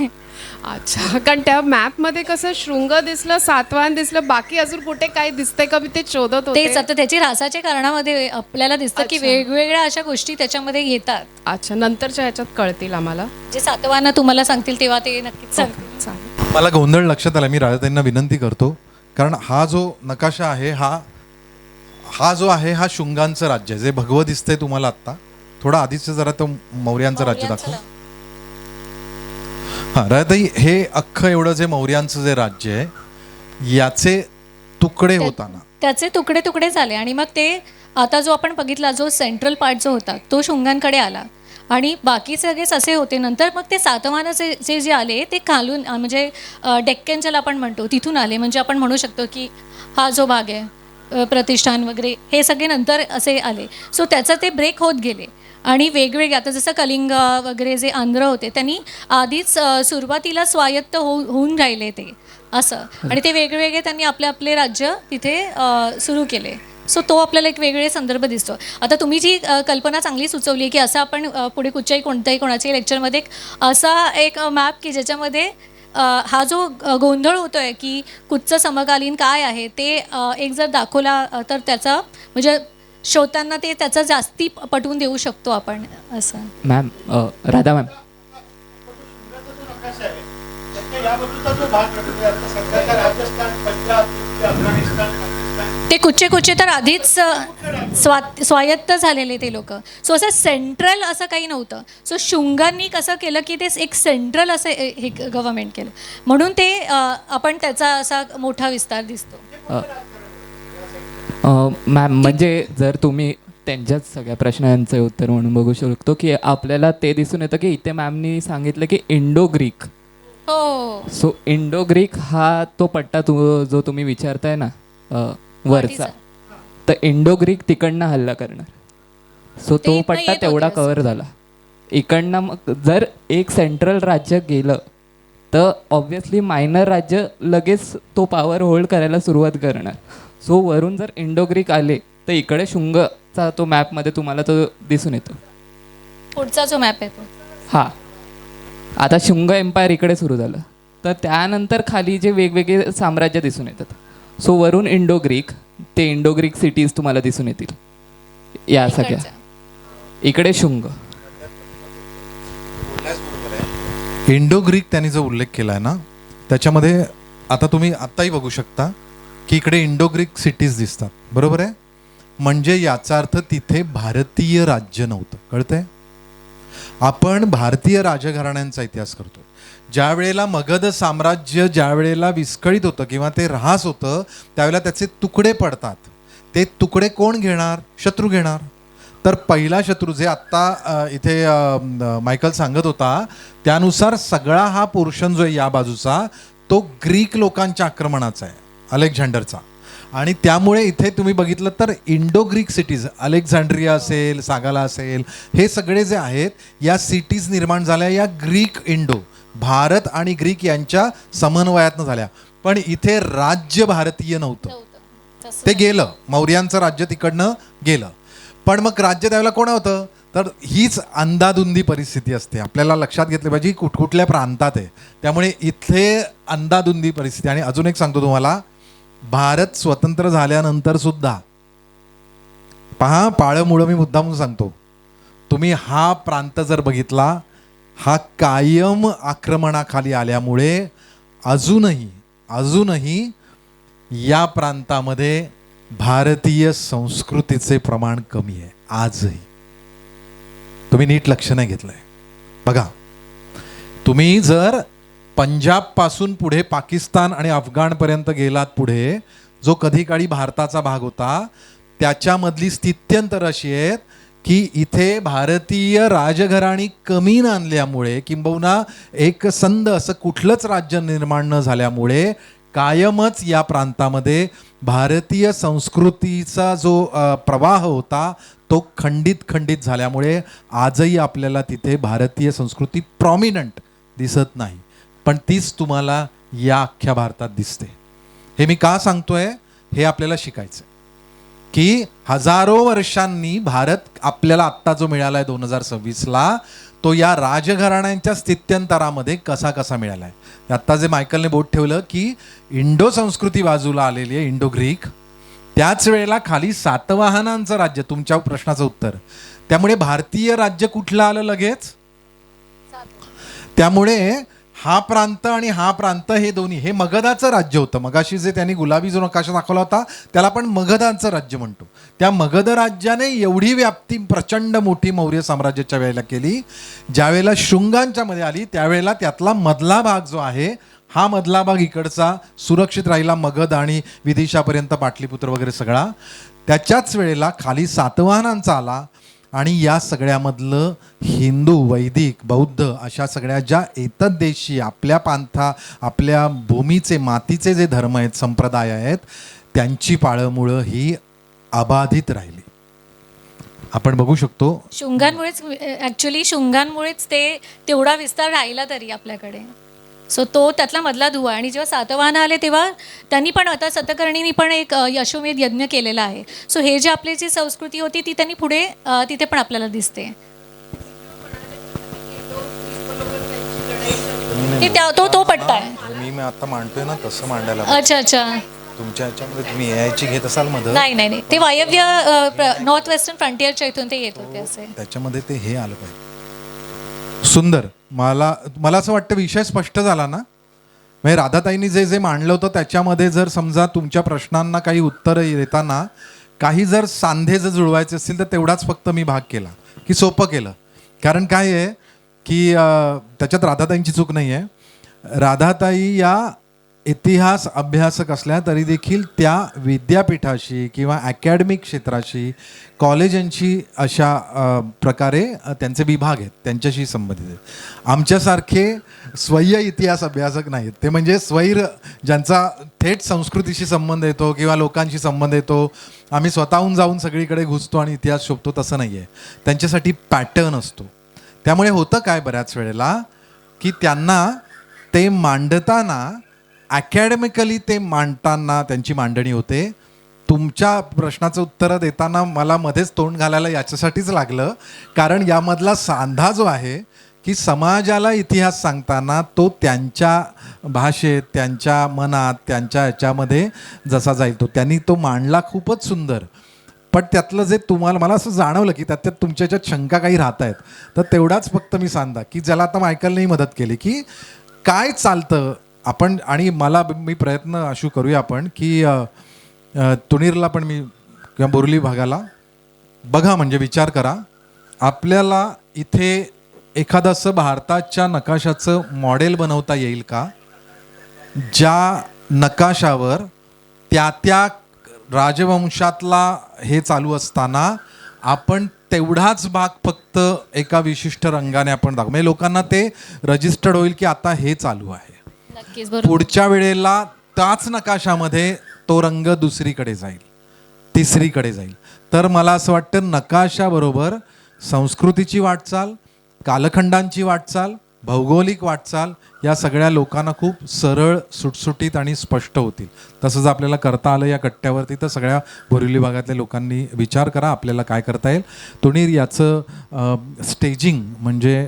Speaker 6: अच्छा, कारण त्या मॅपमध्ये कसं शृंग दिसलं, सातवाहन दिसलं, बाकी अजून कुठे काय दिसतंय का मी ते शोधत होते.
Speaker 3: तेच आता त्याची रासाच्या कारणामध्ये आपल्याला दिसतं की
Speaker 6: अच्छा.
Speaker 3: वेगवेगळ्या अशा गोष्टी त्याच्यामध्ये येतात.
Speaker 6: अच्छा, नंतरच्या ह्याच्यात कळतील आम्हाला.
Speaker 3: जे सातवाहन तुम्हाला सांगतील तेव्हा ते नक्कीच सांगतील.
Speaker 6: चालेल.
Speaker 1: मला गोंधळ लक्षात आला, मी राजाताईंना विनंती करतो, कारण हा जो नकाशा आहे हा जो आहे हा शुंगांचं राज्य आहे, जे भगवं दिसतंय तुम्हाला आत्ता. थोडा आधीच जरा तो मौर्यांचं राज्य दाखव. हां राजाताई, हे अख्खं एवढं जे मौर्यांचं जे राज्य आहे याचे तुकडे होताना
Speaker 3: त्याचे तुकडे तुकडे झाले आणि मग ते आता जो आपण बघितला जो सेंट्रल पार्ट जो होता तो शुंगांकडे आला आणि बाकी सगळेच असे होते. नंतर मग ते सातवाहनाचे जे आले ते खालून म्हणजे डेक्कन ज्याला आपण म्हणतो तिथून आले. म्हणजे आपण म्हणू शकतो की हा जो भाग आहे प्रतिष्ठान वगैरे हे सगळे नंतर असे आले. सो त्याचं ते ब्रेक होत गेले आणि वेगवेगळे आता जसं कलिंग वगैरे जे आंध्र होते त्यांनी आधीच सुरुवातीला स्वायत्त होऊन राहिले ते असं, आणि ते वेगवेगळे त्यांनी आपले राज्य तिथे सुरू केले. सो तो आपल्याला एक वेगळे संदर्भ दिसतो. आता तुम्ही जी कल्पना चांगली सुचवली की असं आपण पुढे कुठच्याही कोणाच्याही लेक्चरमध्ये असा एक मॅप की ज्याच्यामध्ये हा जो गोंधळ होतो आहे की कुठचं समकालीन काय आहे ते एक जर दाखवला तर त्याचा म्हणजे श्रोत्यांना ते त्याचं जास्ती पटवून देऊ शकतो आपण असं.
Speaker 10: मॅम राधा मॅम,
Speaker 3: ते कुठचे तर आधीच स्वायत्त झालेले ते लोक. सो असं सेंट्रल असं काही नव्हतं. सो शुंगांनी कसं केलं की ते एक सेंट्रल असं हे गव्हर्नमेंट केलं म्हणून ते आपण त्याचा असा मोठा विस्तार दिसतो.
Speaker 10: मॅम म्हणजे जर तुम्ही त्यांच्याच सगळ्या प्रश्नांचं उत्तर म्हणून बघू शकतो की आपल्याला ते दिसून येतं की इथे मॅमनी सांगितलं की इंडो ग्रीक.
Speaker 3: हो.
Speaker 10: सो इंडो ग्रीक हा तो पट्टा जो तुम्ही विचारताय ना वरचा, तर इंडो ग्रीक तिकडनं हल्ला करणार. सो तो पट्टा तेवढा कव्हर झाला. इकडनं मग जर एक सेंट्रल राज्य गेलं तर ऑब्व्हियसली मायनर राज्य लगेच तो पॉवर होल्ड करायला सुरुवात करणार. सो वरून जर इंडो ग्रीक आले तर इकडे शुंगचा तो मॅपमध्ये तुम्हाला तो दिसून येतो.
Speaker 3: पुढचा जो मॅप आहे तो
Speaker 10: हां, आता शुंग एम्पायर इकडे सुरू झालं तर त्यानंतर खाली जे वेगवेगळे साम्राज्य दिसून येतात. सो वरून इंडो ग्रीक ते इंडो ग्रीक सिटीज तुम्हाला दिसून येतील या सगळ्या. इकडे शुंग.
Speaker 1: इंडो ग्रीक त्यांनी जो उल्लेख केलाय ना त्याच्यामध्ये आता तुम्ही आत्ताही बघू शकता की इकडे इंडो ग्रीक सिटीज दिसतात, बरोबर आहे. म्हणजे याचा अर्थ तिथे भारतीय राज्य नव्हतं. कळतंय? आपण भारतीय राजघराण्यांचा इतिहास करतो. ज्या वेळेला मगध साम्राज्य ज्या वेळेला विस्कळीत होतं किंवा ते ऱ्हास होतं, त्यावेळेला त्याचे तुकडे पडतात. ते तुकडे कोण घेणार? शत्रू घेणार. तर पहिला शत्रू जे आत्ता इथे मायकल सांगत होता, त्यानुसार सगळा हा पोर्शन जो आहे या बाजूचा, तो ग्रीक लोकांच्या आक्रमणाचा आहे, अलेक्झांडरचा. आणि त्यामुळे इथे तुम्ही बघितलं तर इंडो ग्रीक सिटीज, अलेक्झांड्रिया असेल, सागाला असेल, हे सगळे जे आहेत या सिटीज निर्माण झाल्या या ग्रीक इंडो, भारत आणि ग्रीक यांच्या समन्वयातनं झाल्या. पण इथे राज्य भारतीय नव्हतं, ते गेलं. मौर्यांचं राज्य तिकडनं गेलं. पण मग राज्य त्यावेळेला कोण होतं? तर हीच अंदाधुंदी परिस्थिती असते. आपल्याला लक्षात घेतलं पाहिजे कुठकुठल्या प्रांतात आहे. त्यामुळे इथे अंदाधुंदी परिस्थिती. आणि अजून एक सांगतो तुम्हाला, भारत स्वतंत्र झाल्यानंतर सुद्धा पहा, पाळमुळं मी मुद्दामून सांगतो, तुम्ही हा प्रांत जर बघितला, हा कायम आक्रमणाखाली आल्यामुळे अजूनही या प्रांतामध्ये भारतीय संस्कृतीचे प्रमाण कमी आहे. आजही तुम्ही नीट लक्ष नाही घेतलंय. बघा, तुम्ही जर पंजाब पासून पुढे पाकिस्तान आणि अफगाणपर्यंत गेलात, पुढे जो कधी काळी भारताचा भाग होता, त्याच्यामधली स्थित्यंतर अशी आहेत की इथे भारतीय राजघराणी कमी नांदल्यामुळे, किंबहुना एक संध असं कुठलंच राज्य निर्माण न झाल्यामुळे कायमच या प्रांतामध्ये भारतीय संस्कृतीचा जो प्रवाह होता तो खंडित झाल्यामुळे आजही आपल्याला तिथे भारतीय संस्कृती प्रॉमिनंट दिसत नाही. पण तीच तुम्हाला या अख्ख्या भारतात दिसते. हे मी का सांगतोय? हे आपल्याला शिकायचं की हजारो वर्षांनी भारत आपल्याला आत्ता जो मिळाला आहे 2026ला, तो या राजघराण्यांच्या स्थित्यंतरामध्ये कसा मिळाला आहे. आत्ता जे मायकलने बोट ठेवलं की इंडो संस्कृती बाजूला आलेली आहे, इंडो ग्रीक, त्याच वेळेला खाली सातवाहनांचं राज्य. तुमच्या प्रश्नाचं उत्तर, त्यामुळे भारतीय राज्य कुठलं आलं लगेच? त्यामुळे हा प्रांत आणि हा प्रांत हे दोन्ही, हे मगधाचं राज्य होतं. मगाशी जे त्यांनी गुलाबी जो नकाशा दाखवला होता त्याला आपण मगधाचं राज्य म्हणतो. त्या मगध राज्याने एवढी व्याप्ती प्रचंड मोठी मौर्य साम्राज्याच्या वेळेला केली. ज्या वेळेला शुंगांच्या मध्ये आली त्यावेळेला त्यातला मधला भाग जो आहे, हा मधला भाग इकडचा सुरक्षित राहिला, मगध आणि विदिशापर्यंत पाटलीपुत्र वगैरे सगळा. त्याच्याच वेळेला खाली सातवाहनांचा आला आणि या सगळ्यामधलं हिंदू, वैदिक, बौद्ध अशा सगळ्या ज्या एतद्देशी आपल्या पंथा, आपल्या भूमीचे, मातीचे जे धर्म आहेत, संप्रदाय आहेत, त्यांची पाळंमुळं ही अबाधित राहिली. आपण बघू शकतो
Speaker 3: शुंगांमुळेच, ॲक्च्युली शुंगांमुळेच ते तेवढा विस्तार राहिला तरी आपल्याकडे. सो तो त्यातला मधला दुवा. आणि जेव्हा सातवाहन आले तेव्हा त्यांनी पण, आता सतकर्णींनी पण एक यशोमेध यज्ञ केलेला आहे. सो हे जे आपली जी संस्कृती होती ती त्यांनी पुढे तिथे पण आपल्याला दिसते. तो पट्टा आहे.
Speaker 1: मी आता मांडतोय ना तसं मांडायला.
Speaker 3: अच्छा,
Speaker 1: तुमच्या ह्याच्यामध्ये तुम्ही यायची घेत असाल मध्ये?
Speaker 3: नाही, ते वायव्य नॉर्थ वेस्टर्न फ्रंटियरच्या इथून ते येत होते असे.
Speaker 1: त्याच्यामध्ये ते हे आलं पाहिजे. सुंदर. मला असं वाटतं विषय स्पष्ट झाला ना. म्हणजे राधाताईंनी जे मांडलं होतं त्याच्यामध्ये जर समजा तुमच्या प्रश्नांना काही उत्तर देताना काही जर सांधे जर जुळवायचे असतील तर तेवढाच फक्त मी भाग केला की सोपं केलं. कारण काय आहे की त्याच्यात राधाताईंची चूक नाही आहे. राधाताई या इतिहास अभ्यासक असल्या तरी देखील त्या विद्यापीठाशी किंवा अकॅडमिक क्षेत्राशी, कॉलेजांशी अशा प्रकारे त्यांचे विभाग आहेत, त्यांच्याशी संबंधित आहेत. आमच्यासारखे स्वय्य इतिहास अभ्यासक नाहीत. ते म्हणजे स्वैर, ज्यांचा थेट संस्कृतीशी संबंध येतो किंवा लोकांशी संबंध येतो, आम्ही स्वतःहून जाऊन सगळीकडे घुसतो आणि इतिहास शोधतो, तसं नाही आहे. त्यांच्यासाठी पॅटर्न असतो. त्यामुळे होतं काय बऱ्याच वेळेला की त्यांना ते मांडताना, अकॅडमिकली ते मांडताना त्यांची मांडणी होते. तुमच्या प्रश्नाचं उत्तर देताना मला मध्येच तोंड घालायला याच्यासाठीच लागलं, कारण यामधला सांधा जो आहे की समाजाला इतिहास सांगताना तो त्यांच्या भाषेत, त्यांच्या मनात, त्यांच्या ह्याच्यामध्ये जसा जाईल तो त्यांनी तो मांडला खूपच सुंदर. पण त्यातलं जे तुम्हाला, मला असं जाणवलं की त्यात तुमच्या ह्याच्यात शंका काही राहत आहेत, तर तेवढाच फक्त मी सांगा की ज्याला आता मायकलनेही मदत केली की काय चालतं आपण आणि मी प्रयत्न अशू करूया आपण की तुणीरला पण मी किंवा बोरली भागाला बघा, म्हणजे विचार करा, आपल्याला इथे एखादं असं भारताच्या नकाशाचं मॉडेल बनवता येईल का, ज्या नकाशावर त्या राजवंशातला हे चालू असताना आपण तेवढाच भाग फक्त एका विशिष्ट रंगाने आपण दाखवू, म्हणजे लोकांना ते रजिस्टर्ड होईल की आता हे चालू आहे.
Speaker 3: नक्कीच बरोबर.
Speaker 1: पुढच्या वेळेला त्याच नकाशामध्ये तो रंग दुसरीकडे जाईल, तिसरीकडे जाईल. तर मला असं वाटतं नकाशाबरोबर संस्कृतीची वाटचाल, कालखंडांची वाटचाल, भौगोलिक वाटचाल या सगळ्या लोकांना खूप सरळ, सुटसुटीत आणि स्पष्ट होतील. तसं जर आपल्याला करता आलं या कट्ट्यावरती तर सगळ्या बोरिवली भागातल्या लोकांनी विचार करा आपल्याला काय करता येईल. तुणीर याचं स्टेजिंग म्हणजे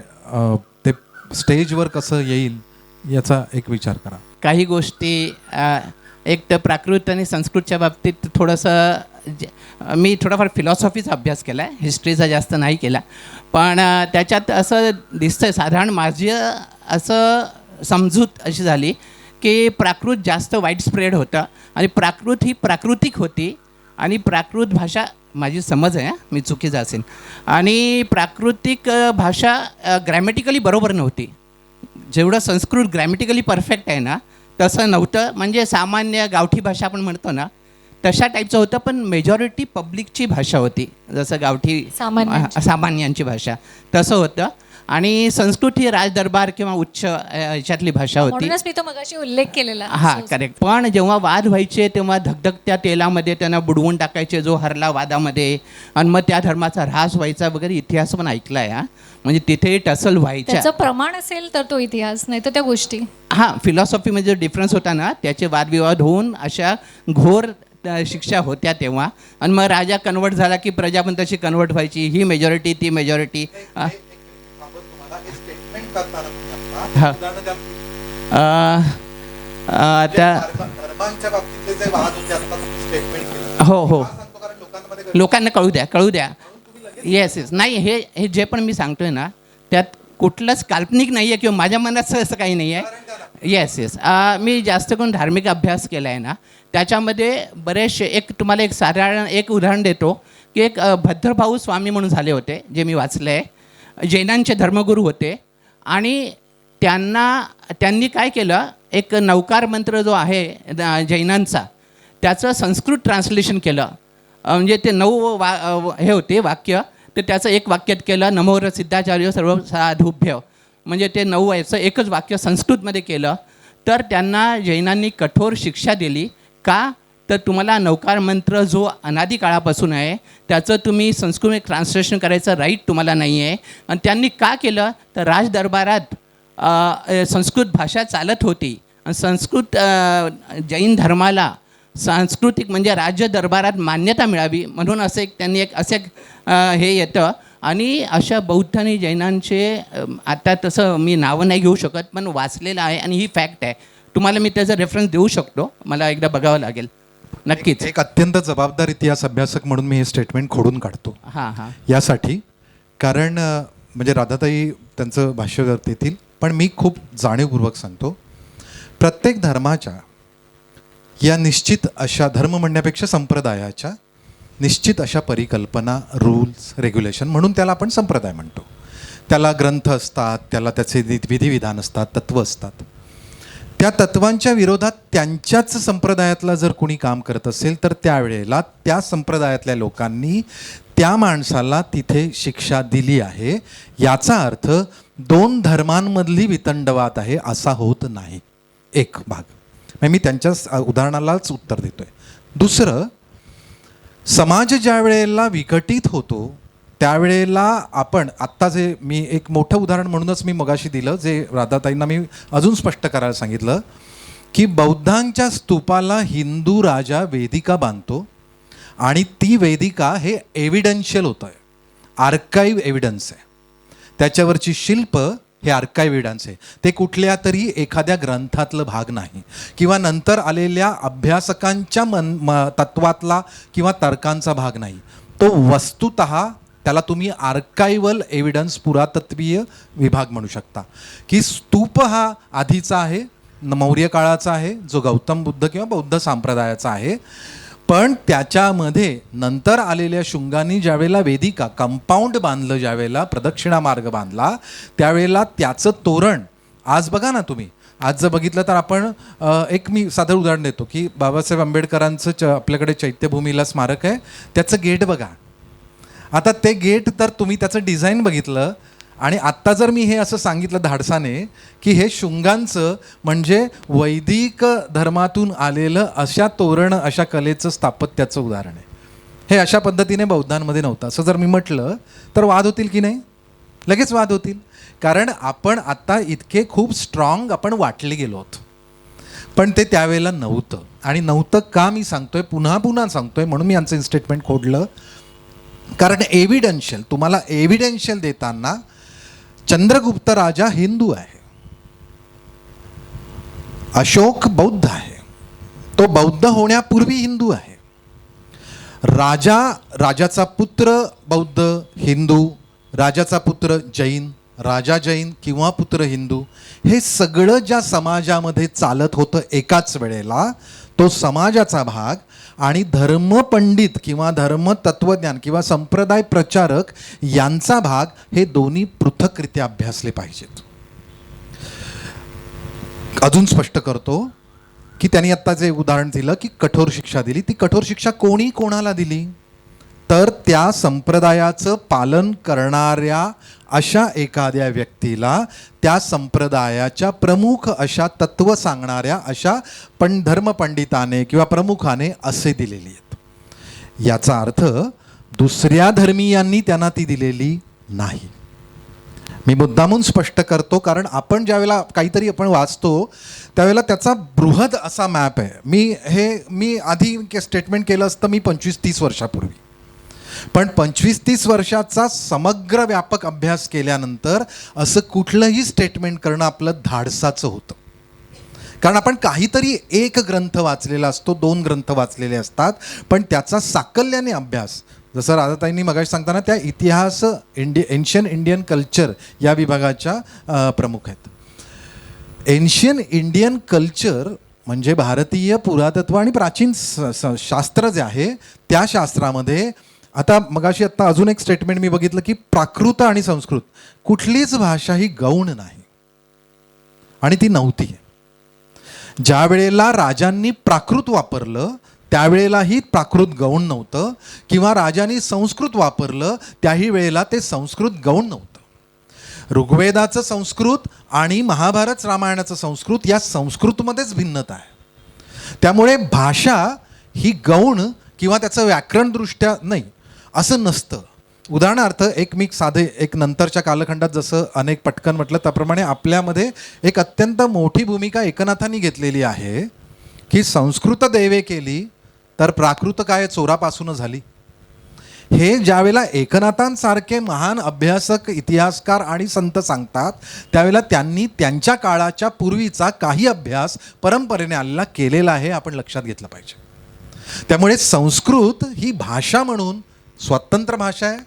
Speaker 1: ते स्टेजवर कसं येईल याचा एक विचार करा.
Speaker 8: काही गोष्टी एक तर प्राकृत आणि संस्कृतच्या बाबतीत थोडंसं मी थोडाफार फिलॉसॉफीचा अभ्यास केला आहे, हिस्ट्रीचा जास्त नाही केला. पण त्याच्यात असं दिसतं, साधारण माझी असं समजूत अशी झाली की प्राकृत जास्त वाईड स्प्रेड होतं आणि प्राकृत ही प्राकृतिक होती आणि प्राकृत भाषा, माझी समज आहे, मी चुकीचं असेल, आणि प्राकृतिक भाषा ग्रॅमॅटिकली बरोबर नव्हती. जेवढं संस्कृत ग्रॅमॅटिकली परफेक्ट आहे ना तसं नव्हतं. म्हणजे सामान्य गावठी भाषा आपण म्हणतो ना तशा टाईपचं होतं, पण मेजॉरिटी पब्लिकची भाषा होती, जसं गावठी सामान्यांची भाषा तसं होतं. आणि संस्कृत ही राजदरबार किंवा उच्च ह्याच्यातली भाषा होती.
Speaker 3: म्हणूनच मी तो मगाशी उल्लेख केलेला.
Speaker 8: हां, करेक्ट. पण जेव्हा वाद व्हायचे तेव्हा धगधगत्या तेलामध्ये त्यांना बुडवून टाकायचे जो हरला वादामध्ये, आणि मग त्या धर्माचा ऱ्हास व्हायचा वगैरे इतिहास पण ऐकला आहे. म्हणजे तिथे टसल व्हायच्या.
Speaker 3: त्याचं प्रमाण असेल तर तो इतिहास, नाही तर त्या गोष्टी.
Speaker 8: हां, फिलॉसॉफीमध्ये जो डिफरन्स होता ना त्याचे वादविवाद होऊन अशा घोर शिक्षा होत्या तेव्हा. आणि मग राजा कन्वर्ट झाला की प्रजा पण तशी कन्वर्ट व्हायची, ही मेजॉरिटी ती मेजॉरिटी. हो हो, लोकांना कळू द्या. Yes yes. नाही, हे जे पण मी सांगतोय ना त्यात कुठलंच काल्पनिक नाही आहे किंवा माझ्या मनात असं काही नाही आहे. Yes yes. मी जास्त करून धार्मिक अभ्यास केला आहे ना, त्याच्यामध्ये बरेचसे तुम्हाला एक साधारण एक उदाहरण देतो की एक भद्रभाऊ स्वामी म्हणून झाले होते, जे मी वाचलं आहे, जैनांचे धर्मगुरू होते. आणि त्यांनी काय केलं, एक नवकार मंत्र जो आहे जैनांचा त्याचं संस्कृत ट्रान्सलेशन केलं. म्हणजे ते 9 हे होते वाक्य, तर त्याचं एक वाक्यात केलं, नमोर सिद्धाचार्य सर्व साधुभ्य, म्हणजे ते 9 याचं एकच वाक्य संस्कृतमध्ये केलं. तर त्यांना जैनांनी कठोर शिक्षा दिली. का तर तुम्हाला नवकार मंत्र जो अनादी काळापासून आहे त्याचं तुम्ही संस्कृत ट्रान्सलेशन करायचं राईट तुम्हाला नाही आहे. आणि त्यांनी का केलं तर राजदरबारात संस्कृत भाषा चालत होती आणि संस्कृत जैन धर्माला सांस्कृतिक म्हणजे राज्य दरबारात मान्यता मिळावी म्हणून त्यांनी हे येतं. आणि अशा बौद्ध आणि जैनांचे आता तसं मी नावं नाही घेऊ शकत, पण वाचलेलं आहे आणि ही फॅक्ट आहे. तुम्हाला मी त्याचा रेफरन्स देऊ शकतो, मला एकदा बघावं लागेल. नक्कीच.
Speaker 1: एक अत्यंत जबाबदार इतिहास अभ्यासक म्हणून मी हे स्टेटमेंट खोडून काढतो.
Speaker 8: हां,
Speaker 1: यासाठी कारण म्हणजे राधाताई त्यांचं भाष्य करतील, पण मी खूप जाणीवपूर्वक सांगतो, प्रत्येक धर्माच्या या निश्चित अशा, धर्म म्हणण्यापेक्षा संप्रदायाच्या निश्चित अशा परिकल्पना, रूल्स, रेग्युलेशन, म्हणून त्याला आपण संप्रदाय म्हणतो. त्याला ग्रंथ असतात, त्याला त्याचे विधिविधान असतात, तत्त्व असतात. त्या तत्वांच्या विरोधात त्यांच्याच संप्रदायातला जर कोणी काम करत असेल तर त्यावेळेला त्या संप्रदायातल्या लोकांनी त्या माणसाला तिथे शिक्षा दिली आहे. याचा अर्थ 2 धर्मांमधली वितंडवाद आहे असा होत नाही. एक भाग मी त्यांच्याच उदाहरणालाच उत्तर देतोय. दुसरं, समाज ज्या वेळेला विघटित होतो त्यावेळेला आपण आत्ता जे मी एक मोठं उदाहरण म्हणूनच मी मगाशी दिलं, जे राधाताईंना मी अजून स्पष्ट करायला सांगितलं की बौद्धांच्या स्तूपाला हिंदू राजा वेदिका बांधतो आणि ती वेदिका हे एव्हिडन्शियल होतं आहे, आर्काईव्ह एव्हिडन्स आहे. त्याच्यावरची शिल्प हे आर्काईव्ह एव्हिडन्स आहे. ते कुठल्या तरी एखाद्या ग्रंथातलं भाग नाही किंवा नंतर आलेल्या अभ्यासकांच्या तत्वातला किंवा तर्कांचा भाग नाही. तो वस्तुतः त्याला तुम्ही आर्काइव्हल एव्हिडन्स, पुरातत्वीय विभाग म्हणू शकता की स्तूप हा आधीचा आहे मौर्य काळाचा आहे, जो गौतम बुद्ध किंवा बौद्ध संप्रदायाचा आहे. पण त्याच्यामध्ये नंतर आलेल्या शुंगांनी ज्यावेळेला वेदिका कंपाऊंड बांधलं, ज्यावेळेला प्रदक्षिणा मार्ग बांधला, त्यावेळेला त्याचं तोरण, आज बघा ना तुम्ही, आज जर बघितलं तर आपण एक मी साधं उदाहरण देतो की बाबासाहेब आंबेडकरांचं आपल्याकडे चैत्यभूमीला स्मारक आहे, त्याचं गेट बघा. आता ते गेट तर तुम्ही त्याचं डिझाईन बघितलं आणि आत्ता जर मी हे असं सांगितलं धाडसाने की हे शुंगांचं म्हणजे वैदिक धर्मातून आलेलं अशा तोरण, अशा कलेचं स्थापत्याचं उदाहरण आहे, हे अशा पद्धतीने बौद्धांमध्ये नव्हतं, असं जर मी म्हटलं तर वाद होतील की नाही? लगेच वाद होतील. कारण आपण आत्ता इतके खूप स्ट्रॉंग आपण वाटले गेलो होतो, पण ते त्यावेळेला नव्हतं. आणि नव्हतं का मी सांगतोय, पुन्हा पुन्हा सांगतोय, म्हणून मी यांचं स्टेटमेंट खोडलं. कारण एव्हिडन्शियल, तुम्हाला एव्हिडन्शियल देताना चंद्रगुप्त राजा हिंदू आहे, अशोक बौद्ध आहे, तो बौद्ध होण्यापूर्वी हिंदू आहे, राजाचा पुत्र बौद्ध हिंदू, राजाचा पुत्र जैन, राजा जैन किंवा पुत्र हिंदू, हे सगळं ज्या समाजामध्ये चालत होतं एकाच वेळेला, तो समाजाचा भाग आणि धर्मपंडित किंवा धर्मतत्वज्ञान किंवा संप्रदाय प्रचारक यांचा भाग, हे दोन्ही पृथकरित्या अभ्यासले पाहिजेत. अजून स्पष्ट करतो की त्यांनी आत्ता जे उदाहरण दिलं की कठोर शिक्षा दिली, ती कठोर शिक्षा कोणी कोणाला दिली? तर त्या संप्रदायाचं पालन करणाऱ्या अशा एखाद्या व्यक्तीला, त्या संप्रदायाच्या प्रमुख अशा तत्व सांगणाऱ्या अशा धर्मपंडिताने किंवा प्रमुखाने असे दिलेली आहेत. याचा अर्थ दुसऱ्या धर्मीयांनी त्यांना ती दिलेली नाही. मी मुद्दामून स्पष्ट करतो, कारण आपण ज्यावेळेला काहीतरी आपण वाचतो त्यावेळेला त्याचा बृहद असा मॅप आहे. मी आधी स्टेटमेंट केलं असतं मी 25-30 वर्षापूर्वी, पण 25-30 वर्षाचा समग्र व्यापक अभ्यास केल्यानंतर असं कुठलंही स्टेटमेंट करणं आपलं धाडसाचं होतं. कारण आपण काहीतरी एक ग्रंथ वाचलेला असतो, 2 ग्रंथ वाचलेले असतात, पण त्याचा साकल्याने अभ्यास, जसं राधाताईंनी मगाशी सांगताना त्या इतिहास एन्शियन इंडियन कल्चर या विभागाच्या प्रमुख आहेत. एन्शियन इंडियन कल्चर म्हणजे भारतीय पुरातत्व आणि प्राचीन शास्त्र जे आहे, त्या शास्त्रामध्ये आता अजून एक स्टेटमेंट मी बघितलं की प्राकृत आणि संस्कृत, कुठलीच भाषा ही गौण नाही आणि ती नव्हती. ज्या वेळेला राजांनी प्राकृत वापरलं त्यावेळेलाही प्राकृत गौण नव्हतं, किंवा राजांनी संस्कृत वापरलं त्याही वेळेला ते संस्कृत गौण नव्हतं. ऋग्वेदाचं संस्कृत आणि महाभारत रामायणाचं संस्कृत या संस्कृतमध्येच भिन्नता आहे. त्यामुळे भाषा ही गौण किंवा त्याचं व्याकरणदृष्ट्या नाही असं नसतं. उदाहरणार्थ एक नंतरच्या कालखंडात जसं अनेक पटकन म्हटलं त्याप्रमाणे आपल्यामध्ये एक अत्यंत मोठी भूमिका एकनाथांनी घेतलेली आहे की संस्कृत देवे केली तर प्राकृत काय चोरापासून झाली. हे ज्यावेळेला एकनाथांसारखे महान अभ्यासक, इतिहासकार आणि संत सांगतात त्यावेळेला त्यांनी त्यांच्या काळाच्या पूर्वीचा काही अभ्यास परंपरेने आलेला केलेला आहे, आपण लक्षात घेतलं पाहिजे. त्यामुळे संस्कृत ही भाषा म्हणून स्वतंत्र भाषा आहे,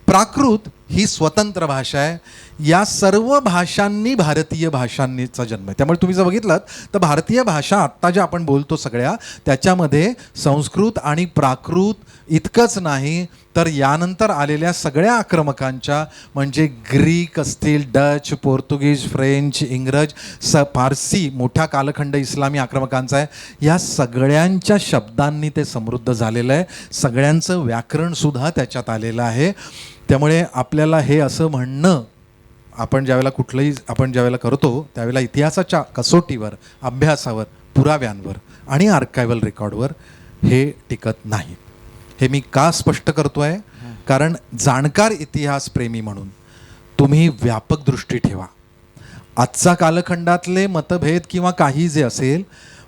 Speaker 1: प्राकृत ही स्वतंत्र भाषा आहे. या सर्व भाषांनी भारतीय भाषांचा जन्म आहे. त्यामुळे तुम्ही जर बघितलं तर भारतीय भाषा आत्ता ज्या आपण बोलतो सगळ्या, त्याच्यामध्ये संस्कृत आणि प्राकृत इतकंच नाही तर यानंतर आलेल्या सगळ्या आक्रमकांच्या म्हणजे ग्रीक असतील, डच, पोर्तुगीज, फ्रेंच, इंग्रज, फारसी, मोठा कालखंड इस्लामी आक्रमकांचा आहे, या सगळ्यांच्या शब्दांनी ते समृद्ध झालेलं आहे. सगळ्यांचं व्याकरणसुद्धा त्याच्यात आलेलं आहे. त्यामुळे आपल्याला हे असं म्हणणं आपण ज्यावेळेला करतो त्यावेळेला इतिहासाच्या कसोटीवर, अभ्यासावर, पुराव्यांवर आणि आर्कायव्हल रेकॉर्डवर हे टिकत नाही. हे मी का स्पष्ट करतो आहे? कारण जाणकार इतिहासप्रेमी म्हणून तुम्ही व्यापक दृष्टी ठेवा. आजचा कालखंडातले मतभेद किंवा काही जे असेल,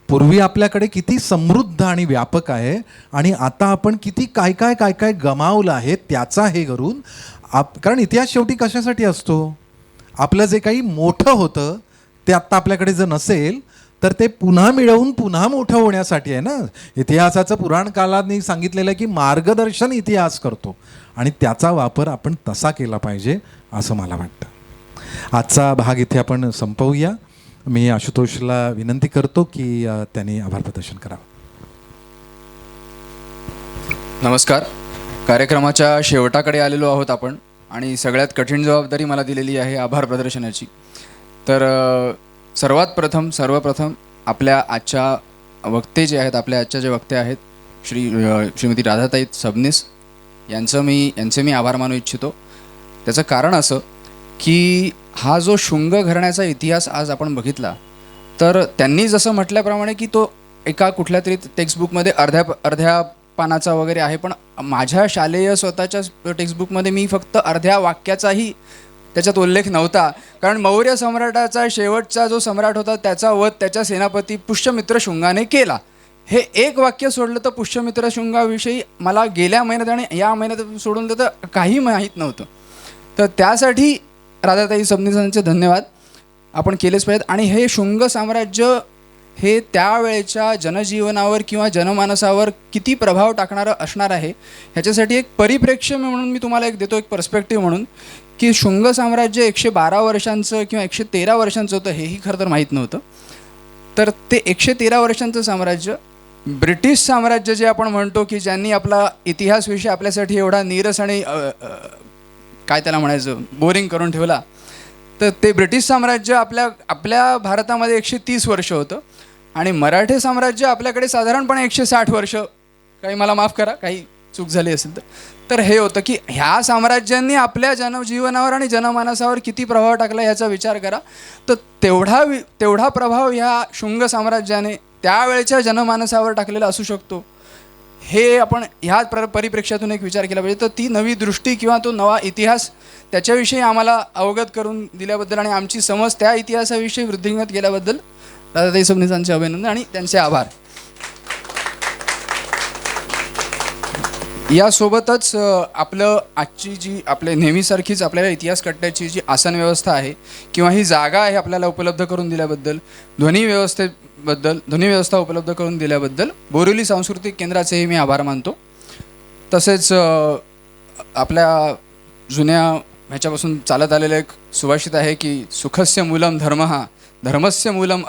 Speaker 1: पूर्वी आपल्याकडे किती समृद्ध आणि व्यापक आहे आणि आता आपण किती काय काय गमावलं आहे त्याचा हे करून कारण इतिहास शेवटी कशासाठी असतो? आपलं जे काही मोठं होतं ते आत्ता आपल्याकडे जर नसेल तर ते पुन्हा मिळवून पुन्हा मोठं होण्यासाठी आहे ना. इतिहासाचं पुराण काळाने सांगितलेलं आहे की मार्गदर्शन इतिहास करतो आणि त्याचा वापर आपण तसा केला पाहिजे असं मला वाटतं. आजचा भाग इथे आपण संपवूया. मी आशुतोषला विनंती करतो की त्यांनी आभार प्रदर्शन करावं.
Speaker 11: नमस्कार. कार्यक्रमाच्या शेवटाकडे आलेलो आहोत आपण आणि सगळ्यात कठीण जबाबदारी मला दिलेली आहे आभार प्रदर्शनाची. तर सर्वप्रथम आपल्या आजच्या वक्ते जे आहेत, आपल्या आजच्या जे वक्ते आहेत श्रीमती राधाताई सबनीस यांचे मी आभार मानू इच्छितो. त्याचं कारण असं की हा जो शुंग घराण्याचा इतिहास आज आपण बघितला, तर त्यांनी जसं म्हटल्याप्रमाणे की तो एका कुठल्या तरी टेक्स्टबुकमध्ये अर्ध्या पानाचा वगैरे आहे, पण माझ्या शालेय स्वतःच्या टेक्स्टबुकमध्ये मी फक्त अर्ध्या वाक्याचाही त्याच्यात उल्लेख नव्हता. कारण मौर्य सम्राटाचा शेवटचा जो सम्राट होता त्याचा वध त्याच्या सेनापती पुष्यमित्र शुंगाने केला. हे एक वाक्य सोडलं तर पुष्यमित्र शुंगाविषयी मला गेल्या महिन्यात आणि या महिन्यात सोडून तर काही माहीत नव्हतं. तर त्यासाठी राधाताई सबनीसांचे धन्यवाद आपण केलेच पाहिजेत. आणि हे शुंग साम्राज्य हे त्यावेळेच्या जनजीवनावर किंवा जनमानसावर किती प्रभाव टाकणारं असणार आहे ह्याच्यासाठी एक परिप्रेक्ष्य म्हणून मी तुम्हाला एक देतो, एक पर्स्पेक्टिव्ह म्हणून, की शुंग साम्राज्य 112 वर्षांचं किंवा 113 वर्षांचं होतं, हेही खरं तर माहीत नव्हतं. तर ते 113 वर्षांचं साम्राज्य, ब्रिटिश साम्राज्य जे आपण म्हणतो की ज्यांनी आपला इतिहास विषय आपल्यासाठी एवढा नीरस आणि काय त्याला म्हणायचं बोरिंग करून ठेवला, तर ते ब्रिटिश साम्राज्य आपल्या भारतामध्ये 130 वर्ष होतं आणि मराठी साम्राज्य आपल्याकडे साधारणपणे 160 वर्ष, काही मला माफ करा काही चूक झाली असेल तर हे होतं की ह्या साम्राज्यांनी आपल्या जनजीवनावर आणि जनमानसावर किती प्रभाव टाकला याचा विचार करा. तर तेवढा प्रभाव ह्या शुंग साम्राज्याने त्यावेळेच्या जनमानसावर टाकलेला असू शकतो, हे आपण ह्या परिप्रेक्ष्यातून एक विचार केला पाहिजे. तर ती नवी दृष्टी किंवा तो नवा इतिहास त्याच्याविषयी आम्हाला अवगत करून दिल्याबद्दल आणि आमची समज त्या इतिहासाविषयी वृद्धिंगत केल्याबद्दल राधाताई सबनीसांचे अभिनंदन आणि त्यांचे आभार. यासोबतच आपलं आजची जी आपल्या नेहमीसारखीच आपल्याला इतिहास कट्ट्याची जी आसन व्यवस्था आहे किंवा ही जागा आहे आपल्याला उपलब्ध करून दिल्याबद्दल, ध्वनी व्यवस्था उपलब्ध करून दिल्याबद्दल बोरिवली सांस्कृतिक केंद्राचेही मी आभार मानतो. तसेच आपल्या जुन्या ह्याच्यापासून चालत आलेलं एक सुभाषित आहे की सुखस्य मूलम धर्मः, धर्मस्य मूलम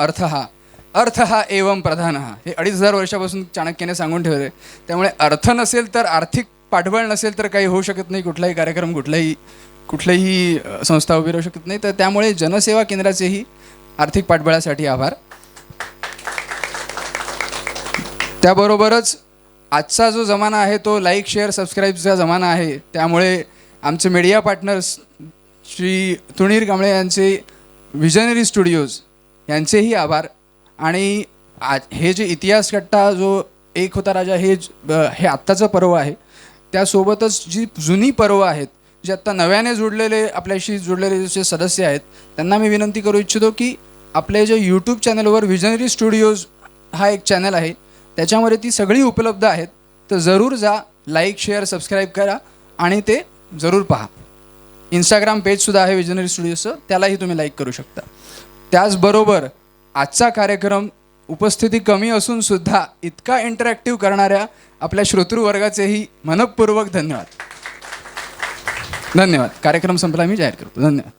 Speaker 11: अर्थ एवं प्रधानः. हे 2500 वर्षापासून चाणक्याने सांगून ठेवले. त्यामुळे अर्थ नसेल तर, आर्थिक पाठबळ नसेल तर काही होऊ शकत नाही, कुठलाही कार्यक्रम कुठल्याही संस्था उभी राहू शकत नाही. तर त्यामुळे जनसेवा केंद्राचेही आर्थिक पाठबळासाठी आभार. त्याबरोबरच आजचा जो जमाना आहे तो लाईक शेअर सबस्क्राईबचा जमाना आहे. त्यामुळे आमचे मीडिया पार्टनर्स श्री तुणीर कांबळे यांचे विजनरी स्टुडिओज यांचेही आभार. आणि हे जे इतिहास कट्टा जो एक होता राजा हे आत्ताचं पर्व आहे, त्यासोबतच जी जुनी पर्व आहेत जे आत्ता नव्याने आपल्याशी जुडलेले जे सदस्य आहेत त्यांना मी विनंती करू इच्छितो की आपले जे यूट्यूब चॅनलवर विजनरी स्टुडिओज हा एक चॅनल आहे त्याच्यामध्ये ती सगळी उपलब्ध आहेत. तर जरूर जा, लाईक शेअर सबस्क्राईब करा आणि ते जरूर पहा. इंस्टाग्राम पेजसुद्धा आहे विजनरी स्टुडिओचं, त्यालाही तुम्ही लाईक करू शकता. त्याचबरोबर आजचा कार्यक्रम उपस्थिती कमी असून सुद्धा इतका इंटरॅक्टिव्ह करणाऱ्या आपल्या श्रोतृवर्गाचेही मनःपूर्वक धन्यवाद. कार्यक्रम संपला, मी जाहीर करतो. धन्यवाद.